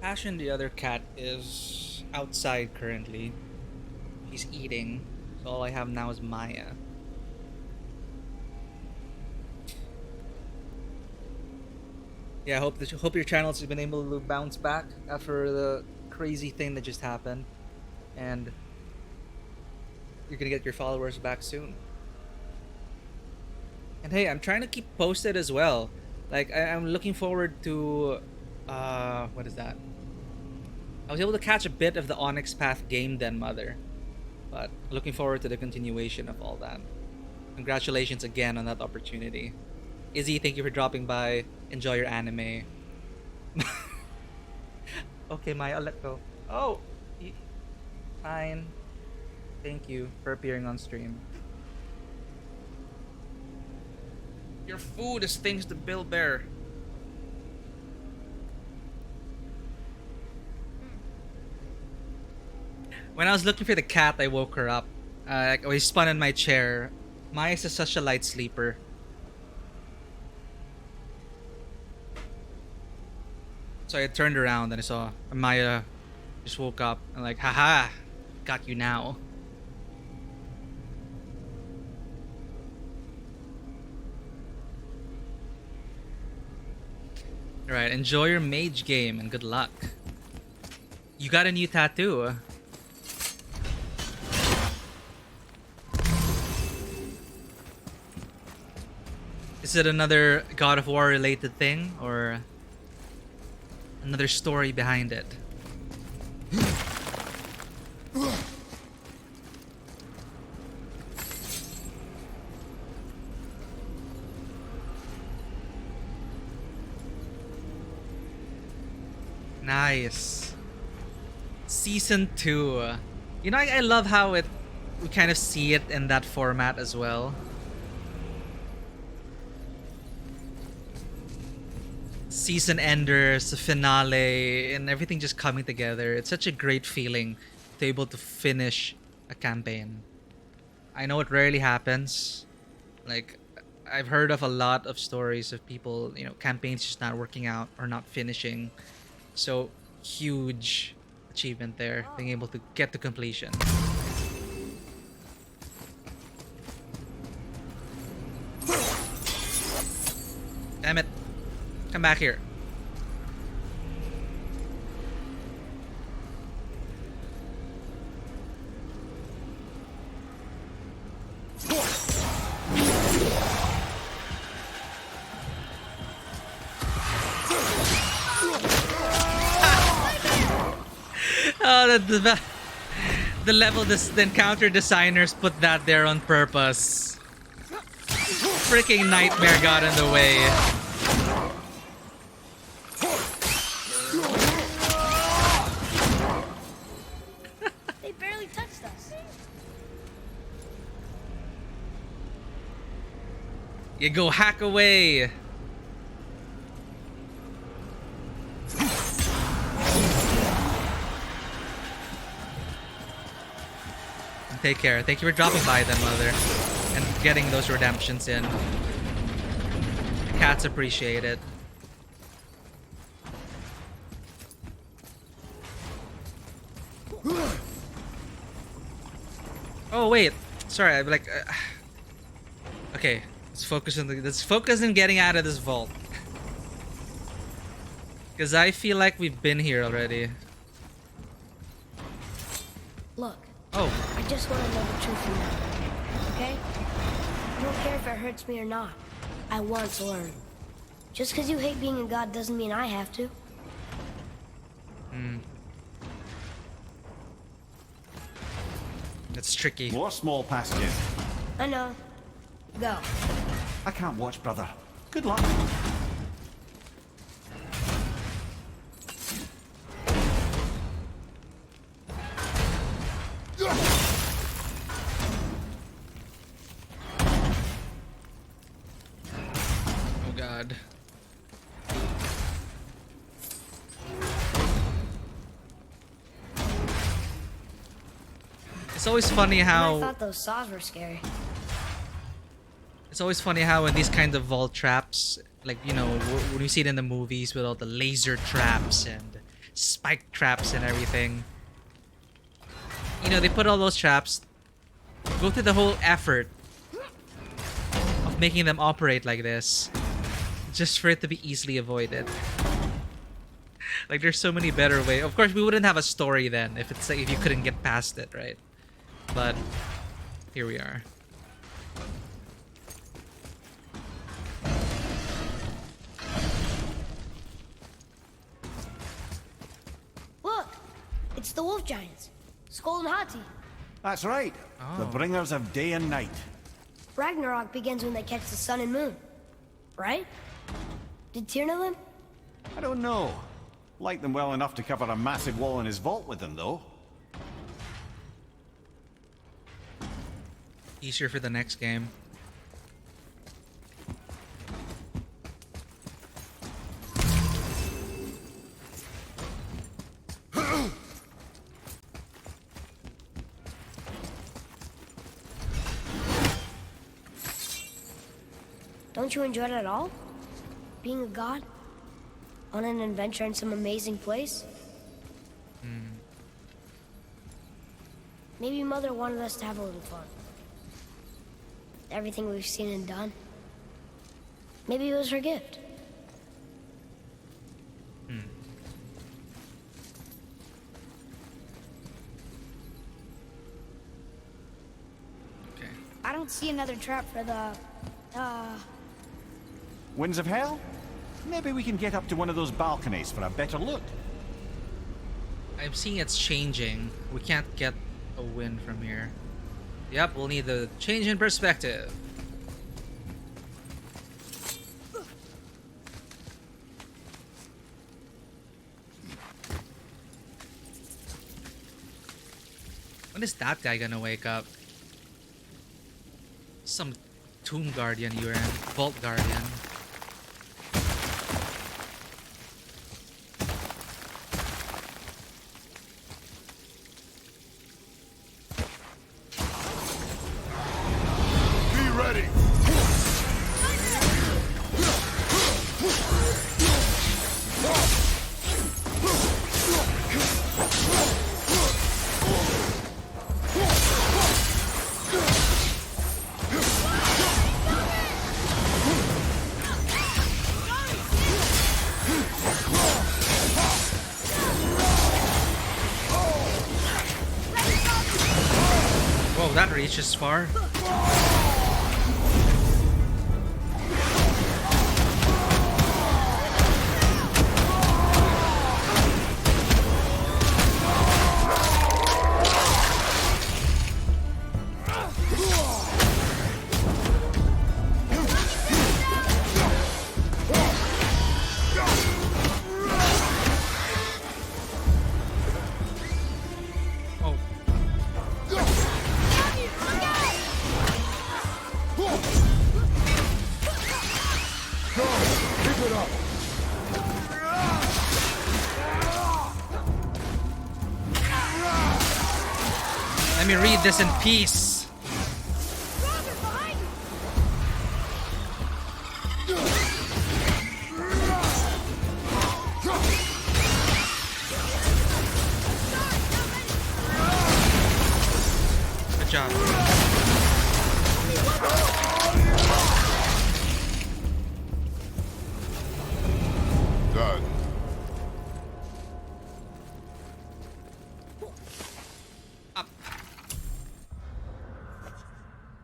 Passion, the other cat, is outside currently. He's eating. So all I have now is Maya. Yeah, hope your channel's been able to bounce back after the crazy thing that just happened, and you're gonna get your followers back soon. And hey, I'm trying to keep posted as well. Like I'm looking forward to what is that? I was able to catch a bit of the Onyx Path game, Den Mother, but looking forward to the continuation of all that. Congratulations again on that opportunity. Izzy, thank you for dropping by. Enjoy your anime. Okay, Maya, I'll let go. Oh, fine. Thank you for appearing on stream. Your food is things to Bill Bear. When I was looking for the cat, I woke her up. I was spun in my chair. Maya's is such a light sleeper. So I turned around and I saw Maya just woke up and like, haha, got you now. Alright, enjoy your mage game and good luck. You got a new tattoo. Is it another God of War related thing or another story behind it? Nice. Season 2. You know, I love how we kind of see it in that format as well. Season enders, the finale, and everything just coming together. It's such a great feeling to be able to finish a campaign. I know it rarely happens. Like, I've heard of a lot of stories of people, you know, campaigns just not working out or not finishing. So, huge achievement there, being able to get to completion. Damn it. Come back here. Oh, the level, the encounter designers put that there on purpose. Freaking nightmare got in the way. They barely touched us. You go hack away. Take care. Thank you for dropping by then, Mother. And getting those redemptions in. The cats appreciate it. Oh, wait. Sorry, I'm like... Okay. Let's focus on getting out of this vault. Because I feel like we've been here already. Look, Oh. I just want to know the truth from now, okay? I don't care if it hurts me or not. I want to learn. Just because you hate being a god doesn't mean I have to. That's tricky. More small passages. I know. Go. I can't watch, brother. Good luck. Oh, God. It's always funny I how... thought those saws were scary. It's always funny how in these kinds of vault traps, like, you know, when you see it in the movies with all the laser traps and spike traps and everything, you know, they put all those traps, go through the whole effort of making them operate like this, just for it to be easily avoided. Like, there's so many better ways. Of course, we wouldn't have a story then if it's like, if you couldn't get past it, right? But here we are. Look! It's the wolf giants. Skull and Hati. That's right. The Oh. bringers of day and night. Ragnarok begins when they catch the sun and moon. Right? Did Tyr know them? I don't know. Like them well enough to cover a massive wall in his vault with them, though. Easier for the next game. Don't you enjoy it at all? Being a god? On an adventure in some amazing place? Maybe Mother wanted us to have a little fun. Everything we've seen and done. Maybe it was her gift. Okay. I don't see another trap for the... Winds of Hell? Maybe we can get up to one of those balconies for a better look. I'm seeing it's changing. We can't get a win from here. Yep, we'll need the change in perspective. When is that guy gonna wake up? Some tomb guardian you're in. Vault guardian. Be ready! reach as far. Oh, Keep it up. let me read this in peace. Good job. Done.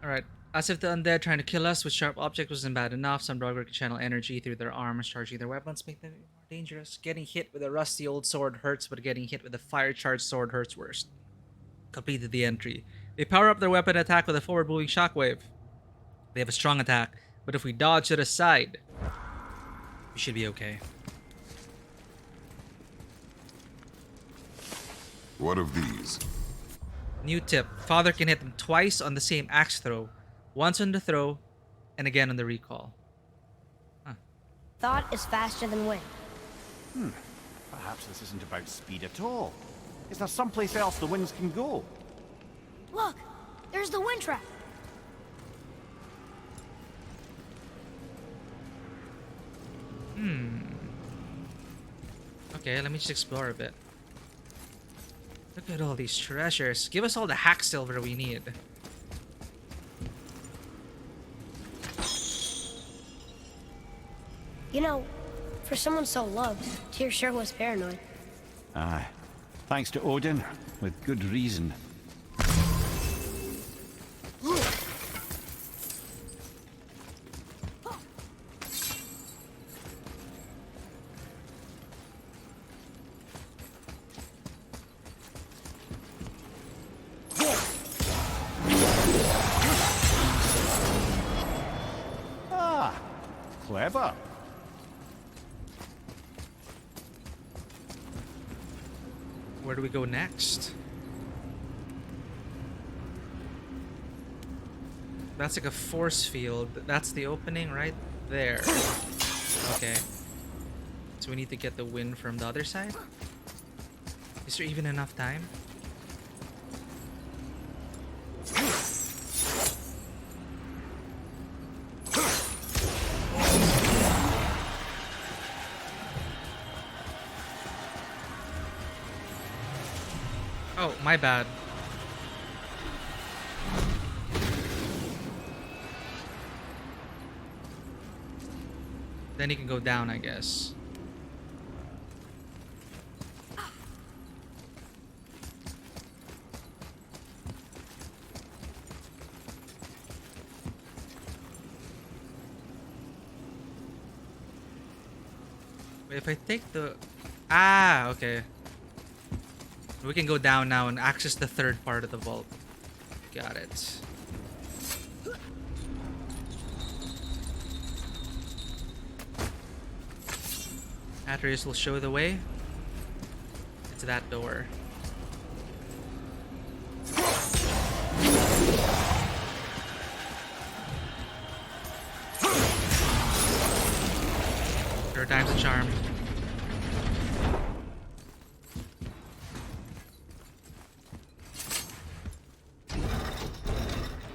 Alright. As if the undead trying to kill us with sharp objects wasn't bad enough, some Draugr can channel energy through their arms, charging their weapons, make them more dangerous. Getting hit with a rusty old sword hurts, but getting hit with a fire-charged sword hurts worse. Completed the entry. They power up their weapon attack with a forward-moving shockwave. They have a strong attack, but if we dodge to the side, we should be okay. What of these? New tip. Father can hit them twice on the same axe throw. Once on the throw, and again on the recall. Thought is faster than wind. Perhaps this isn't about speed at all. Is there someplace else the winds can go? Look, there's the wind trap. Okay, let me just explore a bit. Look at all these treasures. Give us all the hack silver we need. You know, for someone so loved, Tyr sure was paranoid. Aye. Thanks to Odin, with good reason. Ah, clever. Where do we go next? That's like a force field. That's the opening right there. Okay. So we need to get the wind from the other side? Is there even enough time? Oh, my bad. Then he can go down, I guess. Wait, if I take the... Ah, okay. We can go down now and access the third part of the vault. Got it. Atreus will show the way. It's that door. Third time's a charm.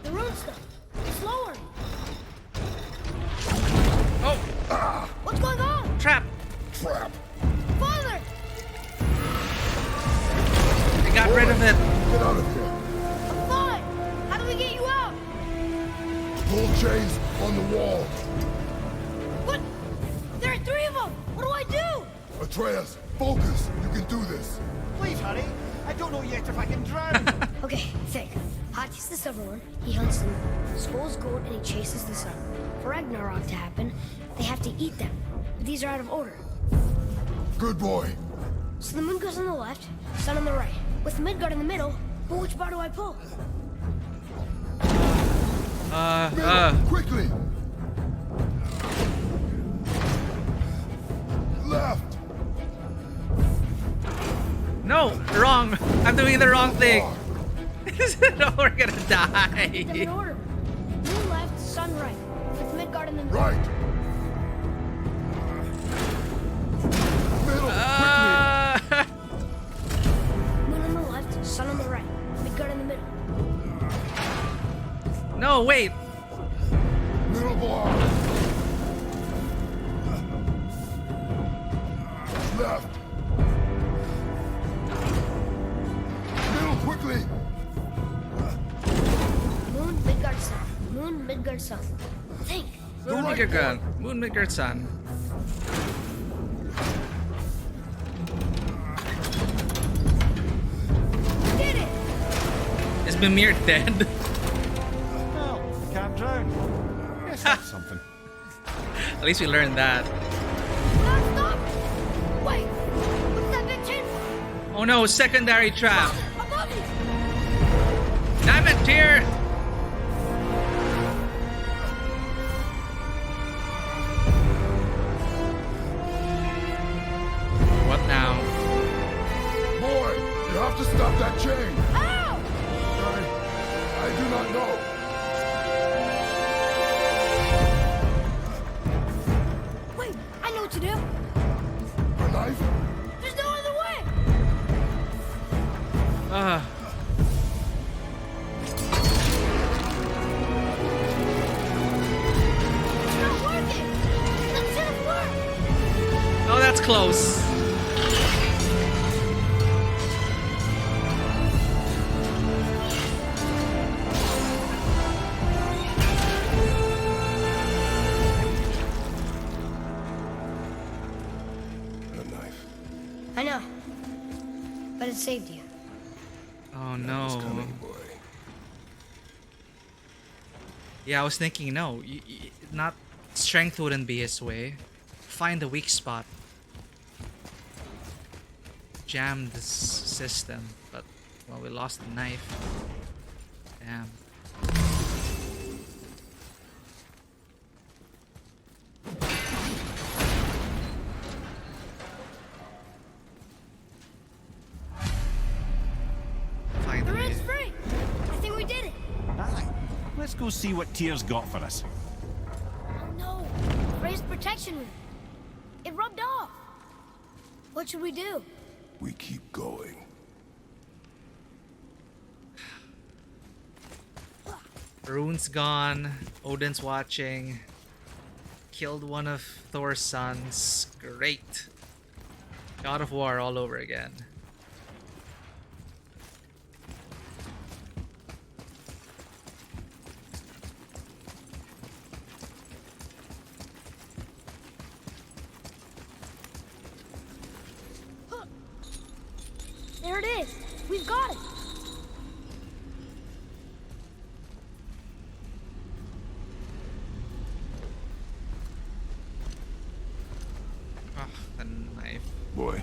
The rune stuff. It's lowering. Oh! What's going on? Trap! Trap. Father! They got rid of it. Get out of here. I'm fine. How do we get you out? Pull chains on the wall. What? There are three of them. What do I do? Atreus, focus. You can do this. Please hurry. I don't know yet if I can drown. Okay, think. Hati's the silver one. He hunts them. Skull's gold and he chases the sun. For Ragnarok to happen, they have to eat them. But these are out of order. Good boy. So the moon goes on the left, sun on the right. With Midgard in the middle, but which bar do I pull? Quickly. Left. No, wrong. I'm doing the wrong thing. No, we're gonna Them die. in order. Moon left, sun right. With Midgard in the middle. Right. Middle. Moon on the left, sun on the right. Midgard in the middle. No, wait. Quickly. Middle bar. Left. Middle quickly. Moon, Midgard, sun. Moon, Midgard, sun. Think. Moon Midgard, Moon Midgard Sun. Did it! Is Mimir dead? Well, you can't drown. Yes, that's something. At least we learned that. No, stop! Wait! What's that big chain for? Oh no, secondary trap. Above you! Damn it, Tyr! What now? Boy, you have to stop that chain. Ow! I do not know. Wait, I know what to do. A knife? There's no other way! It's not working! The tip work! Oh, that's close. A knife. I know. But it saved you. Oh It's no. coming, boy. Yeah, I was thinking, no, not strength wouldn't be his way. Find the weak spot. Jam this system, but well, we lost the knife. Damn. The Finally. red's free! I think we did it! Aye. Let's go see what Tyr's got for us. Oh no! Raised protection room. It rubbed off. What should we do? We keep going. Rune's gone. Odin's watching. Killed one of Thor's sons. Great. God of War all over again. There it is. We've got it. Ah, the knife. Boy.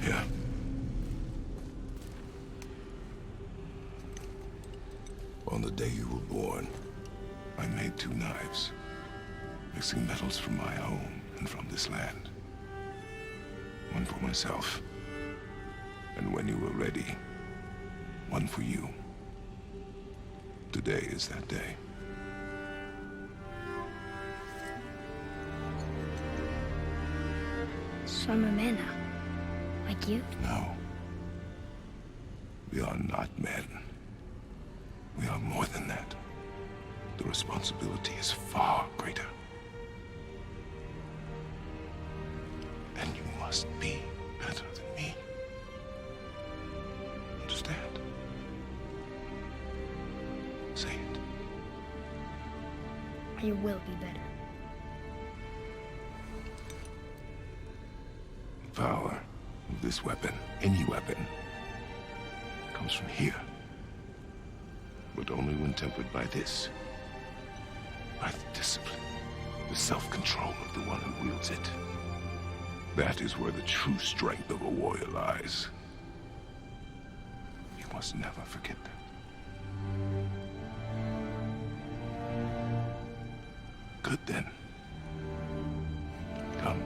Yeah. On the day you were born, I made 2 knives, mixing metals from my home and from this land. One for myself, and when you were ready, one for you. Today is that day. So I'm a man now. Like you? No. We are not men. We are more than that. The responsibility is far greater. And you must be better than me. Understand? Say it. I will be better. The power of this weapon, any weapon, comes from here. But only when tempered by this. By the discipline, the self-control of the one who wields it. That is where the true strength of a warrior lies. You must never forget that. Good then. Come.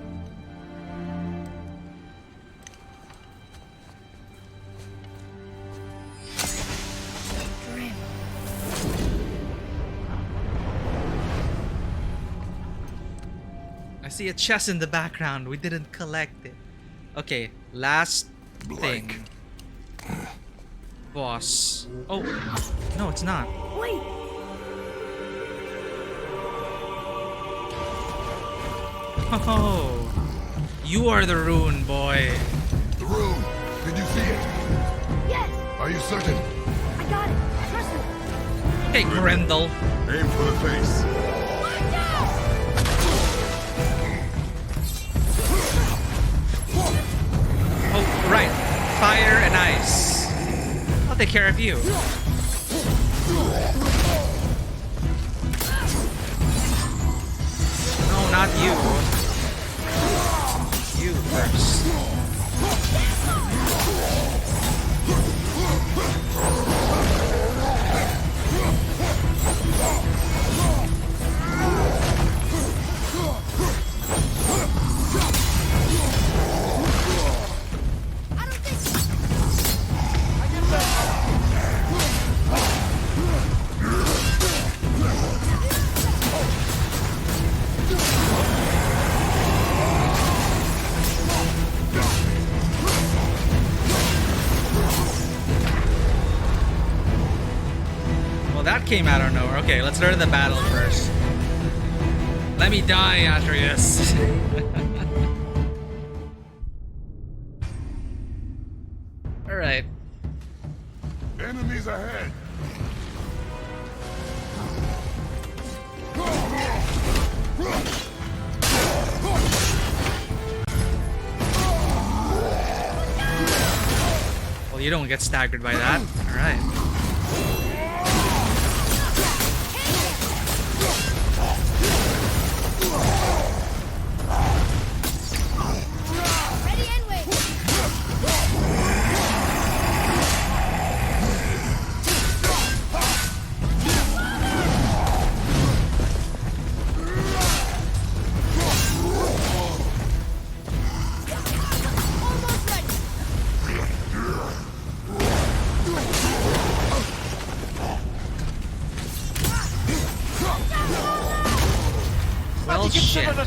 I see a chest in the background. We didn't collect it. Okay, last thing. Boss. Oh, no, it's not. Wait! Oh, you are the rune, boy. The rune! Did you see it? Yes! Are you certain? I got it! Trust me! Okay, Grendel. Aim for the face. Watch out! Oh, right. Fire and ice. I'll take care of you. No, not you. You first. That came out of nowhere. Okay, let's learn the battle first. Let me die, Atreus. Alright. Enemies ahead. Well, you don't get staggered by that. Alright. Ready and wait! Almost ready! Well, shit. Okay,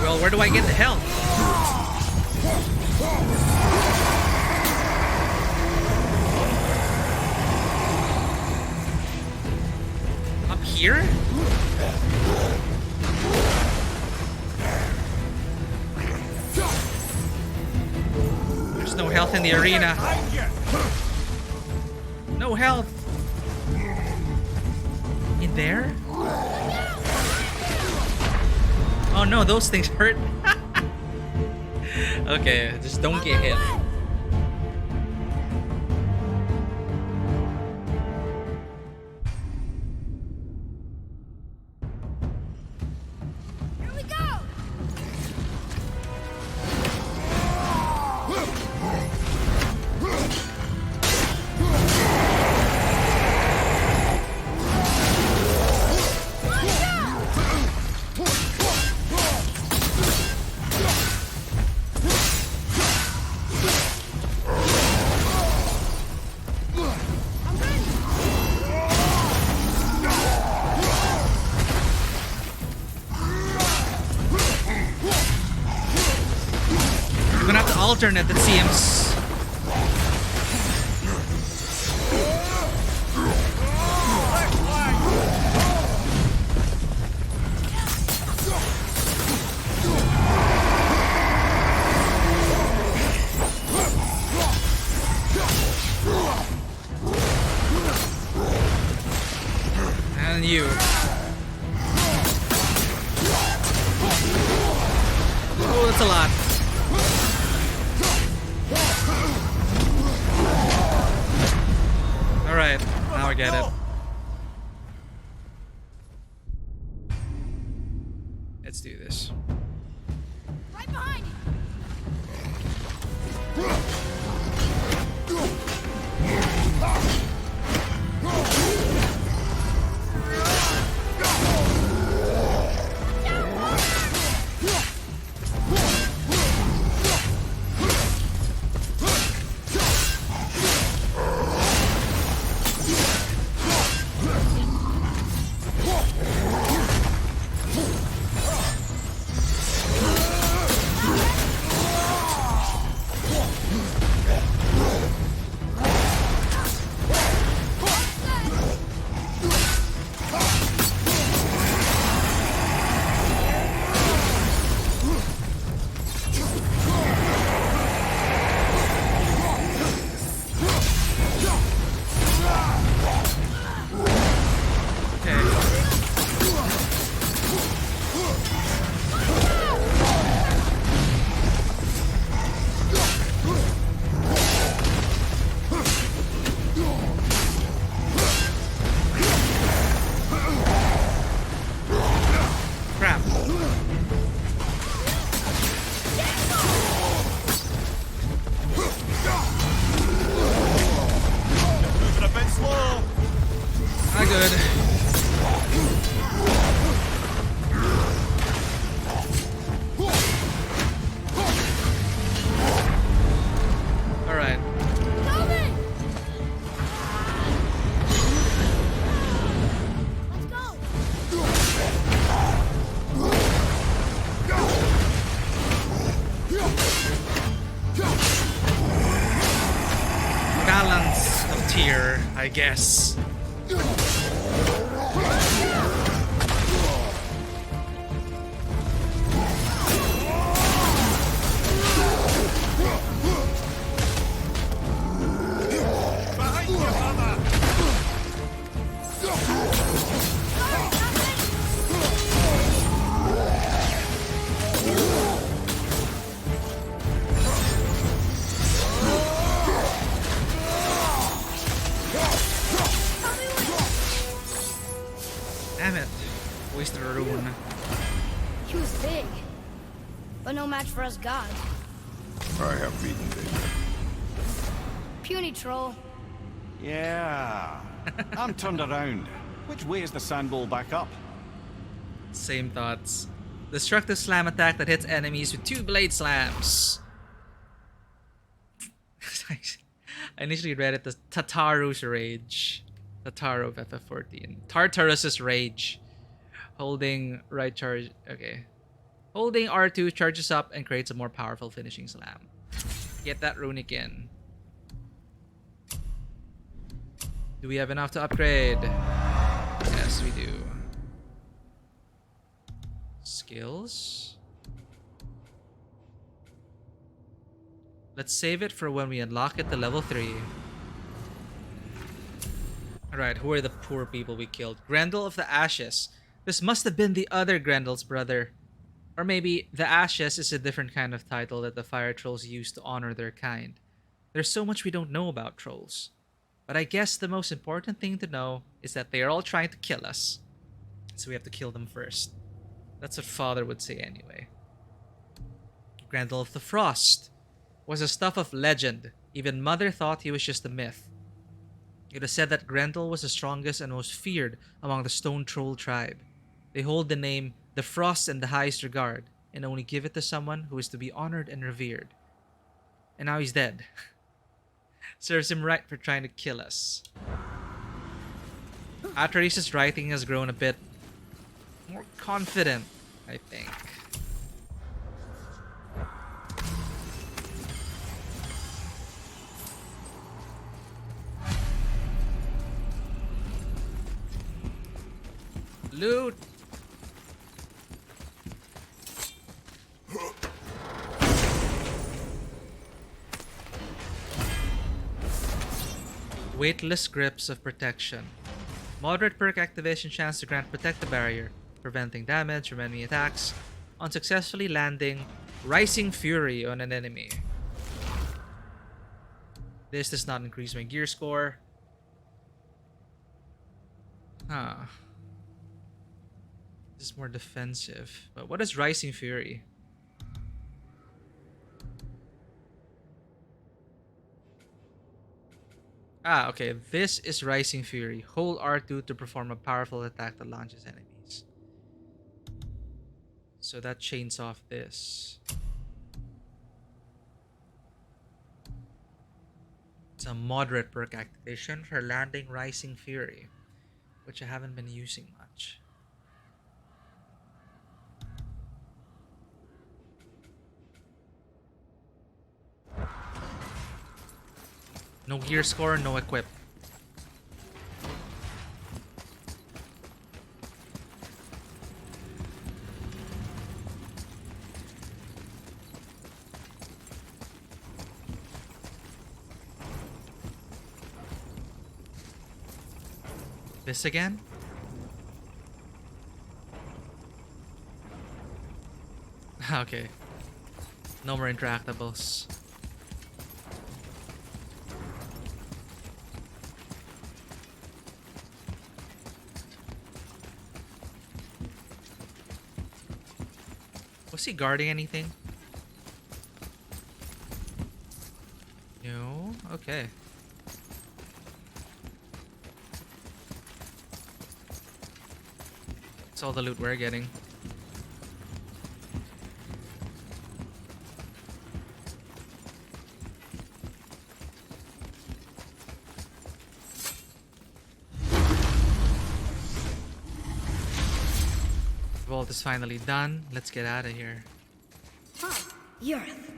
well, where do I get the help? Up here? There's no health in the arena. No health. In there? Oh no, those things hurt. Okay, just don't get hit. Here we go! I'm gonna have to alternate, it seems. And you. Oh, that's a lot. Alright, now I get it. Let's do this. Right behind you. I guess. Damn it. Wasted a rune. He was big, but no match for us gods. I have beaten thee. Puny troll. Yeah. I'm turned around. Which way is the sandball back up? Same thoughts. Destructive slam attack that hits enemies with 2 blade slams. I initially read it as Tataru's Rage. Tataru of FF14. Tartarus's Rage. Holding right charge. Okay. Holding R2 charges up and creates a more powerful finishing slam. Get that runic in. Do we have enough to upgrade? Yes, we do. Skills. Let's save it for when we unlock it to level 3. Alright, who are the poor people we killed? Grendel of the Ashes. This must have been the other Grendel's brother. Or maybe the Ashes is a different kind of title that the fire trolls use to honor their kind. There's so much we don't know about trolls. But I guess the most important thing to know is that they are all trying to kill us. So we have to kill them first. That's what Father would say anyway. Grendel of the Frost was a stuff of legend. Even Mother thought he was just a myth. It is said that Grendel was the strongest and most feared among the Stone Troll tribe. They hold the name the Frost in the highest regard, and only give it to someone who is to be honored and revered. And now he's dead. Serves him right for trying to kill us. Atreus' writing has grown a bit more confident, I think. Loot! Weightless grips of protection. Moderate perk activation chance to grant protect the barrier, preventing damage from enemy attacks, unsuccessfully landing Rising Fury on an enemy. This does not increase my gear score. Huh. This is more defensive. But what is Rising Fury? Ah, okay. This is Rising Fury. Hold R2 to perform a powerful attack that launches enemies. So that chains off this. It's a moderate perk activation for landing Rising Fury, which I haven't been using much. No gear score, no equip. This again? Okay. No more interactables. Was he guarding anything? No? Okay. That's all the loot we're getting. Vault is finally done. Let's get out of here. Hi, Yurith.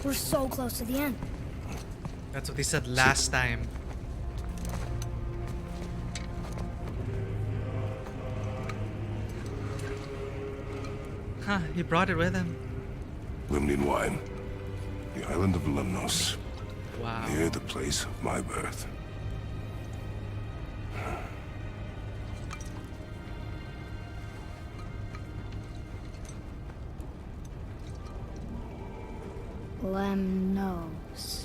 We're so close to the end. That's what he said last time. Huh, he brought it with him. Limnian wine. The island of Lemnos. Wow. Near the place of my birth. Lemnos.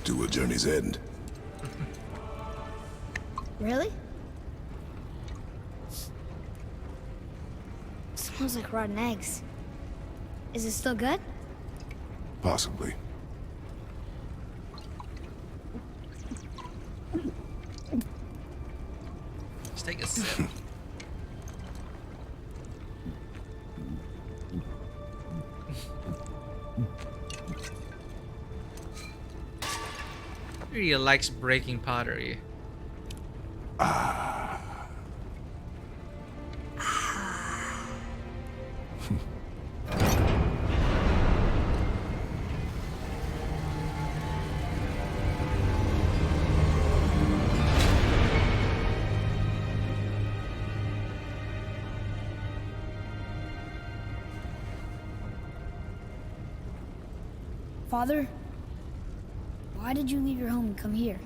To a journey's end. Really? Smells like rotten eggs. Is it still good? Possibly. Just take a sip. He really likes breaking pottery. Father, why did you leave your home and come here?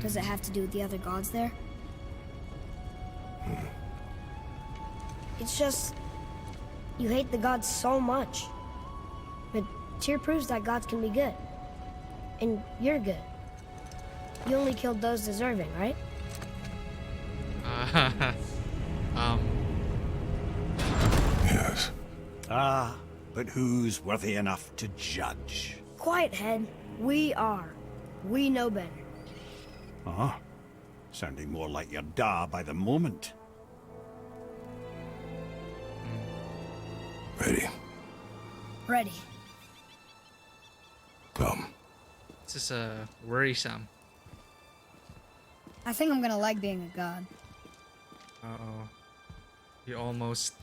Does it have to do with the other gods there? It's just, you hate the gods so much. But Tyr proves that gods can be good. And you're good. You only killed those deserving, right? Yes. Ah, but who's worthy enough to judge? Quiet, head. We are. We know better. Uh-huh. Sounding more like your da by the moment. Ready. Ready. Come. This is worrisome. I think I'm gonna like being a god. Uh-oh. He almost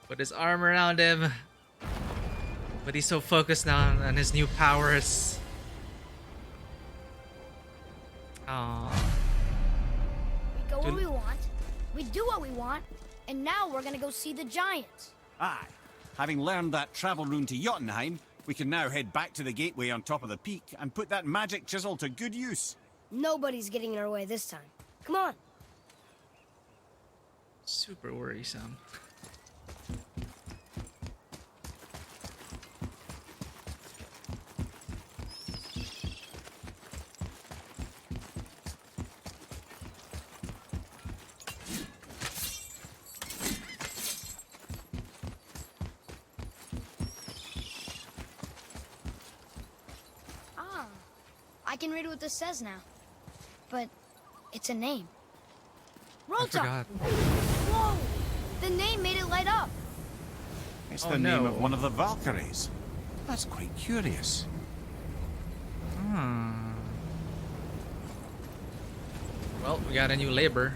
put his arm around him. But he's so focused now on his new powers. Aww. We go where we want, we do what we want, and now we're gonna go see the giants. Aye. Having learned that travel rune to Jotunheim, We can now head back to the gateway on top of the peak and put that magic chisel to good use. Nobody's getting in our way this time. Come on. Super worrisome. Ah, I can read what this says now. But it's a name. I forgot. Whoa! The name made it light up. It's Oh, the name no. of one of the Valkyries. That's quite curious. Hmm. Well, we got a new labor.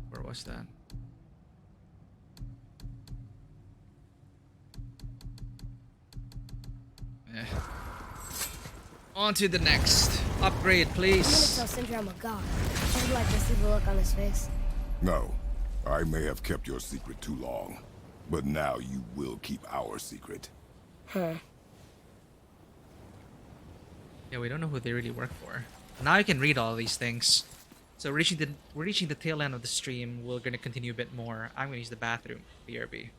Where was that? Eh. On to the next. Upgrade, I'm gonna please. tell Sindri I'm a god. I would like to see the look on his face. No, I may have kept your secret too long, but now you will keep our secret. Huh. Yeah, we don't know who they really work for. Now I can read all these things. So we're reaching the tail end of the stream. We're gonna continue a bit more. I'm gonna use the bathroom. BRB.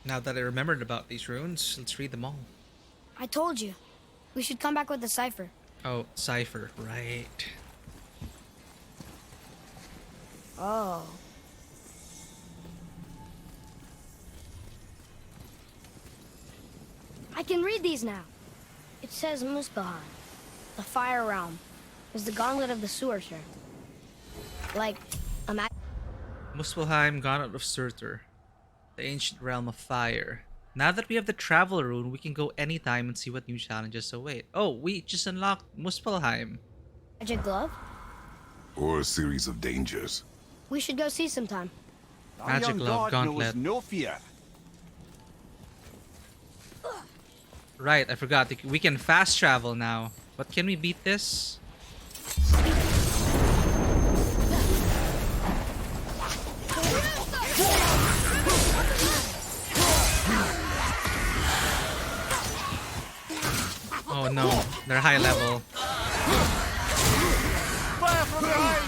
Now that I remembered about these runes, let's read them all. I told you. We should come back with the cipher. Oh, cipher, right. Oh. I can read these now. It says Muspelheim, the fire realm, is the gauntlet of the sewer. Like, Muspelheim, Gauntlet of Surtur, the ancient realm of fire. Now that we have the travel rune, we can go anytime and see what new challenges await. Oh, we just unlocked Muspelheim. magic glove. Or a series of dangers. We should go see sometime. Our Magic young glove, god gauntlet. knows no fear. Right, I forgot. We can fast travel now. But can we beat this? Oh no, they're high level. Fire from behind!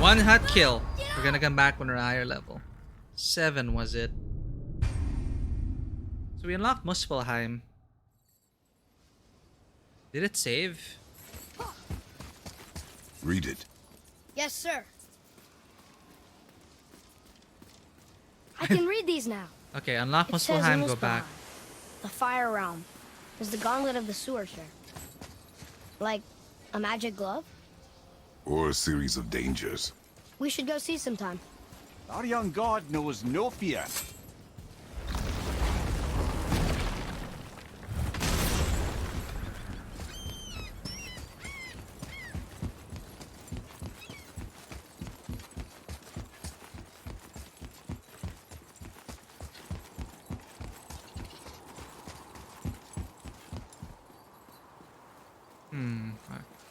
One hot kill. We're gonna come back when we're higher level. 7 was it? So we unlocked Muspelheim. Did it save? Read it. Yes, sir. I can read these now. Okay, unlock It says in Muspelheim, this go back. behind. The Fire Realm is the gauntlet of the sewer share. Like a magic glove? Or a series of dangers. We should go see sometime. Our young god knows no fear.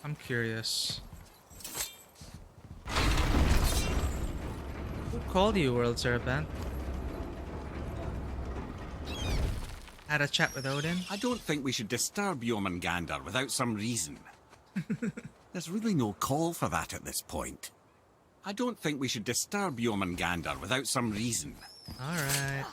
I'm curious. Who called you, World Serpent? Had a chat with Odin? I don't think we should disturb Jormungandr without some reason. There's really no call for that at this point. I don't think we should disturb Jormungandr without some reason. Alright.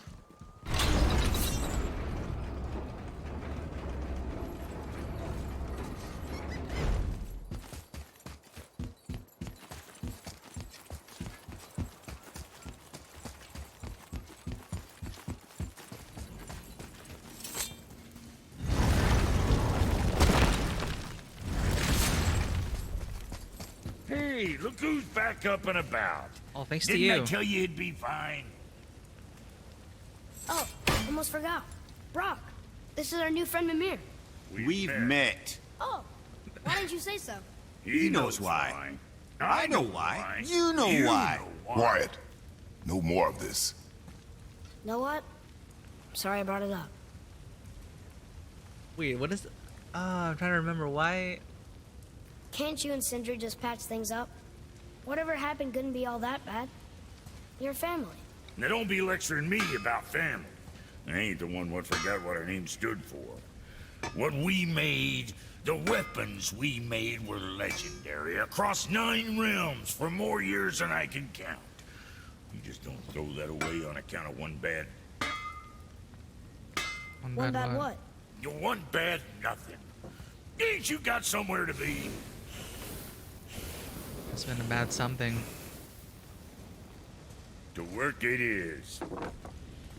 Hey, look who's back up and about. All thanks to Didn't you. I tell you it'd be fine? Oh, almost forgot. Brock, this is our new friend Mimir. We've met. Oh, why didn't you say so? He knows why. I know why. You know why. Quiet. No more of this. Know what? Sorry I brought it up. Wait, what is... I'm trying to remember why... Can't you and Sindri just patch things up? Whatever happened couldn't be all that bad. You're family. Now don't be lecturing me about family. I ain't the one what forgot what our name stood for. What we made, the weapons we made were legendary across 9 realms for more years than I can count. You just don't throw that away on account of one bad... One bad what? You one bad nothing. Ain't you got somewhere to be? It's been a bad something. To work it is.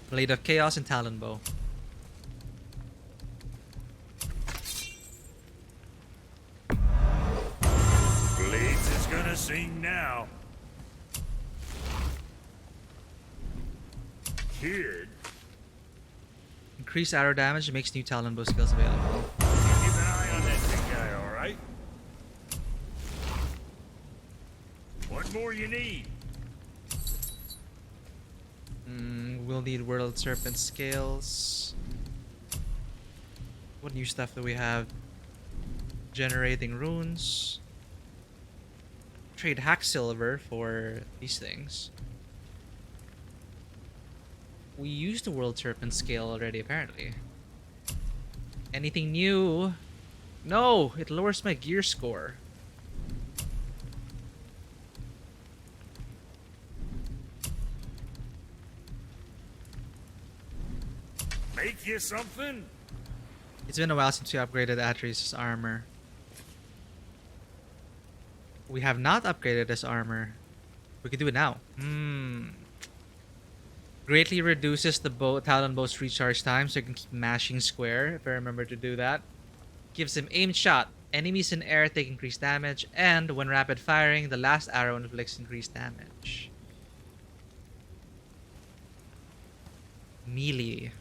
Blade of Chaos and Talon Bow. Blades is gonna sing now. Kid, Increased arrow damage makes new Talon Bow skills available. keep an eye on that big guy, alright? What more you need? We'll need World Serpent scales. What new stuff do we have? Generating runes. Trade hack silver for these things. We used the World Serpent scale already, apparently. Anything new? No! It lowers my gear score. Make you something? It's been a while since we upgraded Atreus' armor. We have not upgraded his armor. We can do it now. Greatly reduces the Talon Bow's recharge time, so you can keep mashing square, if I remember to do that. Gives him aimed shot. Enemies in air take increased damage, and when rapid firing, the last arrow inflicts increased damage. Melee.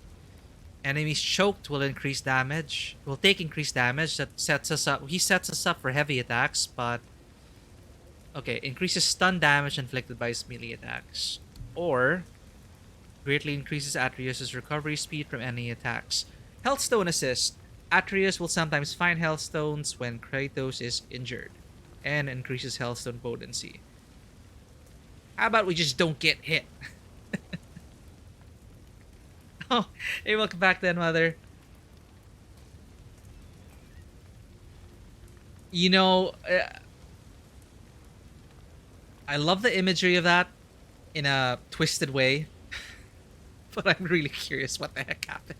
Enemies choked will increase damage. Will take increased damage. That sets us up. He sets us up for heavy attacks, but okay, increases stun damage inflicted by his melee attacks, or greatly increases Atreus' recovery speed from any attacks. Healthstone assist. Atreus will sometimes find Healthstones when Kratos is injured, and increases Healthstone potency. How about we just don't get hit? Oh, hey, welcome back then, Mother. You know, I love the imagery of that in a twisted way, but I'm really curious what the heck happened.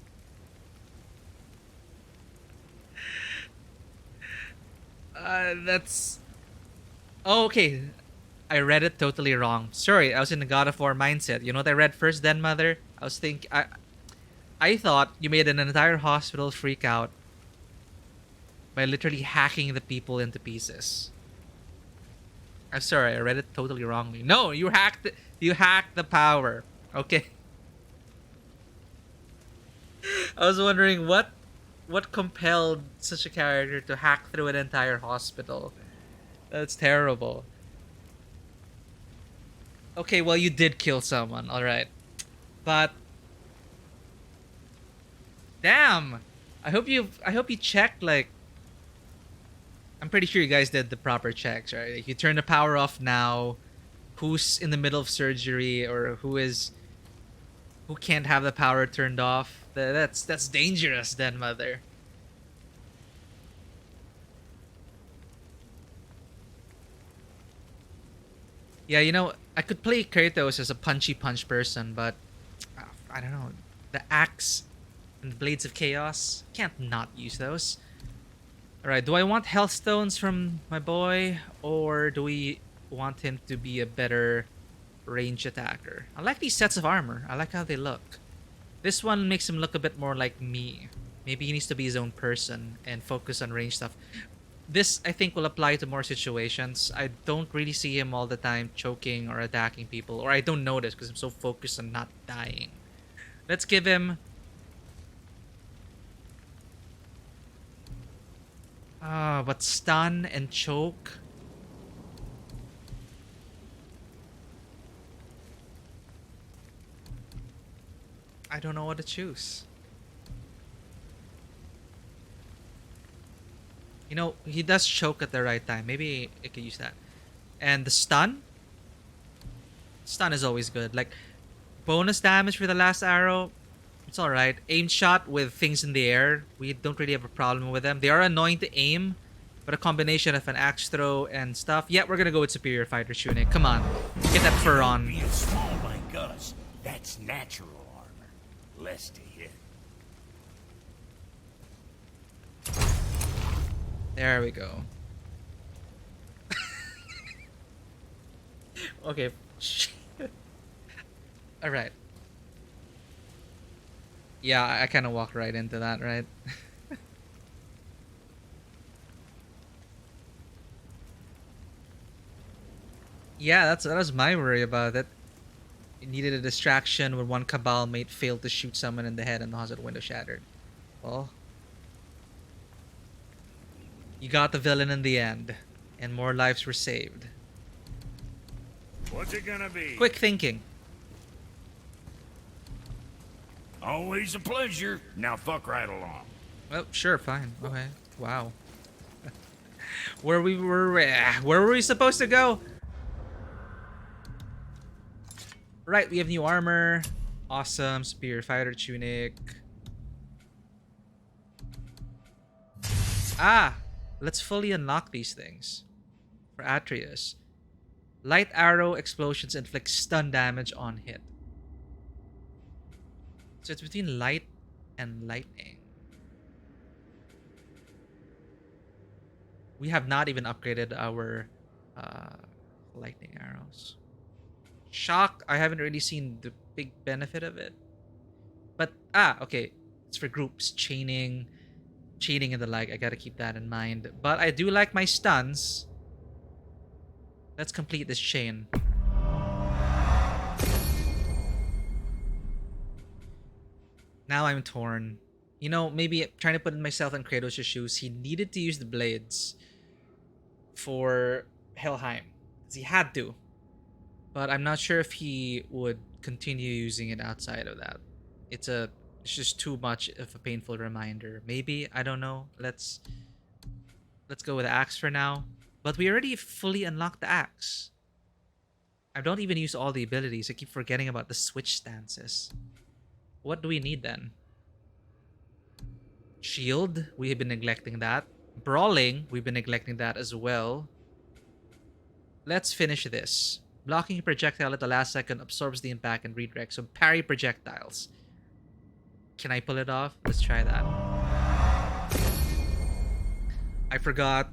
That's... Oh, okay. I read it totally wrong. Sorry, I was in the God of War mindset. You know what I read first, then, Mother? I thought you made an entire hospital freak out by literally hacking the people into pieces. I'm sorry, I read it totally wrongly. No, you hacked it. You hacked the power. Okay. I was wondering what compelled such a character to hack through an entire hospital. That's terrible. Okay, well, you did kill someone, all right. But damn, I hope you checked, like, I'm pretty sure you guys did the proper checks, right? Like, you turn the power off now. Who's in the middle of surgery, or who can't have the power turned off? That's dangerous, then, Mother. Yeah, you know, I could play Kratos as a punchy punch person, but I don't know. The axe and the blades of chaos, can't not use those. Alright, do I want health stones from my boy, or do we want him to be a better range attacker? I like these sets of armor. I like how they look. This one makes him look a bit more like me. Maybe he needs to be his own person and focus on range stuff. This, I think, will apply to more situations. I don't really see him all the time choking or attacking people, or I don't notice because I'm so focused on not dying. Let's give him... but stun and choke... I don't know what to choose. You know, he does choke at the right time. Maybe I could use that. And the stun? Stun is always good. Like, bonus damage for the last arrow, it's alright. Aim shot with things in the air, we don't really have a problem with them. They are annoying to aim, but a combination of an axe throw and stuff. Yeah, we're gonna go with Superior Fighter Tunic. Come on. Get that fur on. Being small like us, that's natural armor. Less to hit. There we go. Okay. Alright. Yeah, I kind of walked right into that, right? Yeah, that was my worry about it. It needed a distraction when one Cabal mate failed to shoot someone in the head and the hospital window shattered. Well, you got the villain in the end, and more lives were saved. What's it gonna be? Quick thinking. Always a pleasure. Now fuck right along. Well, sure, fine. Okay. Wow. Where were we supposed to go? Right, we have new armor. Awesome. Superior Fighter Tunic. Ah! Let's fully unlock these things. For Atreus. Light arrow explosions inflict stun damage on hit. So it's between light and lightning. We have not even upgraded our lightning arrows. Shock, I haven't really seen the big benefit of it. But, okay. It's for groups. Chaining and the like. I gotta keep that in mind. But I do like my stuns. Let's complete this chain. Now I'm torn. You know, maybe trying to put myself in Kratos' shoes, he needed to use the blades for Helheim. He had to. But I'm not sure if he would continue using it outside of that. It's just too much of a painful reminder. Maybe, I don't know. Let's go with the axe for now. But we already fully unlocked the axe. I don't even use all the abilities. I keep forgetting about the switch stances. What do we need then? Shield, we have been neglecting that. Brawling, we've been neglecting that as well. Let's finish this. Blocking a projectile at the last second absorbs the impact and redirects. So parry projectiles. Can I pull it off? Let's try that. I forgot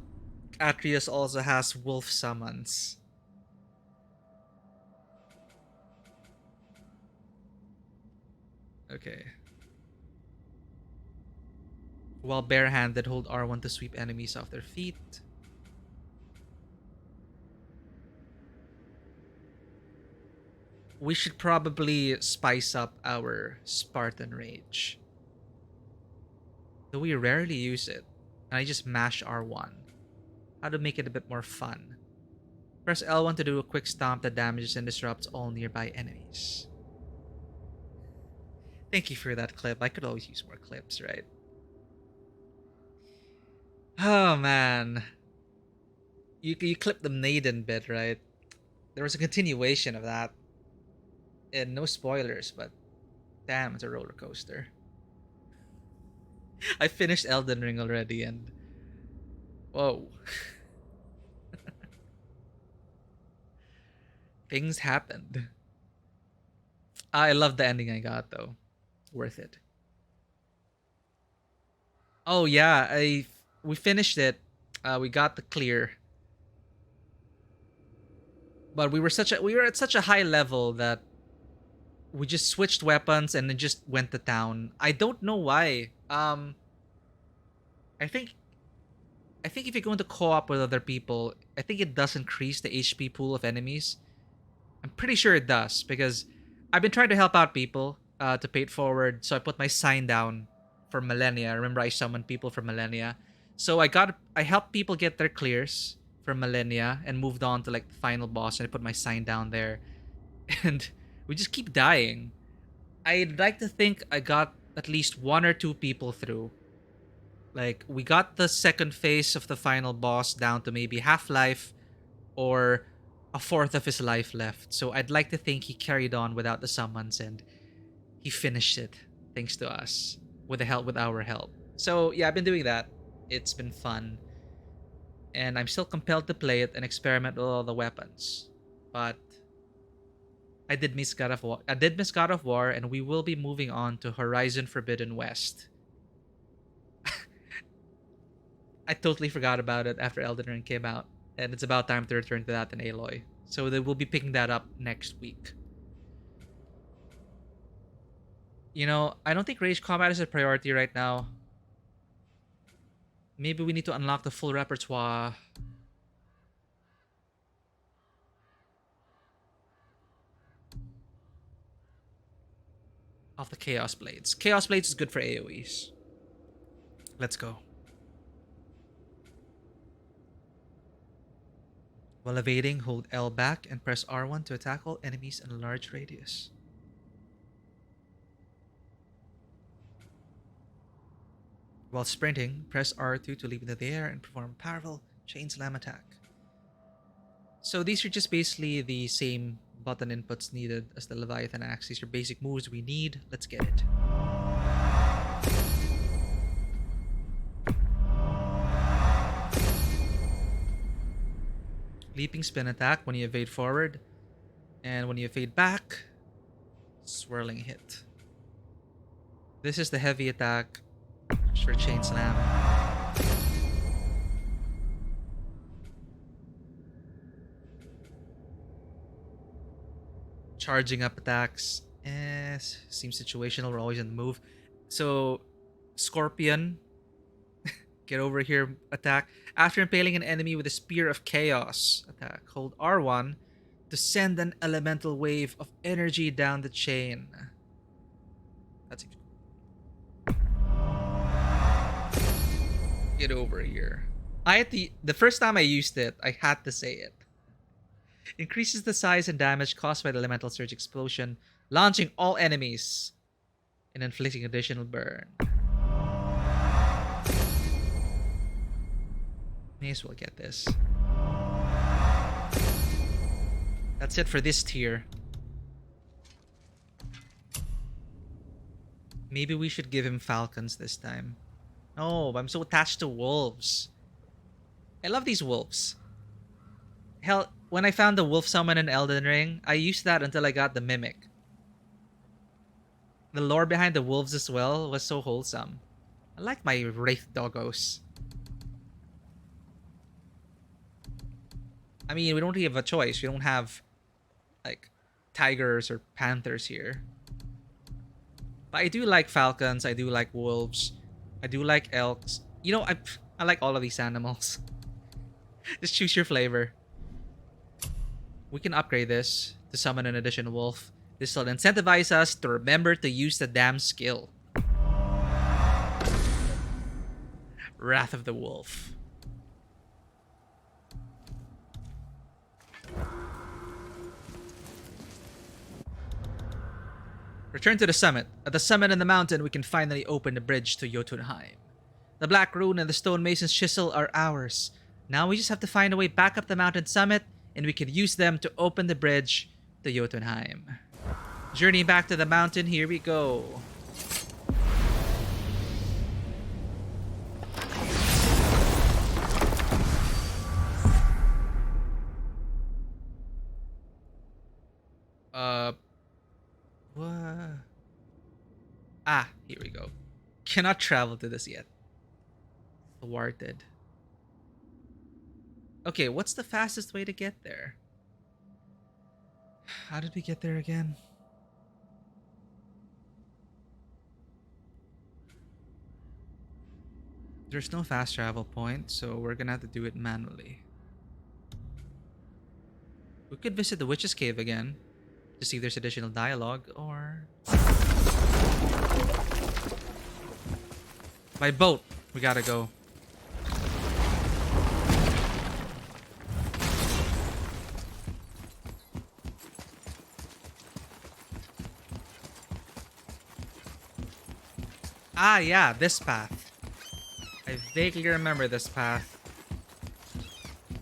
Atreus also has wolf summons. Okay. While barehanded, hold R1 to sweep enemies off their feet. We should probably spice up our Spartan Rage. Though we rarely use it. And I just mash R1. How to make it a bit more fun. Press L1 to do a quick stomp that damages and disrupts all nearby enemies. Thank you for that clip. I could always use more clips, right? Oh man. You clipped the Maiden bit, right? There was a continuation of that. And no spoilers, but damn, it's a roller coaster. I finished Elden Ring already and whoa. Things happened. I love the ending I got though. Worth it. Oh yeah, we finished it. We got the clear. But we were at such a high level that we just switched weapons and then just went to town. I don't know why. I think if you go into co-op with other people, I think it does increase the HP pool of enemies. I'm pretty sure it does because I've been trying to help out people to pay it forward. So I put my sign down for Millennia. Remember, I summoned people for Millennia. So I helped people get their clears for Millennia and moved on to like the final boss. And I put my sign down there, and we just keep dying. I'd like to think I got at least one or two people through. Like we got the second phase of the final boss down to maybe half life or a fourth of his life left. So I'd like to think he carried on without the summons and he finished it thanks to us with our help. So yeah, I've been doing that. It's been fun. And I'm still compelled to play it and experiment with all the weapons. But I did miss God of War. And we will be moving on to Horizon Forbidden West. I totally forgot about it after Elden Ring came out. And it's about time to return to that in Aloy. So they will be picking that up next week. You know, I don't think rage combat is a priority right now. Maybe we need to unlock the full repertoire of the Chaos Blades. Chaos Blades is good for AoEs. Let's go. While evading, hold L back and press R1 to attack all enemies in a large radius. While sprinting, press R2 to leap into the air and perform a powerful chain slam attack. So these are just basically the same button inputs needed as the Leviathan Axe. These are basic moves we need. Let's get it. Leaping spin attack when you evade forward. And when you evade back, swirling hit. This is the heavy attack for chain slam. Charging up attacks. Seems situational. We're always in the move. So, Scorpion. Get over here attack. After impaling an enemy with a Spear of Chaos attack, hold R1 to send an elemental wave of energy down the chain. That's it. Get over here. The first time I used it, I had to say it. Increases the size and damage caused by the elemental surge explosion, launching all enemies and inflicting additional burn. May as well get this. That's it for this tier. Maybe we should give him falcons this time. No, I'm so attached to wolves. I love these wolves. Hell, when I found the wolf summon in Elden Ring, I used that until I got the mimic. The lore behind the wolves as well was so wholesome. I like my wraith doggos. I mean, we don't really have a choice. We don't have, like, tigers or panthers here. But I do like falcons. I do like wolves. I do like elks. You know, I like all of these animals. Just choose your flavor. We can upgrade this to summon an additional wolf. This will incentivize us to remember to use the damn skill. Wrath of the Wolf. Return to the summit. At the summit of the mountain, we can finally open the bridge to Jotunheim. The Black Rune and the Stonemason's Chisel are ours. Now we just have to find a way back up the mountain summit, and we can use them to open the bridge to Jotunheim. Journey back to the mountain, here we go. What? Ah, here we go. Cannot travel to this yet. Thwarted. Okay, what's the fastest way to get there? How did we get there again? There's no fast travel point, so we're gonna have to do it manually. We could visit the Witch's Cave again to see if there's additional dialogue, or... By boat, we gotta go. Ah, yeah, this path. I vaguely remember this path.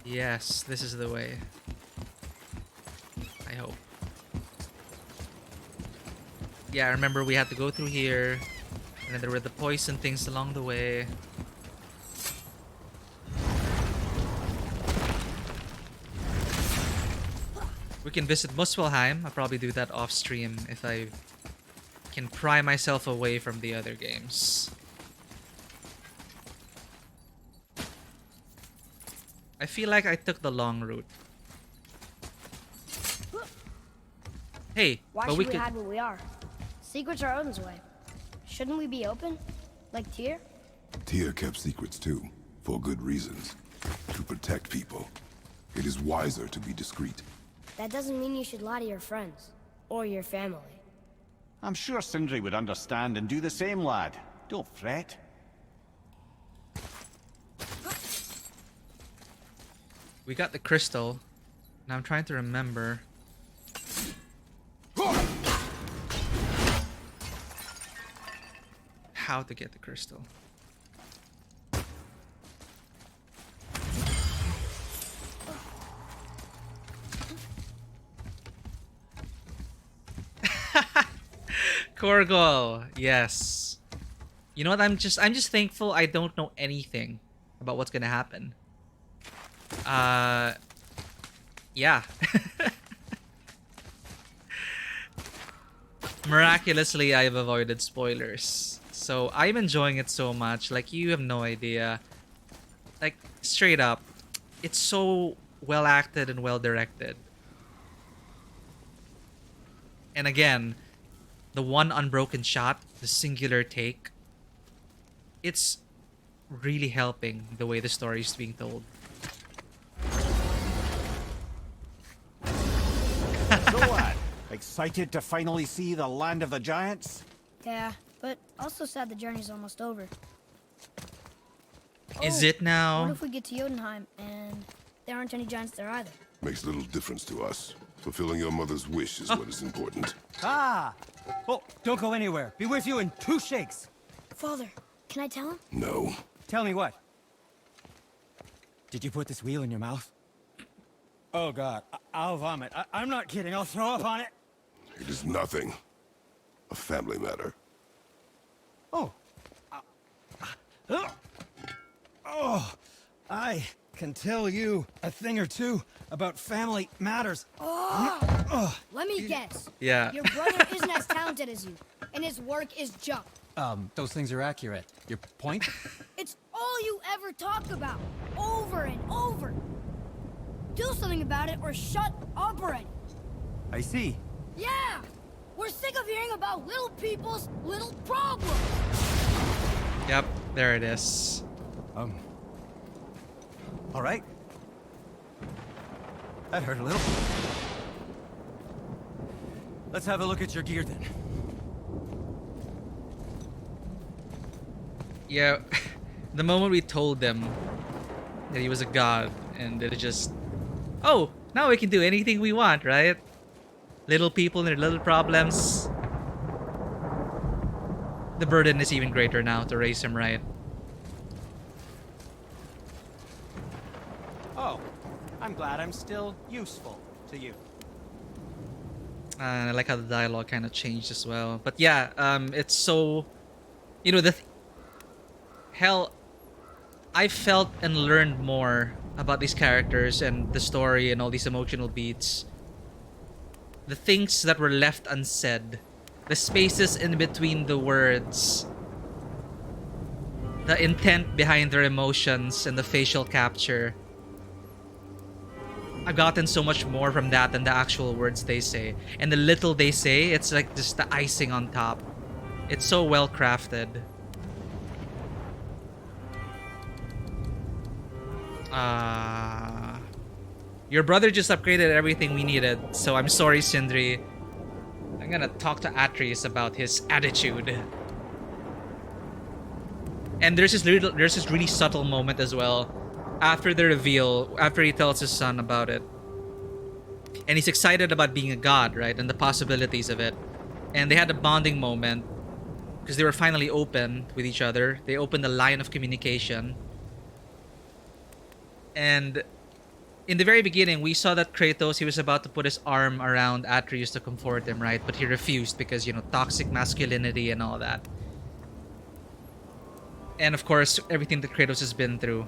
Yes, this is the way. I hope. Yeah, I remember we had to go through here, and then there were the poison things along the way. We can visit Muspelheim. I'll probably do that off stream if I can pry myself away from the other games. I feel like I took the long route. Hey, Why but should we we could... hide where we are? Secrets are Odin's way. Shouldn't we be open? Like Tyr? Tyr kept secrets too, for good reasons. To protect people. It is wiser to be discreet. That doesn't mean you should lie to your friends. Or your family. I'm sure Sindri would understand and do the same, lad. Don't fret. We got the crystal. Now I'm trying to remember. How to get the crystal. Korgol, yes. You know what? I'm just thankful I don't know anything about what's gonna happen. Yeah. Miraculously, I have avoided spoilers. So I'm enjoying it so much. Like, you have no idea. Like, straight up. It's so well acted and well directed. And again, the one unbroken shot, the singular take, it's really helping the way the story is being told. So what? Excited to finally see the land of the giants? Yeah, but also sad the journey's almost over. Is it What now? if we get to Jotunheim and there aren't any giants there either? Makes little difference to us. Fulfilling your mother's wish is what is important. Ah! Oh, don't go anywhere. Be with you in 2 shakes. Father, can I tell him? No. Tell me what? Did you put this wheel in your mouth? Oh, God. I'll vomit. I'm not kidding. I'll throw up on it. It is nothing. A family matter. Oh. Oh, I can tell you a thing or two about family matters. Let me guess. Yeah. Your brother isn't as talented as you, and his work is junk. Those things are accurate. Your point? It's all you ever talk about, over and over. Do something about it or shut up already. I see. Yeah! We're sick of hearing about little people's little problems. Yep, there it is. All right. That hurt a little. Let's have a look at your gear then. Yeah, the moment we told them that he was a god, and it just, oh, now we can do anything we want, right? Little people and their little problems. The burden is even greater now to raise him right. Oh, I'm glad I'm still useful to you. I like how the dialogue kind of changed as well. But yeah, it's so, you know, hell, I felt and learned more about these characters and the story and all these emotional beats. The things that were left unsaid, the spaces in between the words, the intent behind their emotions and the facial capture. I've gotten so much more from that than the actual words they say. And the little they say, it's like just the icing on top. It's so well crafted. Your brother just upgraded everything we needed, so I'm sorry, Sindri. I'm gonna talk to Atreus about his attitude. And there's this really subtle moment as well. After the reveal, after he tells his son about it. And he's excited about being a god, right? And the possibilities of it. And they had a bonding moment. Because they were finally open with each other. They opened the line of communication. And in the very beginning, we saw that Kratos, he was about to put his arm around Atreus to comfort him, right? But he refused because, you know, toxic masculinity and all that. And of course, everything that Kratos has been through.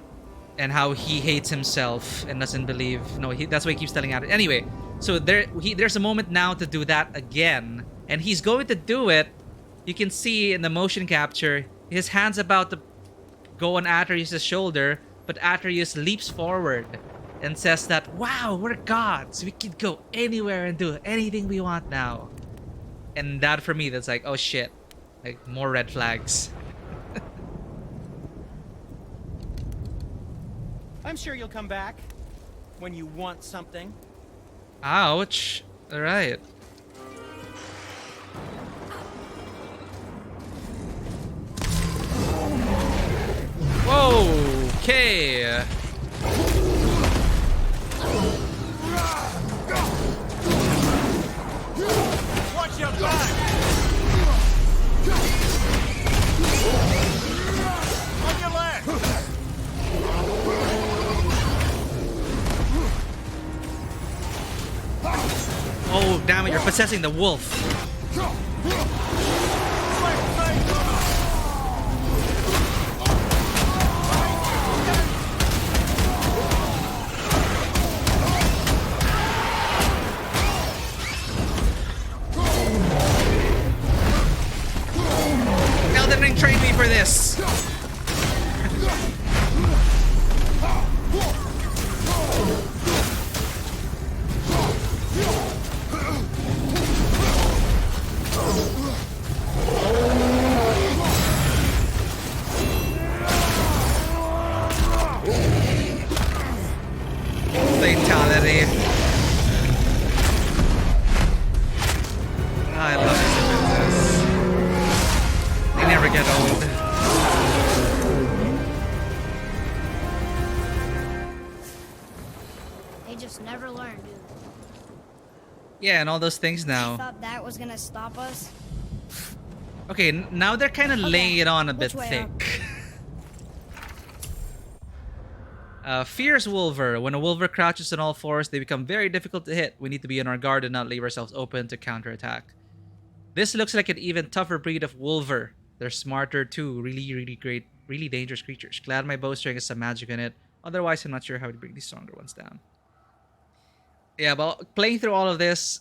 And how he hates himself and doesn't believe... No, that's why he keeps telling Atreus. Anyway, so there's a moment now to do that again. And he's going to do it. You can see in the motion capture, his hand's about to go on Atreus' shoulder. But Atreus leaps forward and says that, wow, we're gods. We can go anywhere and do anything we want now. And that for me, that's like, oh shit. Like, more red flags. I'm sure you'll come back when you want something. Ouch. Alright. Whoa. Okay. Watch your back! On your left! Oh, damn it, you're possessing the wolf. Elden Ring trained me for this. Fatality. I love this sequences. They never get old. They just never learn, do they? Yeah, and all those things I now. thought that was gonna stop us. Okay, now they're kind of laying it on a bit Which way up? thick. Fierce Wolver. When a Wolver crouches on all fours, they become very difficult to hit. We need to be on our guard and not leave ourselves open to counterattack. This looks like an even tougher breed of Wolver. They're smarter too. Really, really great, really dangerous creatures. Glad my bowstring has some magic in it. Otherwise, I'm not sure how to bring these stronger ones down. Yeah, but playing through all of this,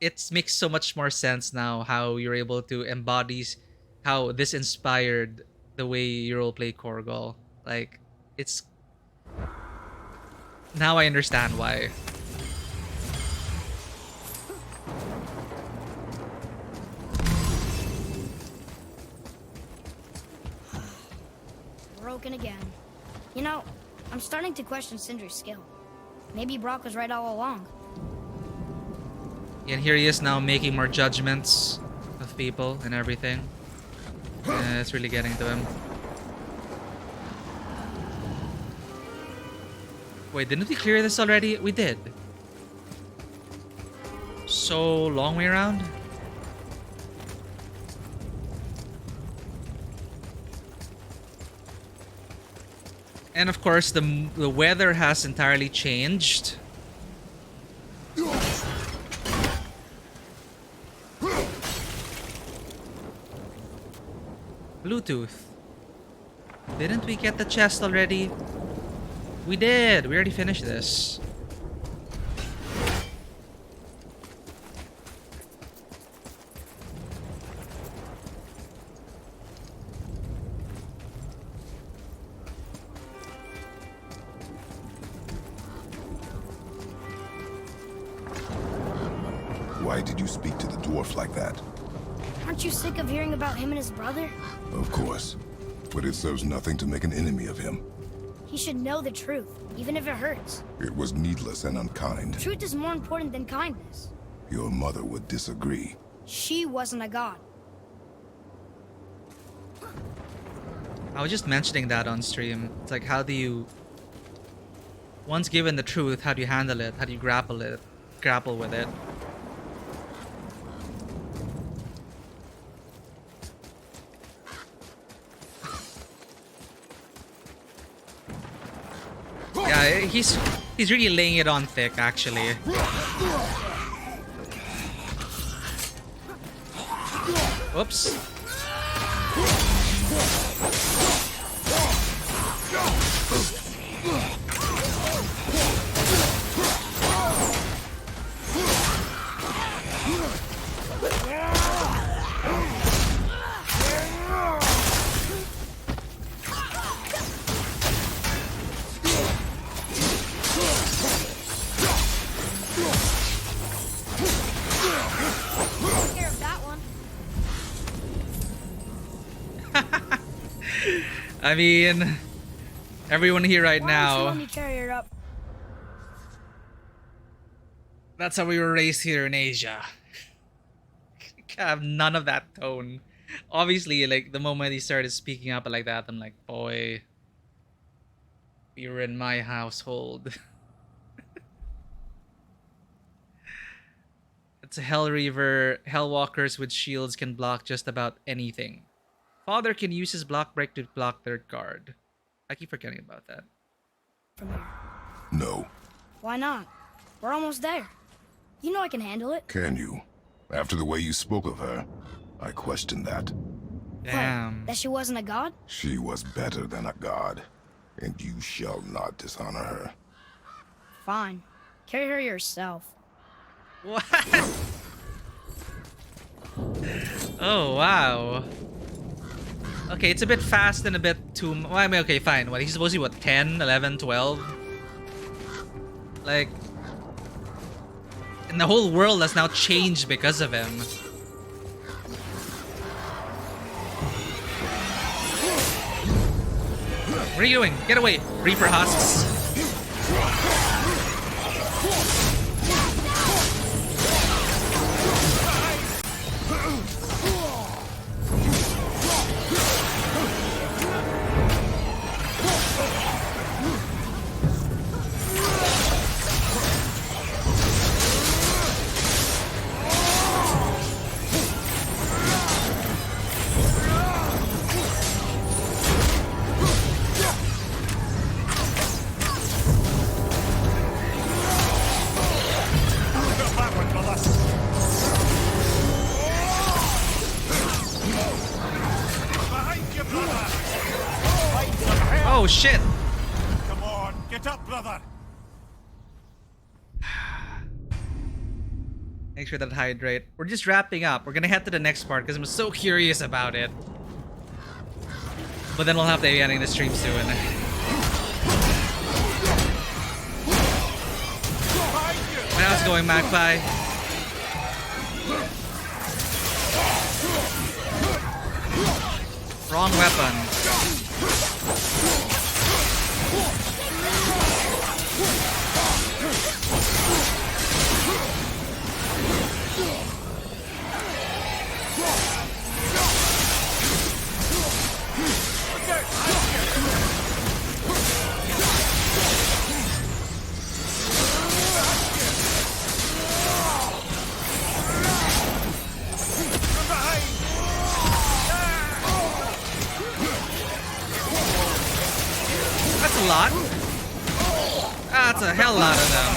it makes so much more sense now how you're able to embody how this inspired the way you roleplay Korgol. Like, it's... Now I understand why. broken again. You know, I'm starting to question Sindri's skill. Maybe Brock was right all along. And here he is now making more judgments of people and everything. Yeah, it's really getting to him. Wait, didn't we clear this already? We did. So, long way around? And of course, the weather has entirely changed. Bluetooth. Didn't we get the chest already? We did! We already finished this. Why did you speak to the dwarf like that? Aren't you sick of hearing about him and his brother? Of course. But it serves nothing to make an enemy of him. He should know the truth, even if it hurts. It was needless and unkind. Truth is more important than kindness. Your mother would disagree. She wasn't a god. I was just mentioning that on stream. It's like, how do you... Once given the truth, how do you handle it? How do you grapple with it? Yeah, he's really laying it on thick, actually. Whoops. Care of that one. I mean, everyone here right Why don't you now, let me carry her up? that's how we were raised here in Asia. Have none of that tone. Obviously, like, the moment he started speaking up like that, I'm like, boy, you're in my household. It's a Hell Reaver. Hellwalkers with shields can block just about anything. Father can use his block break to block third guard. I keep forgetting about that. From here. No. Why not? We're almost there. You know I can handle it. Can you? After the way you spoke of her, I question that. Damn. What, that she wasn't a god? She was better than a god, and you shall not dishonor her. Fine. Carry her yourself. What? Oh, wow. Okay, it's a bit fast and a bit too... Well, I mean, okay, fine. What, he's supposed to be, what, 10, 11, 12? Like... And the whole world has now changed because of him. What are you doing? Get away, Reaper husks. Oh shit! Come on, get up, brother! Make sure that hydrate. We're just wrapping up. We're gonna head to the next part because I'm so curious about it. But then we'll have to be ending the stream soon. How's it going, Magpie? Wrong weapon. That's a lot. That's a hell lot of them.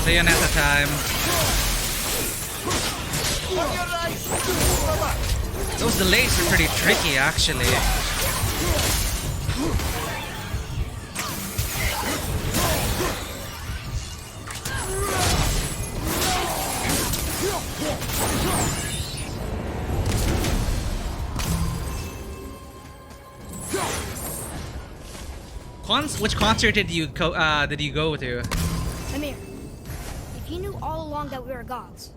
Bayonetta time. Those delays are pretty tricky, actually. Which concert did you go to? Amir, if you knew all along that we were gods,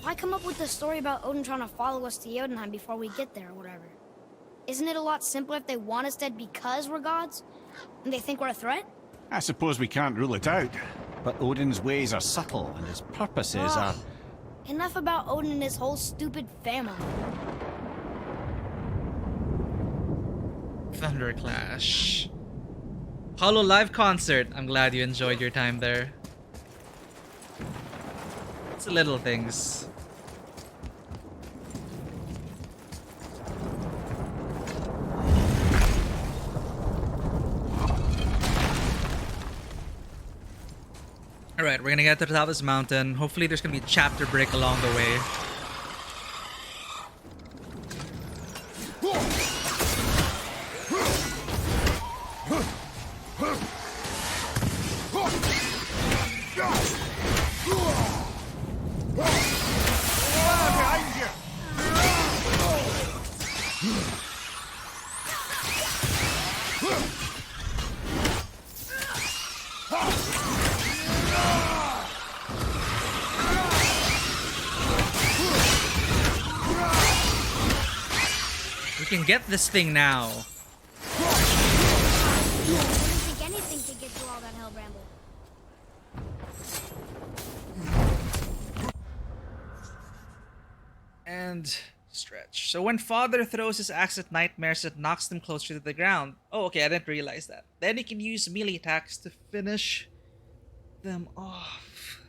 why come up with the story about Odin trying to follow us to Jotunheim before we get there or whatever? Isn't it a lot simpler if they want us dead because we're gods? And they think we're a threat? I suppose we can't rule it out. But Odin's ways are subtle, and his purposes are... Enough about Odin and his whole stupid family. Thunderclash. Hollow live concert. I'm glad you enjoyed your time there. It's the little things. Alright, we're gonna get to the top of this mountain. Hopefully there's gonna be a chapter break along the way. We can get this thing now. I didn't think anything could get through all that hell bramble. And stretch. So when Father throws his axe at nightmares, it knocks them closer to the ground. Oh, okay, I didn't realize that. Then he can use melee attacks to finish them off.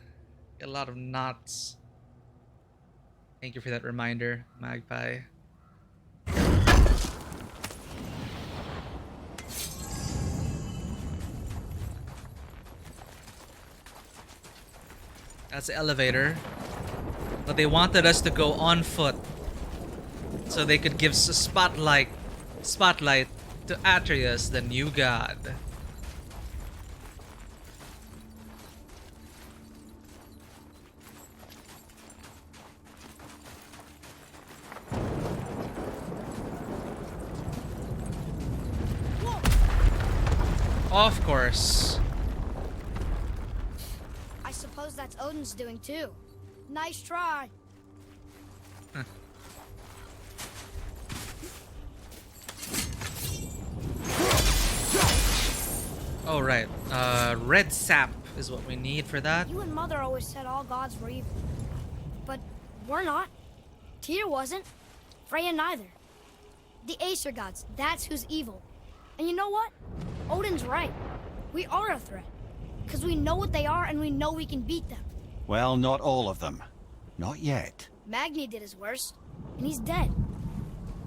A lot of knots. Thank you for that reminder, Magpie. That's the elevator. But they wanted us to go on foot so they could give us a spotlight to Atreus, the new god. Of course. I suppose that's Odin's doing too. Nice try. Oh, right. Red sap is what we need for that. You and Mother always said all gods were evil. But we're not. Tyr wasn't. Freya neither. The Aesir gods, that's who's evil. And you know what? Odin's right. We are a threat. Because we know what they are and we know we can beat them. Well, not all of them. Not yet. Magni did his worst, and he's dead.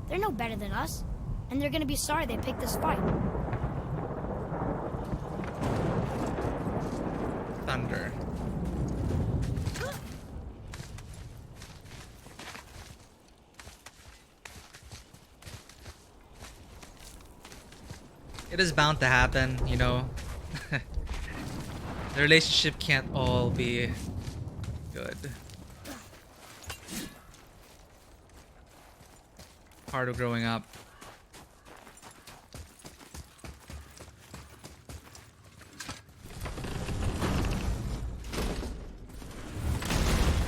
They're no better than us, and they're gonna be sorry they picked this fight. Thunder. It is bound to happen, you know. The relationship can't all be good. Part of growing up.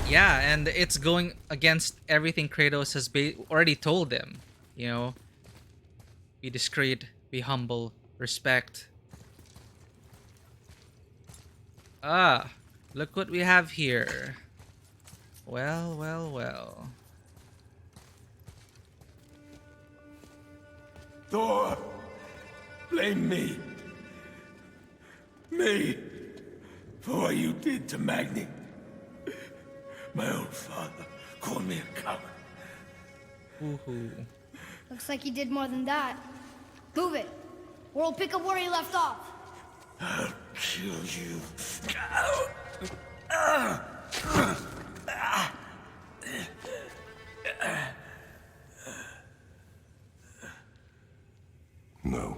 Yeah, and it's going against everything Kratos has already told him. You know, be discreet, be humble, respect. Ah, look what we have here. Well, well, well. Thor, blame me. Me for what you did to Magni. My own father called me a coward. Woohoo. Looks like he did more than that. Move it, or we'll pick up where he left off. I'll kill you. No.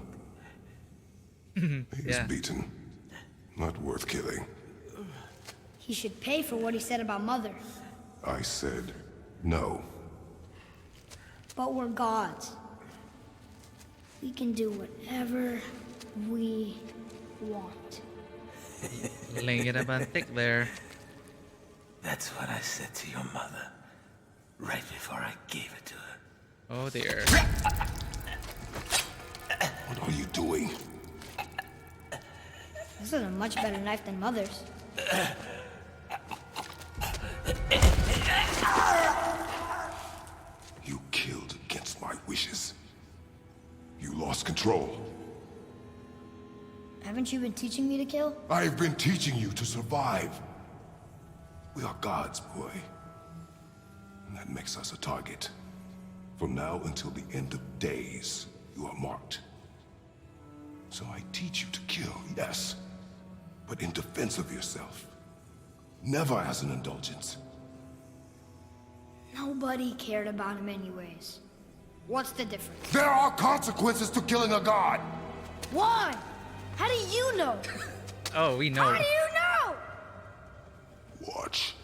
He is Yeah. beaten. Not worth killing. He should pay for what he said about Mother. I said no. But we're gods. We can do whatever we want. Laying it up thick there. That's what I said to your mother, right before I gave it to her. Oh dear. What are you doing? This is a much better knife than Mother's. You killed against my wishes. You lost control. Haven't you been teaching me to kill? I've been teaching you to survive. We are gods, boy. And that makes us a target. From now until the end of days, you are marked. So I teach you to kill, yes. But in defense of yourself. Never as an indulgence. Nobody cared about him anyways. What's the difference? There are consequences to killing a god! Why? How do you know? Oh, we know. How do you know? Watch.